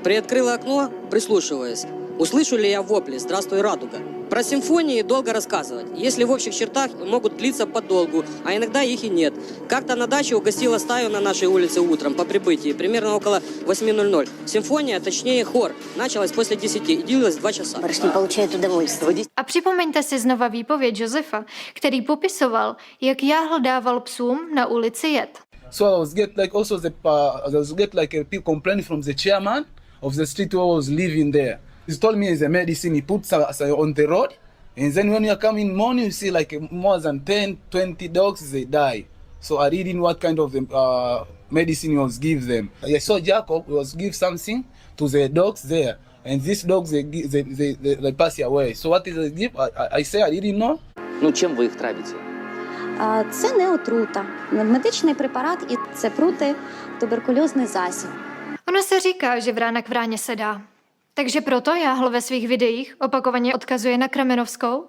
Приоткрыла окно, прислушиваясь. Услышу ли я вопли «Здравствуй, радуга». Про симфонии долго рассказывать. Если в общих чертах могут длиться подолгу, а иногда их и нет. Как-то на даче угостила стаю на нашей улице утром по прибытии, примерно около 8:00. Симфония, точнее хор, началась после 10 и длилась 2 часа. Барышня получает удовольствие. A připomeňte si znova výpověď Josefa, který popisoval, jak Jahl dával psům na ulici jed. So I was get a complaint from the chairman of the street where I was living there. He told me it's a medicine he puts on the road, and then when you come in morning, you see like more than 10, 20 dogs, they die. So I read in what kind of medicine he was give them. I saw Jacob was give something to the dogs there, and these dogs they pass away. So what is the give? I say I didn't know. Ну чем вы их травите? Це не отрута, медичний препарат і це протитуберкульозний засіб. Ono se říká, že vrána k vráně se dá. Takže proto Jahl ve svých videích opakovaně odkazuje na Kremenovskou.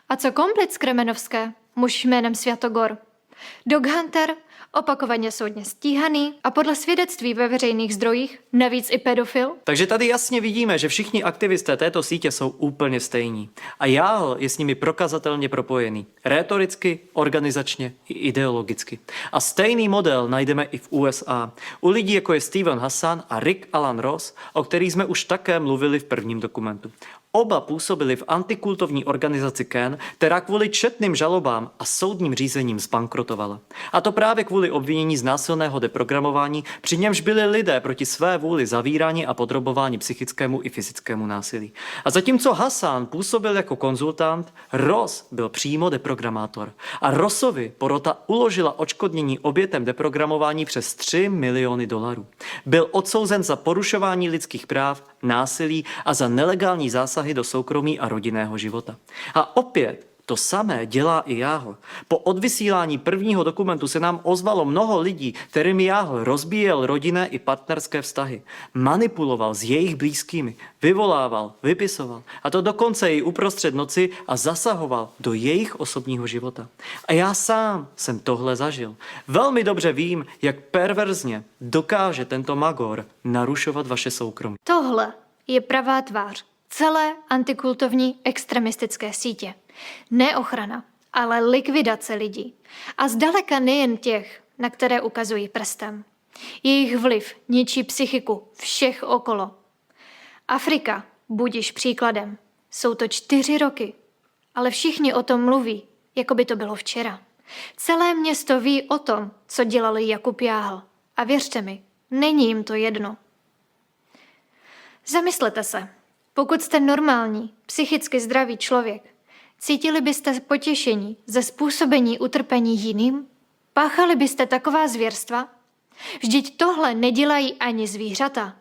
A co komplic Kremenovské, muž jménem Svatogor. Dog Hunter, opakovaně soudně stíhaný a podle svědectví ve veřejných zdrojích navíc i pedofil. Takže tady jasně vidíme, že všichni aktivisté této sítě jsou úplně stejní. A Jahl je s nimi prokazatelně propojený. Rétoricky, organizačně i ideologicky. A stejný model najdeme i v USA. U lidí jako je Steven Hassan a Rick Alan Ross, o kterých jsme už také mluvili v prvním dokumentu. Oba působili v antikultovní organizaci KEN, která kvůli četným žalobám a soudním řízením zbankrotovala. A to právě kvůli obvinění z násilného deprogramování, při němž byli lidé proti své vůli zavíráni a podrobováni psychickému i fyzickému násilí. A zatímco Hassan působil jako konzultant, Ross byl přímo deprogramátor. A Rossovi porota uložila odškodnění obětem deprogramování přes $3 miliony. Byl odsouzen za porušování lidských práv, násilí a za nelegální zásahy do soukromí a rodinného života. A opět to samé dělá i Jahl. Po odvysílání prvního dokumentu se nám ozvalo mnoho lidí, kterým Jahl rozbíjel rodinné i partnerské vztahy. Manipuloval s jejich blízkými, vyvolával, vypisoval, a to dokonce i uprostřed noci, a zasahoval do jejich osobního života. A já sám jsem tohle zažil. Velmi dobře vím, jak perverzně dokáže tento magor narušovat vaše soukromí. Tohle je pravá tvář celé antikultovní extremistické sítě. Ne ochrana, ale likvidace lidí. A zdaleka nejen těch, na které ukazují prstem. Jejich vliv ničí psychiku všech okolo. Afrika, budiš příkladem. Jsou to 4 roky, ale všichni o tom mluví, jako by to bylo včera. Celé město ví o tom, co dělali Jakub Jahl. A věřte mi, není jim to jedno. Zamyslete se, pokud jste normální, psychicky zdravý člověk, cítili byste potěšení ze způsobení utrpení jiným? Páchali byste taková zvěrstva? Vždyť tohle nedělají ani zvířata,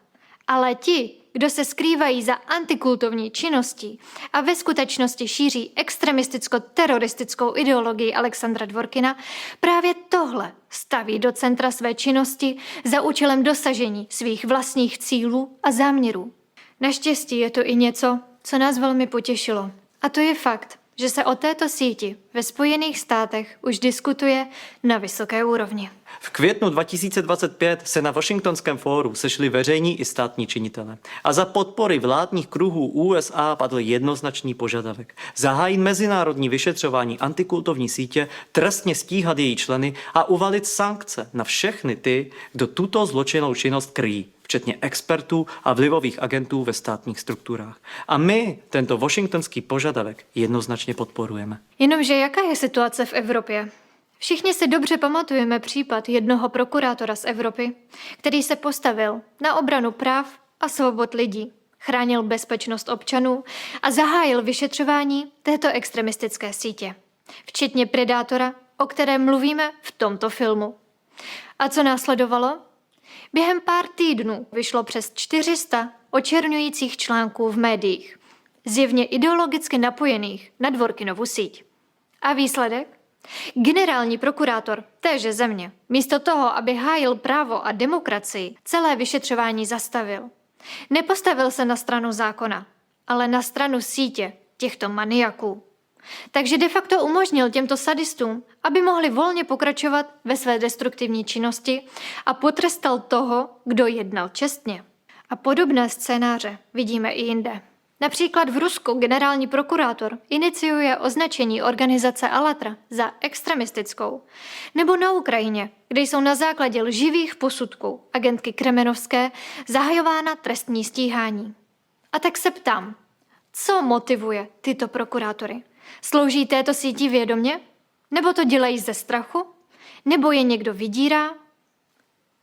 ale ti, kdo se skrývají za antikultovní činností a ve skutečnosti šíří extremisticko-teroristickou ideologii Alexandra Dvorkina, právě tohle staví do centra své činnosti za účelem dosažení svých vlastních cílů a záměrů. Naštěstí je to i něco, co nás velmi potěšilo. A to je fakt, že se o této síti ve Spojených státech už diskutuje na vysoké úrovni. V květnu 2025 se na Washingtonském fóru sešli veřejní i státní činitelé. A za podpory vládních kruhů USA padl jednoznačný požadavek. Zahájit mezinárodní vyšetřování antikultovní sítě, trestně stíhat její členy a uvalit sankce na všechny ty, kdo tuto zločinnou činnost kryjí, včetně expertů a vlivových agentů ve státních strukturách. A my tento washingtonský požadavek jednoznačně podporujeme. Jenomže jaká je situace v Evropě? Všichni si dobře pamatujeme případ jednoho prokurátora z Evropy, který se postavil na obranu práv a svobod lidí, chránil bezpečnost občanů a zahájil vyšetřování této extremistické sítě, včetně predátora, o kterém mluvíme v tomto filmu. A co následovalo? Během pár týdnů vyšlo přes 400 očerňujících článků v médiích, zjevně ideologicky napojených na Dworkinovu síť. A výsledek? Generální prokurátor téže země, místo toho, aby hájil právo a demokracii, celé vyšetřování zastavil. Nepostavil se na stranu zákona, ale na stranu sítě těchto maniaků. Takže de facto umožnil těmto sadistům, aby mohli volně pokračovat ve své destruktivní činnosti a potrestal toho, kdo jednal čestně. A podobné scénáře vidíme i jinde. Například v Rusku generální prokurátor iniciuje označení organizace Allatra za extremistickou. Nebo na Ukrajině, kde jsou na základě lživých posudků agentky Kremenovské zahajována trestní stíhání. A tak se ptám, co motivuje tyto prokurátory? Slouží této síti vědomě? Nebo to dělají ze strachu? Nebo je někdo vydírá?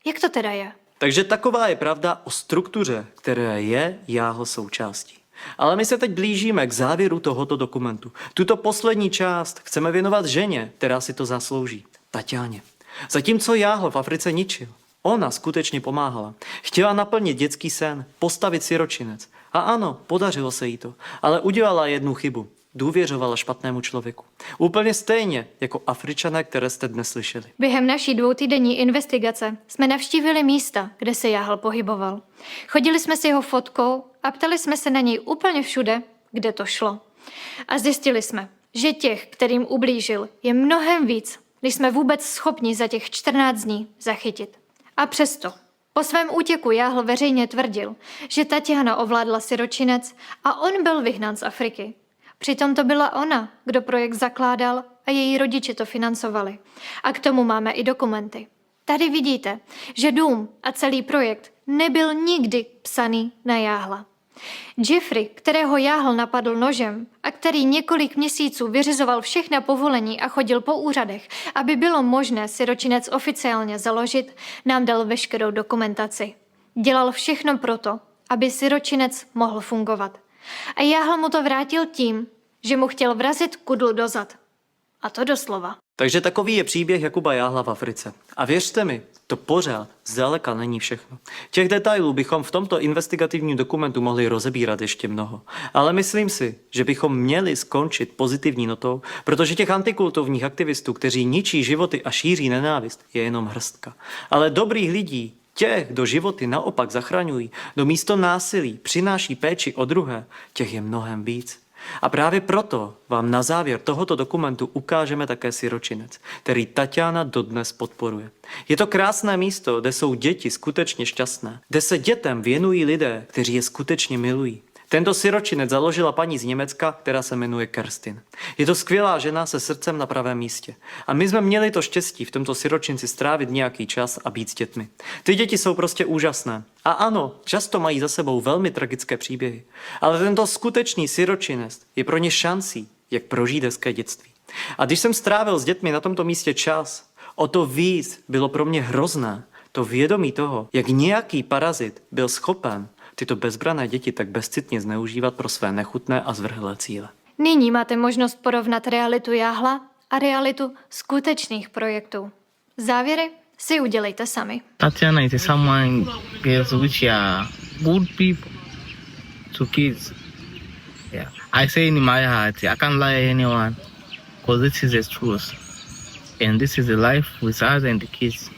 Jak to teda je? Takže taková je pravda o struktuře, které je Jahl součástí. Ale my se teď blížíme k závěru tohoto dokumentu. Tuto poslední část chceme věnovat ženě, která si to zaslouží, Taťáně. Zatímco Jahl v Africe ničil, ona skutečně pomáhala. Chtěla naplnit dětský sen, postavit siročinec. A ano, podařilo se jí to, ale udělala jednu chybu. Důvěřovala špatnému člověku. Úplně stejně jako Afričané, které jste dnes slyšeli. Během naší 2týdenní investigace jsme navštívili místa, kde se Jahl pohyboval. Chodili jsme s jeho fotkou a ptali jsme se na něj úplně všude, kde to šlo. A zjistili jsme, že těch, kterým ublížil, je mnohem víc, než jsme vůbec schopni za těch 14 dní zachytit. A přesto, po svém útěku Jahl veřejně tvrdil, že Taťána ovládla siročinec a on byl vyhnán z Afriky. Přitom to byla ona, kdo projekt zakládal a její rodiče to financovali. A k tomu máme i dokumenty. Tady vidíte, že dům a celý projekt nebyl nikdy psaný na Jahla. Jeffrey, kterého Jahl napadl nožem a který několik měsíců vyřizoval všechna povolení a chodil po úřadech, aby bylo možné siročinec oficiálně založit, nám dal veškerou dokumentaci. Dělal všechno proto, aby siročinec mohl fungovat. A Jahl mu to vrátil tím, že mu chtěl vrazit kudlu do zad. A to doslova. Takže takový je příběh Jakuba Jahla v Africe. A věřte mi, to pořád zdaleka není všechno. Těch detailů bychom v tomto investigativním dokumentu mohli rozebírat ještě mnoho. Ale myslím si, že bychom měli skončit pozitivní notou, protože těch antikultovních aktivistů, kteří ničí životy a šíří nenávist, je jenom hrstka. Ale dobrých lidí, těch, kdo životy naopak zachraňují, kdo místo násilí přináší péči o druhé, těch je mnohem víc. A právě proto vám na závěr tohoto dokumentu ukážeme také siročinec, který Taťána dodnes podporuje. Je to krásné místo, kde jsou děti skutečně šťastné, kde se dětem věnují lidé, kteří je skutečně milují. Tento siročinec založila paní z Německa, která se jmenuje Kerstin. Je to skvělá žena se srdcem na pravém místě. A my jsme měli to štěstí v tomto siročinci strávit nějaký čas a být s dětmi. Ty děti jsou prostě úžasné. A ano, často mají za sebou velmi tragické příběhy. Ale tento skutečný siročinec je pro ně šancí, jak prožít hezké dětství. A když jsem strávil s dětmi na tomto místě čas, o to víc bylo pro mě hrozné to vědomí toho, jak nějaký parazit byl schopen tyto bezbranné děti tak bezcitně zneužívat pro své nechutné a zvrhlé cíle. Nyní máte možnost porovnat realitu Jahla a realitu skutečných projektů. Závěry si udělejte sami. Tatiana is someone girls which are good people to kids. Yeah. I say in my heart, I can't lie anyone because this is the truth. And this is the life with us and the kids.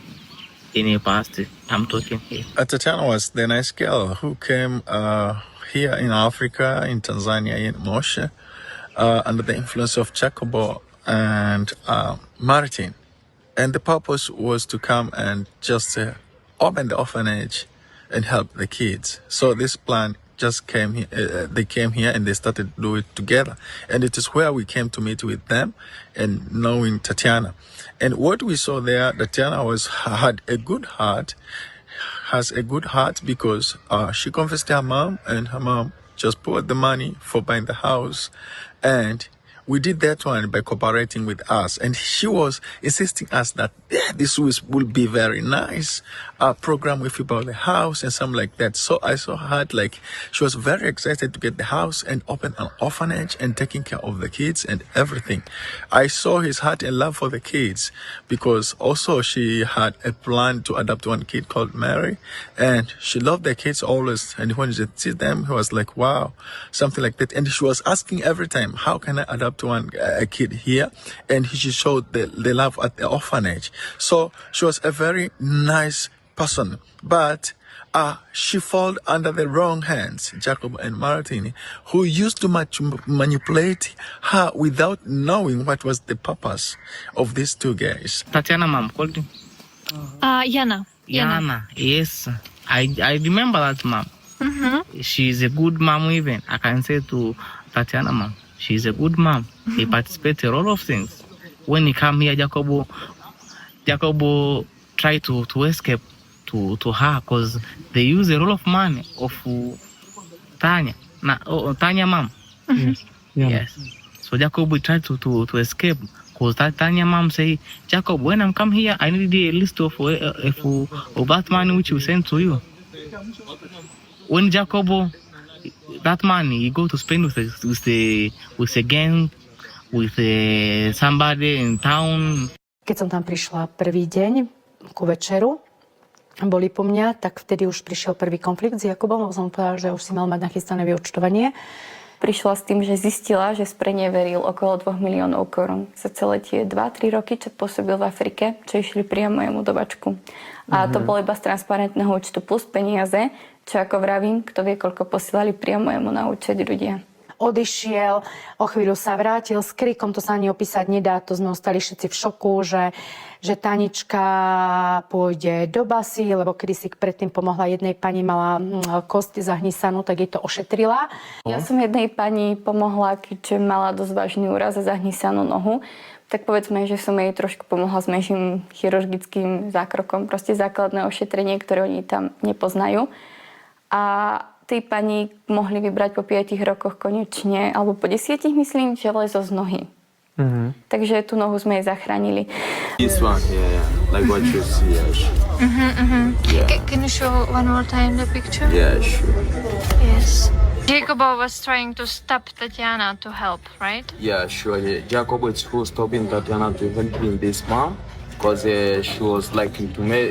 In the past, I'm talking here. Tatiana was the nice girl who came here in Africa, in Tanzania, in Moshi. under the influence of Jakuba and Martin. And the purpose was to come and just open the orphanage and help the kids. So this plan just came here. They came here and they started to do it together. And it is where we came to meet with them and knowing Tatiana. And what we saw there, Tatiana had a good heart, has a good heart because she confessed to her mom, and her mom just put the money for buying the house. And we did that one by cooperating with us. And she was insisting us that this will be very nice program with about the house and something like that. So I saw her like she was very excited to get the house and open an orphanage and taking care of the kids and everything. I saw his heart and love for the kids because also she had a plan to adopt one kid called Mary, and she loved the kids always. And when she see them, he was like, wow, something like that. And she was asking every time, how can I adopt a kid here? And she showed the love at the orphanage. So she was a very nice person, but she fell under the wrong hands, Jakuba and Martin, who used to manipulate her without knowing what was the purpose of these two guys. Tatiana mom called him? Yana. Yana, yes. I remember that mom. Mm-hmm. She's a good mom even. I can say to Tatiana mom, she's a good mom. He participates in a lot of things. When he come here, Jakuba tried to escape to her because they use a lot of money of Tanya. Tanya mom. Yes. So Jakuba tried to escape because Tanya mom say, Jakuba, when I come here, I need a list of that money which we send to you. When Jakuba, that money you go to spend with a gang, with somebody in town. Keď som tam prišla prvý deň ku večeru, boli po mňa, tak vtedy už prišiel prvý konflikt s Jakubom, lebo som povedala, že už si mal mať nachystané vyúčtovanie. Prišla s tým, že zistila, že spreneveril okolo 2 miliónov korún za celé tie 2-3 roky, čo pôsobil v Afrike, čo išli priamo jemu do bačku. A to bolo iba z transparentného účtu plus peniaze, čo ako vravím, kto vie, koľko posielali priamo jemu na účet ľudia. Odišiel, o chvíľu sa vrátil s krikom, to sa ani opísať nedá, to sme ostali všetci v šoku, že Tanička pôjde do basy, lebo kedysi predtým pomohla jednej pani, mala kosť zahnísanú, tak jej to ošetrila. Ja som jednej pani pomohla, keďže mala dosť vážny úraz a zahnísanú nohu, tak povedzme, že som jej trošku pomohla s menším chirurgickým zákrokom, proste základné ošetrenie, ktoré oni tam nepoznajú. A tej pani mohli vybrať po 5 rokoch konečne, alebo po 10, myslím, železo z nohy. Takže tú nohu sme jej zachránili. This one, yeah, like what you see, yeah. Can you show one more time the picture? Yeah, sure. Yes. Jakuba was trying to stop Tatiana to help, right? Yeah, sure. Yeah. Jakuba is who stopping Tatiana to helping this mom. Because she was like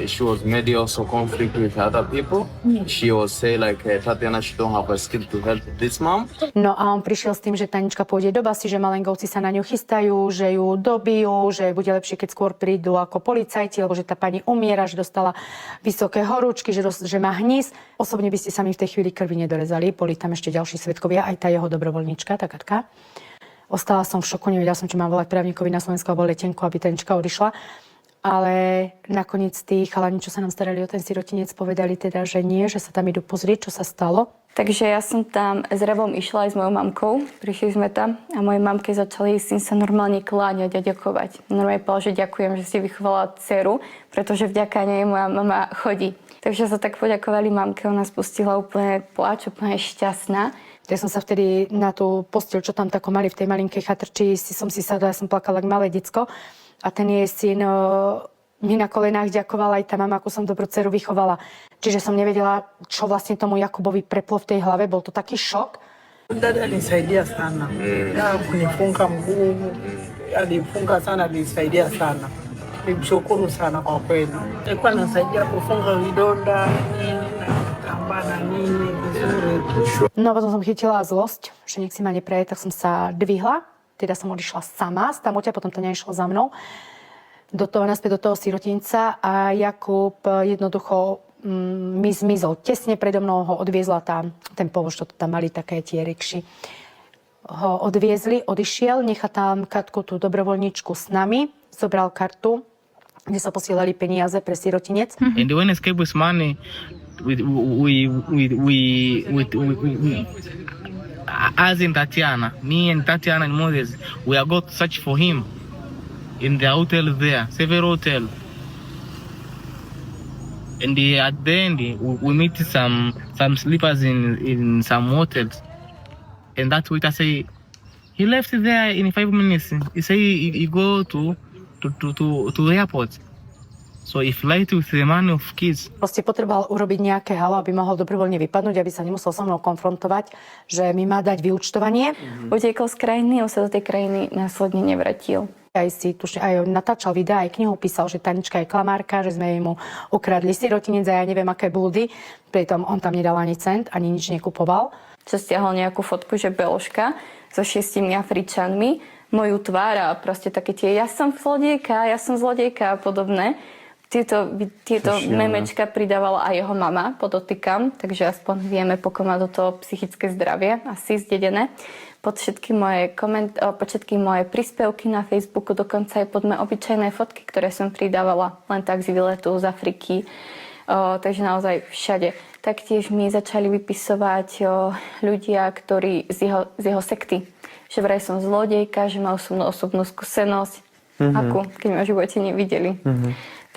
she was maybe also conflict with other people. She was say like Tatiana, she don't have a skill to help this mom. No a on prišiel s tým, že Tanička pôjde do basy, že malengovci sa na ňu chystajú, že ju dobijú, že bude lepšie, keď skôr prídu ako policajti, lebo že tá pani umiera, že dostala vysoké horúčky, že má hnis. Osobne by ste sa mi v tej chvíli krvi nedorezali, boli tam ešte ďalší svedkovia, aj tá jeho dobrovoľníčka, tá Katka. Ostala som v šoku, nevedela som, či mám volať právnikovi na Slovensku alebo letenku, aby Tanička odišla. Ale nakoniec tí chalani, čo sa nám starali o ten sirotinec, povedali teda, že nie, že sa tam idú pozrieť, čo sa stalo. Takže ja som tam s Revom išla aj s mojou mamkou. Prišli sme tam a mojej mamke začal jej syn sa normálne kláňať a ďakovať. Normálne povedal, že ďakujem, že si vychovala dceru, pretože vďaka nej moja mama chodí. Takže sa tak poďakovali mamke, ona spustila úplne pláč, úplne šťastná. Ja som sa vtedy na tú posteľ, čo tam tako mali v tej malinkej chatrči, som si sadla, ja som plakala ako malé decko. A ten jej syn mi na kolenách ďakoval, aj tá mama, ako som dobrú dceru vychovala. Čiže som nevedela, čo vlastne tomu Jakubovi preplo v tej hlave. Bol to taký šok. Dada alisaidia sana. Ya kunifunga mguu, alifunga sana, alisaidia sana. Nimshukuru sana kwa kweli. Alikuwa anasaidia kufunga vidonda, kamba na nini vizuri. No potom som chytila zlosť, že nech si ma nepreje, tak som sa dvihla. Teda som odišla sama z tamoťa, potom to nešlo za mnou. Naspäť do toho sirotinca a Jakub jednoducho mi zmizol. Tesne predo mnou ho odviezla ten povoz, čo tam mali také tie rikši. ho odviezli, odišiel, nechal tam Katku, tú dobrovoľníčku s nami, zobral kartu, kde sa posielali peniaze pre sirotinec. And when escape with money, with as in Tatiana, me and Tatiana and Moses, we are going to search for him in the hotel there, several hotels. And at the end, we meet some sleepers in some hotels. And that waiter say, he left there in 5 minutes. He say he go to airport. So he flight with the money of kids. Proste potreboval urobiť nejaké halo, aby mohol dobrovoľne vypadnúť, aby sa nemusel so mnou konfrontovať, že mi má dať vyúčtovanie. Utiekol z krajiny, on sa do tej krajiny následne nevrátil. Aj natáčal videa, aj knihu písal, že Tanička je klamárka, že sme mu ukradli sirotinec a ja neviem aké blúdy. Pritom on tam nedal ani cent, ani nič nekupoval. Čo stiahol nejakú fotku, že Beložka so 6 Afričanmi, moju tvár a proste také tie ja som zlodejka a podobné. Tieto memečka pridávala aj jeho mama, podotýkam, takže aspoň vieme, pokiaľ má do toho psychické zdravie, asi zdedené. Pod všetky moje príspevky na Facebooku, dokonca aj pod moje obyčajné fotky, ktoré som pridávala len tak z výletu z Afriky. Takže naozaj všade. Taktiež mi začali vypisovať ľudia, ktorí z jeho sekty. Že vraj som zlodejka, že mal so mnou osobnú skúsenosť, akú, keď ma v živote nevideli.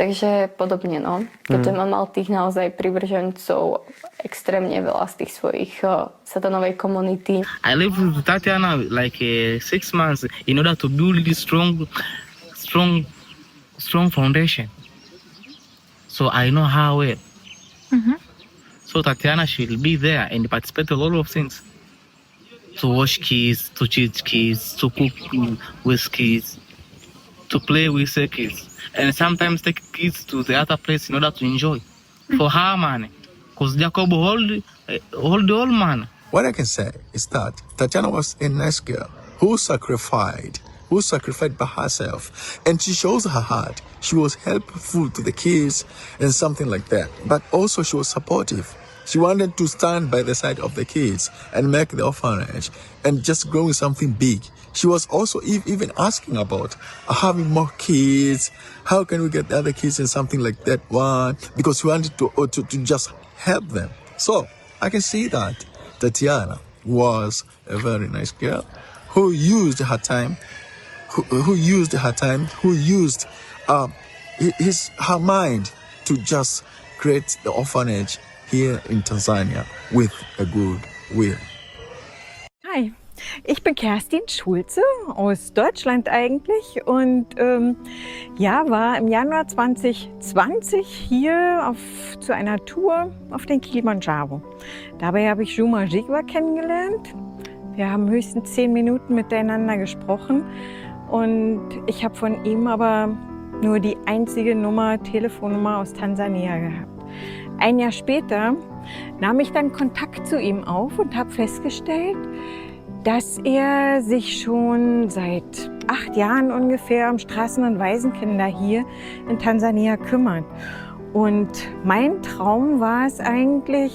Takže podobne, no. Keďže mám mal tých naozaj privržencov extrémne veľa z tých svojich satanovej komunity. I lived with Tatiana like 6 months in order to build this strong foundation. So I know how it. So Tatiana, she will be there and participate in a lot of things. To wash kids, to teach kids, to cook with kids, to play with the kids. And sometimes take kids to the other place in order to enjoy. For her money. Because Jakub hold the old man. What I can say is that Tatiana was a nice girl who sacrificed by herself. And she shows her heart. She was helpful to the kids and something like that. But also she was supportive. She wanted to stand by the side of the kids and make the orphanage and just growing something big. She was also even asking about having more kids. How can we get the other kids and something like that one? Because she wanted to just help them. So I can see that Tatiana was a very nice girl who used her time, who used her mind to just create the orphanage here in Tanzania with a good will. Hi, ich bin Kerstin Schulze aus Deutschland eigentlich und war im Januar 2020 hier zu einer Tour auf den Kilimanjaro. Dabei habe ich Jakuba kennengelernt. Wir haben höchstens 10 Minuten miteinander gesprochen und ich habe von ihm aber nur die einzige Telefonnummer aus Tansania gehabt. Ein Jahr später nahm ich dann Kontakt zu ihm auf und habe festgestellt, dass er sich schon seit 8 Jahren ungefähr um Straßen- und Waisenkinder hier in Tansania kümmert. Und mein Traum war es eigentlich,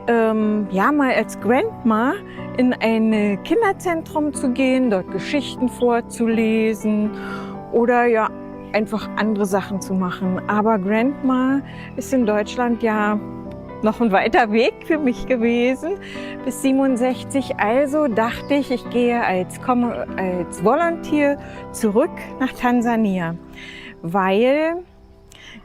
mal als Grandma in ein Kinderzentrum zu gehen, dort Geschichten vorzulesen oder einfach andere Sachen zu machen. Aber Grandma ist in Deutschland ja noch ein weiter Weg für mich gewesen, bis 67. Also dachte ich, ich gehe als Volunteer zurück nach Tansania, weil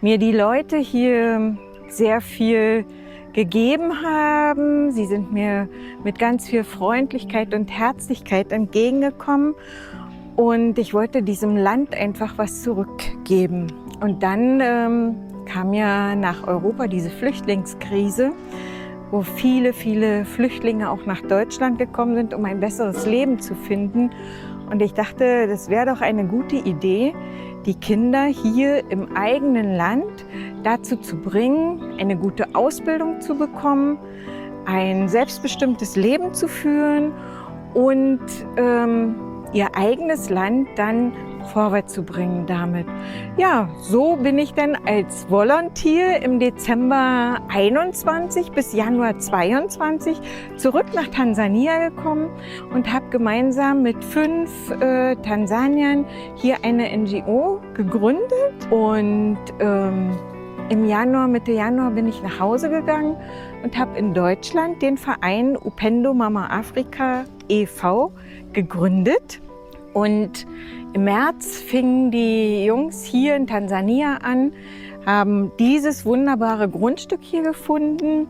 mir die Leute hier sehr viel gegeben haben. Sie sind mir mit ganz viel Freundlichkeit und Herzlichkeit entgegengekommen. Und ich wollte diesem Land einfach was zurückgeben. Und dann kam ja nach Europa diese Flüchtlingskrise, wo viele, viele Flüchtlinge auch nach Deutschland gekommen sind, um ein besseres Leben zu finden. Und ich dachte, das wäre doch eine gute Idee, die Kinder hier im eigenen Land dazu zu bringen, eine gute Ausbildung zu bekommen, ein selbstbestimmtes Leben zu führen und ihr eigenes Land dann vorwärts zu bringen damit. Ja, so bin ich dann als Volunteer im Dezember 21 bis Januar 22 zurück nach Tansania gekommen und habe gemeinsam mit 5 Tansaniern hier eine NGO gegründet. Und im Januar, Mitte Januar bin ich nach Hause gegangen und habe in Deutschland den Verein Upendo Mama Afrika e.V. gegründet. Und im März fingen die Jungs hier in Tansania an, haben dieses wunderbare Grundstück hier gefunden,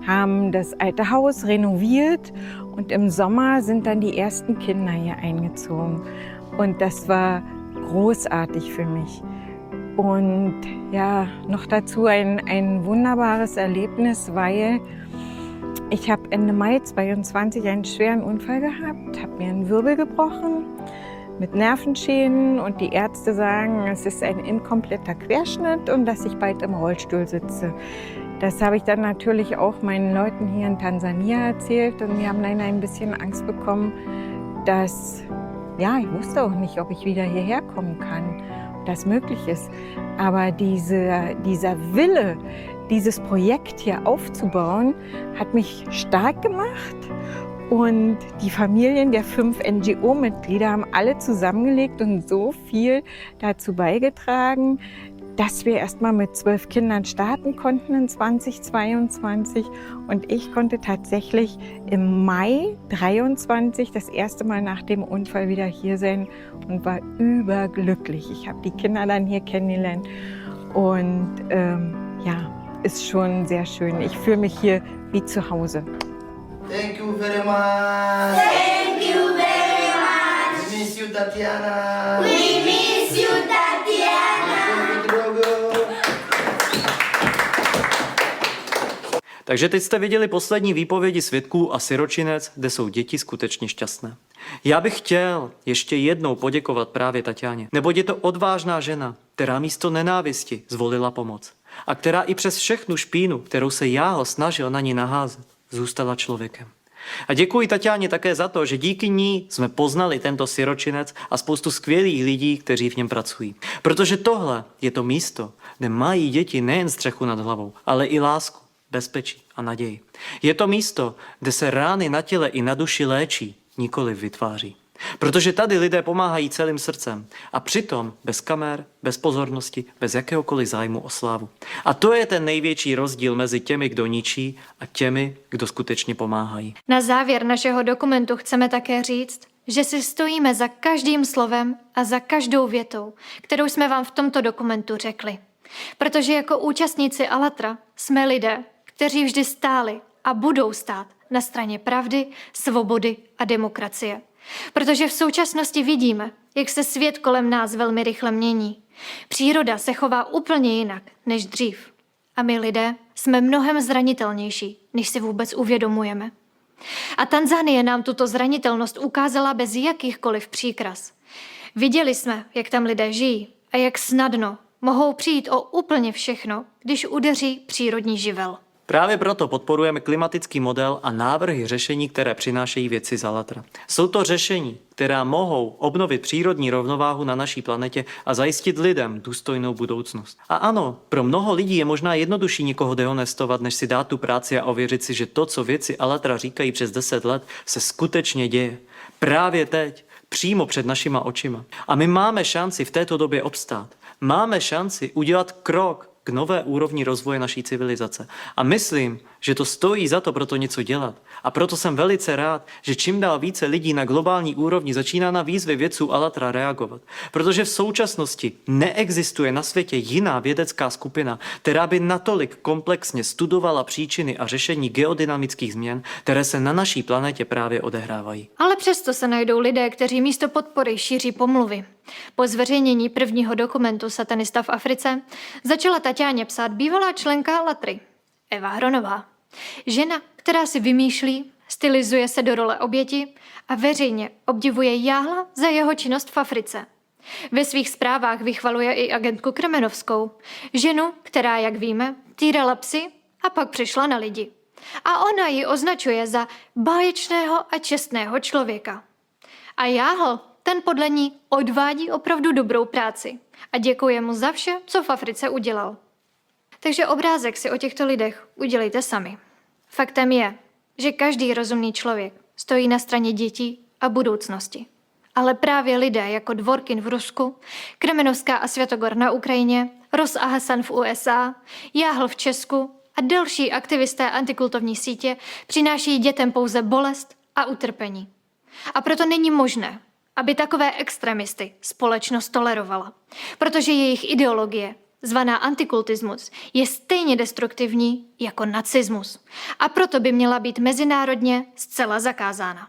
haben das alte Haus renoviert und im Sommer sind dann die ersten Kinder hier eingezogen. Und das war großartig für mich. Und ja, noch dazu ein wunderbares Erlebnis, weil ich habe Ende Mai 22 einen schweren Unfall gehabt, habe mir einen Wirbel gebrochen mit Nervenschäden und die Ärzte sagen, es ist ein inkompletter Querschnitt und dass ich bald im Rollstuhl sitze. Das habe ich dann natürlich auch meinen Leuten hier in Tansania erzählt und wir haben dann ein bisschen Angst bekommen, dass, ja, ich wusste auch nicht, ob ich wieder hierher kommen kann, ob das möglich ist. Aber dieser Wille, dieses Projekt hier aufzubauen, hat mich stark gemacht. Und die Familien der 5 NGO-Mitglieder haben alle zusammengelegt und so viel dazu beigetragen, dass wir erst mal mit 12 Kindern starten konnten in 2022. Und ich konnte tatsächlich im Mai 23 das erste Mal nach dem Unfall wieder hier sein und war überglücklich. Ich habe die Kinder dann hier kennengelernt und ja, ist schon sehr schön. Ich fühle mich hier wie zu Hause. Thank you very much. Thank you very much. We miss you, Tatiana. We miss you, Tatiana. Takže teď jste viděli poslední výpovědi svědků a siročinec, kde jsou děti skutečně šťastné. Já bych chtěl ještě jednou poděkovat právě Tatianě, neboť je to odvážná žena, která místo nenávisti zvolila pomoc a která i přes všechnu špínu, kterou se Jahl snažil na ní naházet, zůstala člověkem. A děkuji Tatianě také za to, že díky ní jsme poznali tento siročinec a spoustu skvělých lidí, kteří v něm pracují. Protože tohle je to místo, kde mají děti nejen střechu nad hlavou, ale i lásku, bezpečí a naději. Je to místo, kde se rány na těle i na duši léčí, nikoli vytváří. Protože tady lidé pomáhají celým srdcem a přitom bez kamer, bez pozornosti, bez jakéhokoliv zájmu o slávu. A to je ten největší rozdíl mezi těmi, kdo ničí a těmi, kdo skutečně pomáhají. Na závěr našeho dokumentu chceme také říct, že si stojíme za každým slovem a za každou větou, kterou jsme vám v tomto dokumentu řekli. Protože jako účastníci Allatra jsme lidé, kteří vždy stáli a budou stát na straně pravdy, svobody a demokracie. Protože v současnosti vidíme, jak se svět kolem nás velmi rychle mění. Příroda se chová úplně jinak než dřív. A my lidé jsme mnohem zranitelnější, než si vůbec uvědomujeme. A Tanzanie nám tuto zranitelnost ukázala bez jakýchkoliv příkras. Viděli jsme, jak tam lidé žijí a jak snadno mohou přijít o úplně všechno, když udeří přírodní živel. Právě proto podporujeme klimatický model a návrhy řešení, které přinášejí vědci z Allatra. Jsou to řešení, která mohou obnovit přírodní rovnováhu na naší planetě a zajistit lidem důstojnou budoucnost. A ano, pro mnoho lidí je možná jednodušší někoho dehonestovat, než si dát tu práci a ověřit si, že to, co vědci Allatra říkají přes 10 let, se skutečně děje. Právě teď, přímo před našima očima. A my máme šanci v této době obstát. Máme šanci udělat krok k nové úrovni rozvoje naší civilizace. A myslím, že to stojí za to proto něco dělat. A proto jsem velice rád, že čím dál více lidí na globální úrovni začíná na výzvy vědců Allatra reagovat. Protože v současnosti neexistuje na světě jiná vědecká skupina, která by natolik komplexně studovala příčiny a řešení geodynamických změn, které se na naší planetě právě odehrávají. Ale přesto se najdou lidé, kteří místo podpory šíří pomluvy. Po zveřejnění prvního dokumentu Satanista v Africe začala Tatianě psát bývalá členka Allatry, Eva Hronová. Žena, která si vymýšlí, stylizuje se do role oběti a veřejně obdivuje Jahla za jeho činnost v Africe. Ve svých zprávách vychvaluje i agentku Kremenovskou, ženu, která, jak víme, týrala psy a pak přišla na lidi. A ona ji označuje za báječného a čestného člověka. A Jahl Ten podle ní odvádí opravdu dobrou práci a děkuje mu za vše, co v Africe udělal. Takže obrázek si o těchto lidech udělejte sami. Faktem je, že každý rozumný člověk stojí na straně dětí a budoucnosti. Ale právě lidé jako Dvorkin v Rusku, Kremenovská a Světogor na Ukrajině, Ross a Hasan v USA, Jahl v Česku a další aktivisté antikultovní sítě přináší dětem pouze bolest a utrpení. A proto není možné, aby takové extremisty společnost tolerovala, protože jejich ideologie, zvaná antikultismus, je stejně destruktivní jako nacismus a proto by měla být mezinárodně zcela zakázána.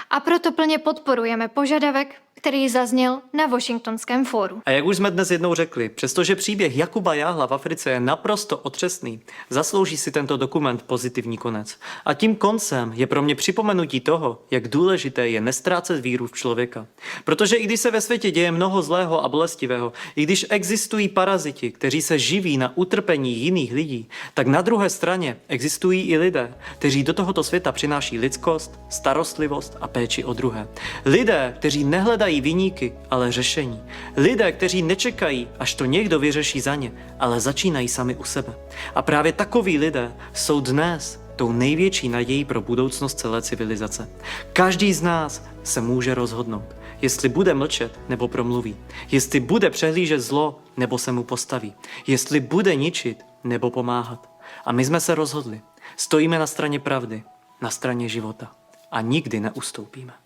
A proto plně podporujeme požadavek, který zazněl na Washingtonském fóru. A jak už jsme dnes jednou řekli, přestože příběh Jakuba Jahla v Africe je naprosto otřesný, zaslouží si tento dokument pozitivní konec. A tím koncem je pro mě připomenutí toho, jak důležité je nestrácet víru v člověka. Protože i když se ve světě děje mnoho zlého a bolestivého, i když existují paraziti, kteří se živí na utrpení jiných lidí, tak na druhé straně existují i lidé, kteří do tohoto světa přináší lidskost, starostlivost a péči o druhé. Lidé, kteří nehledají viníky, ale řešení. Lidé, kteří nečekají, až to někdo vyřeší za ně, ale začínají sami u sebe. A právě takoví lidé jsou dnes tou největší nadějí pro budoucnost celé civilizace. Každý z nás se může rozhodnout, jestli bude mlčet nebo promluví, jestli bude přehlížet zlo nebo se mu postaví, jestli bude ničit nebo pomáhat. A my jsme se rozhodli. Stojíme na straně pravdy, na straně života a nikdy neustoupíme.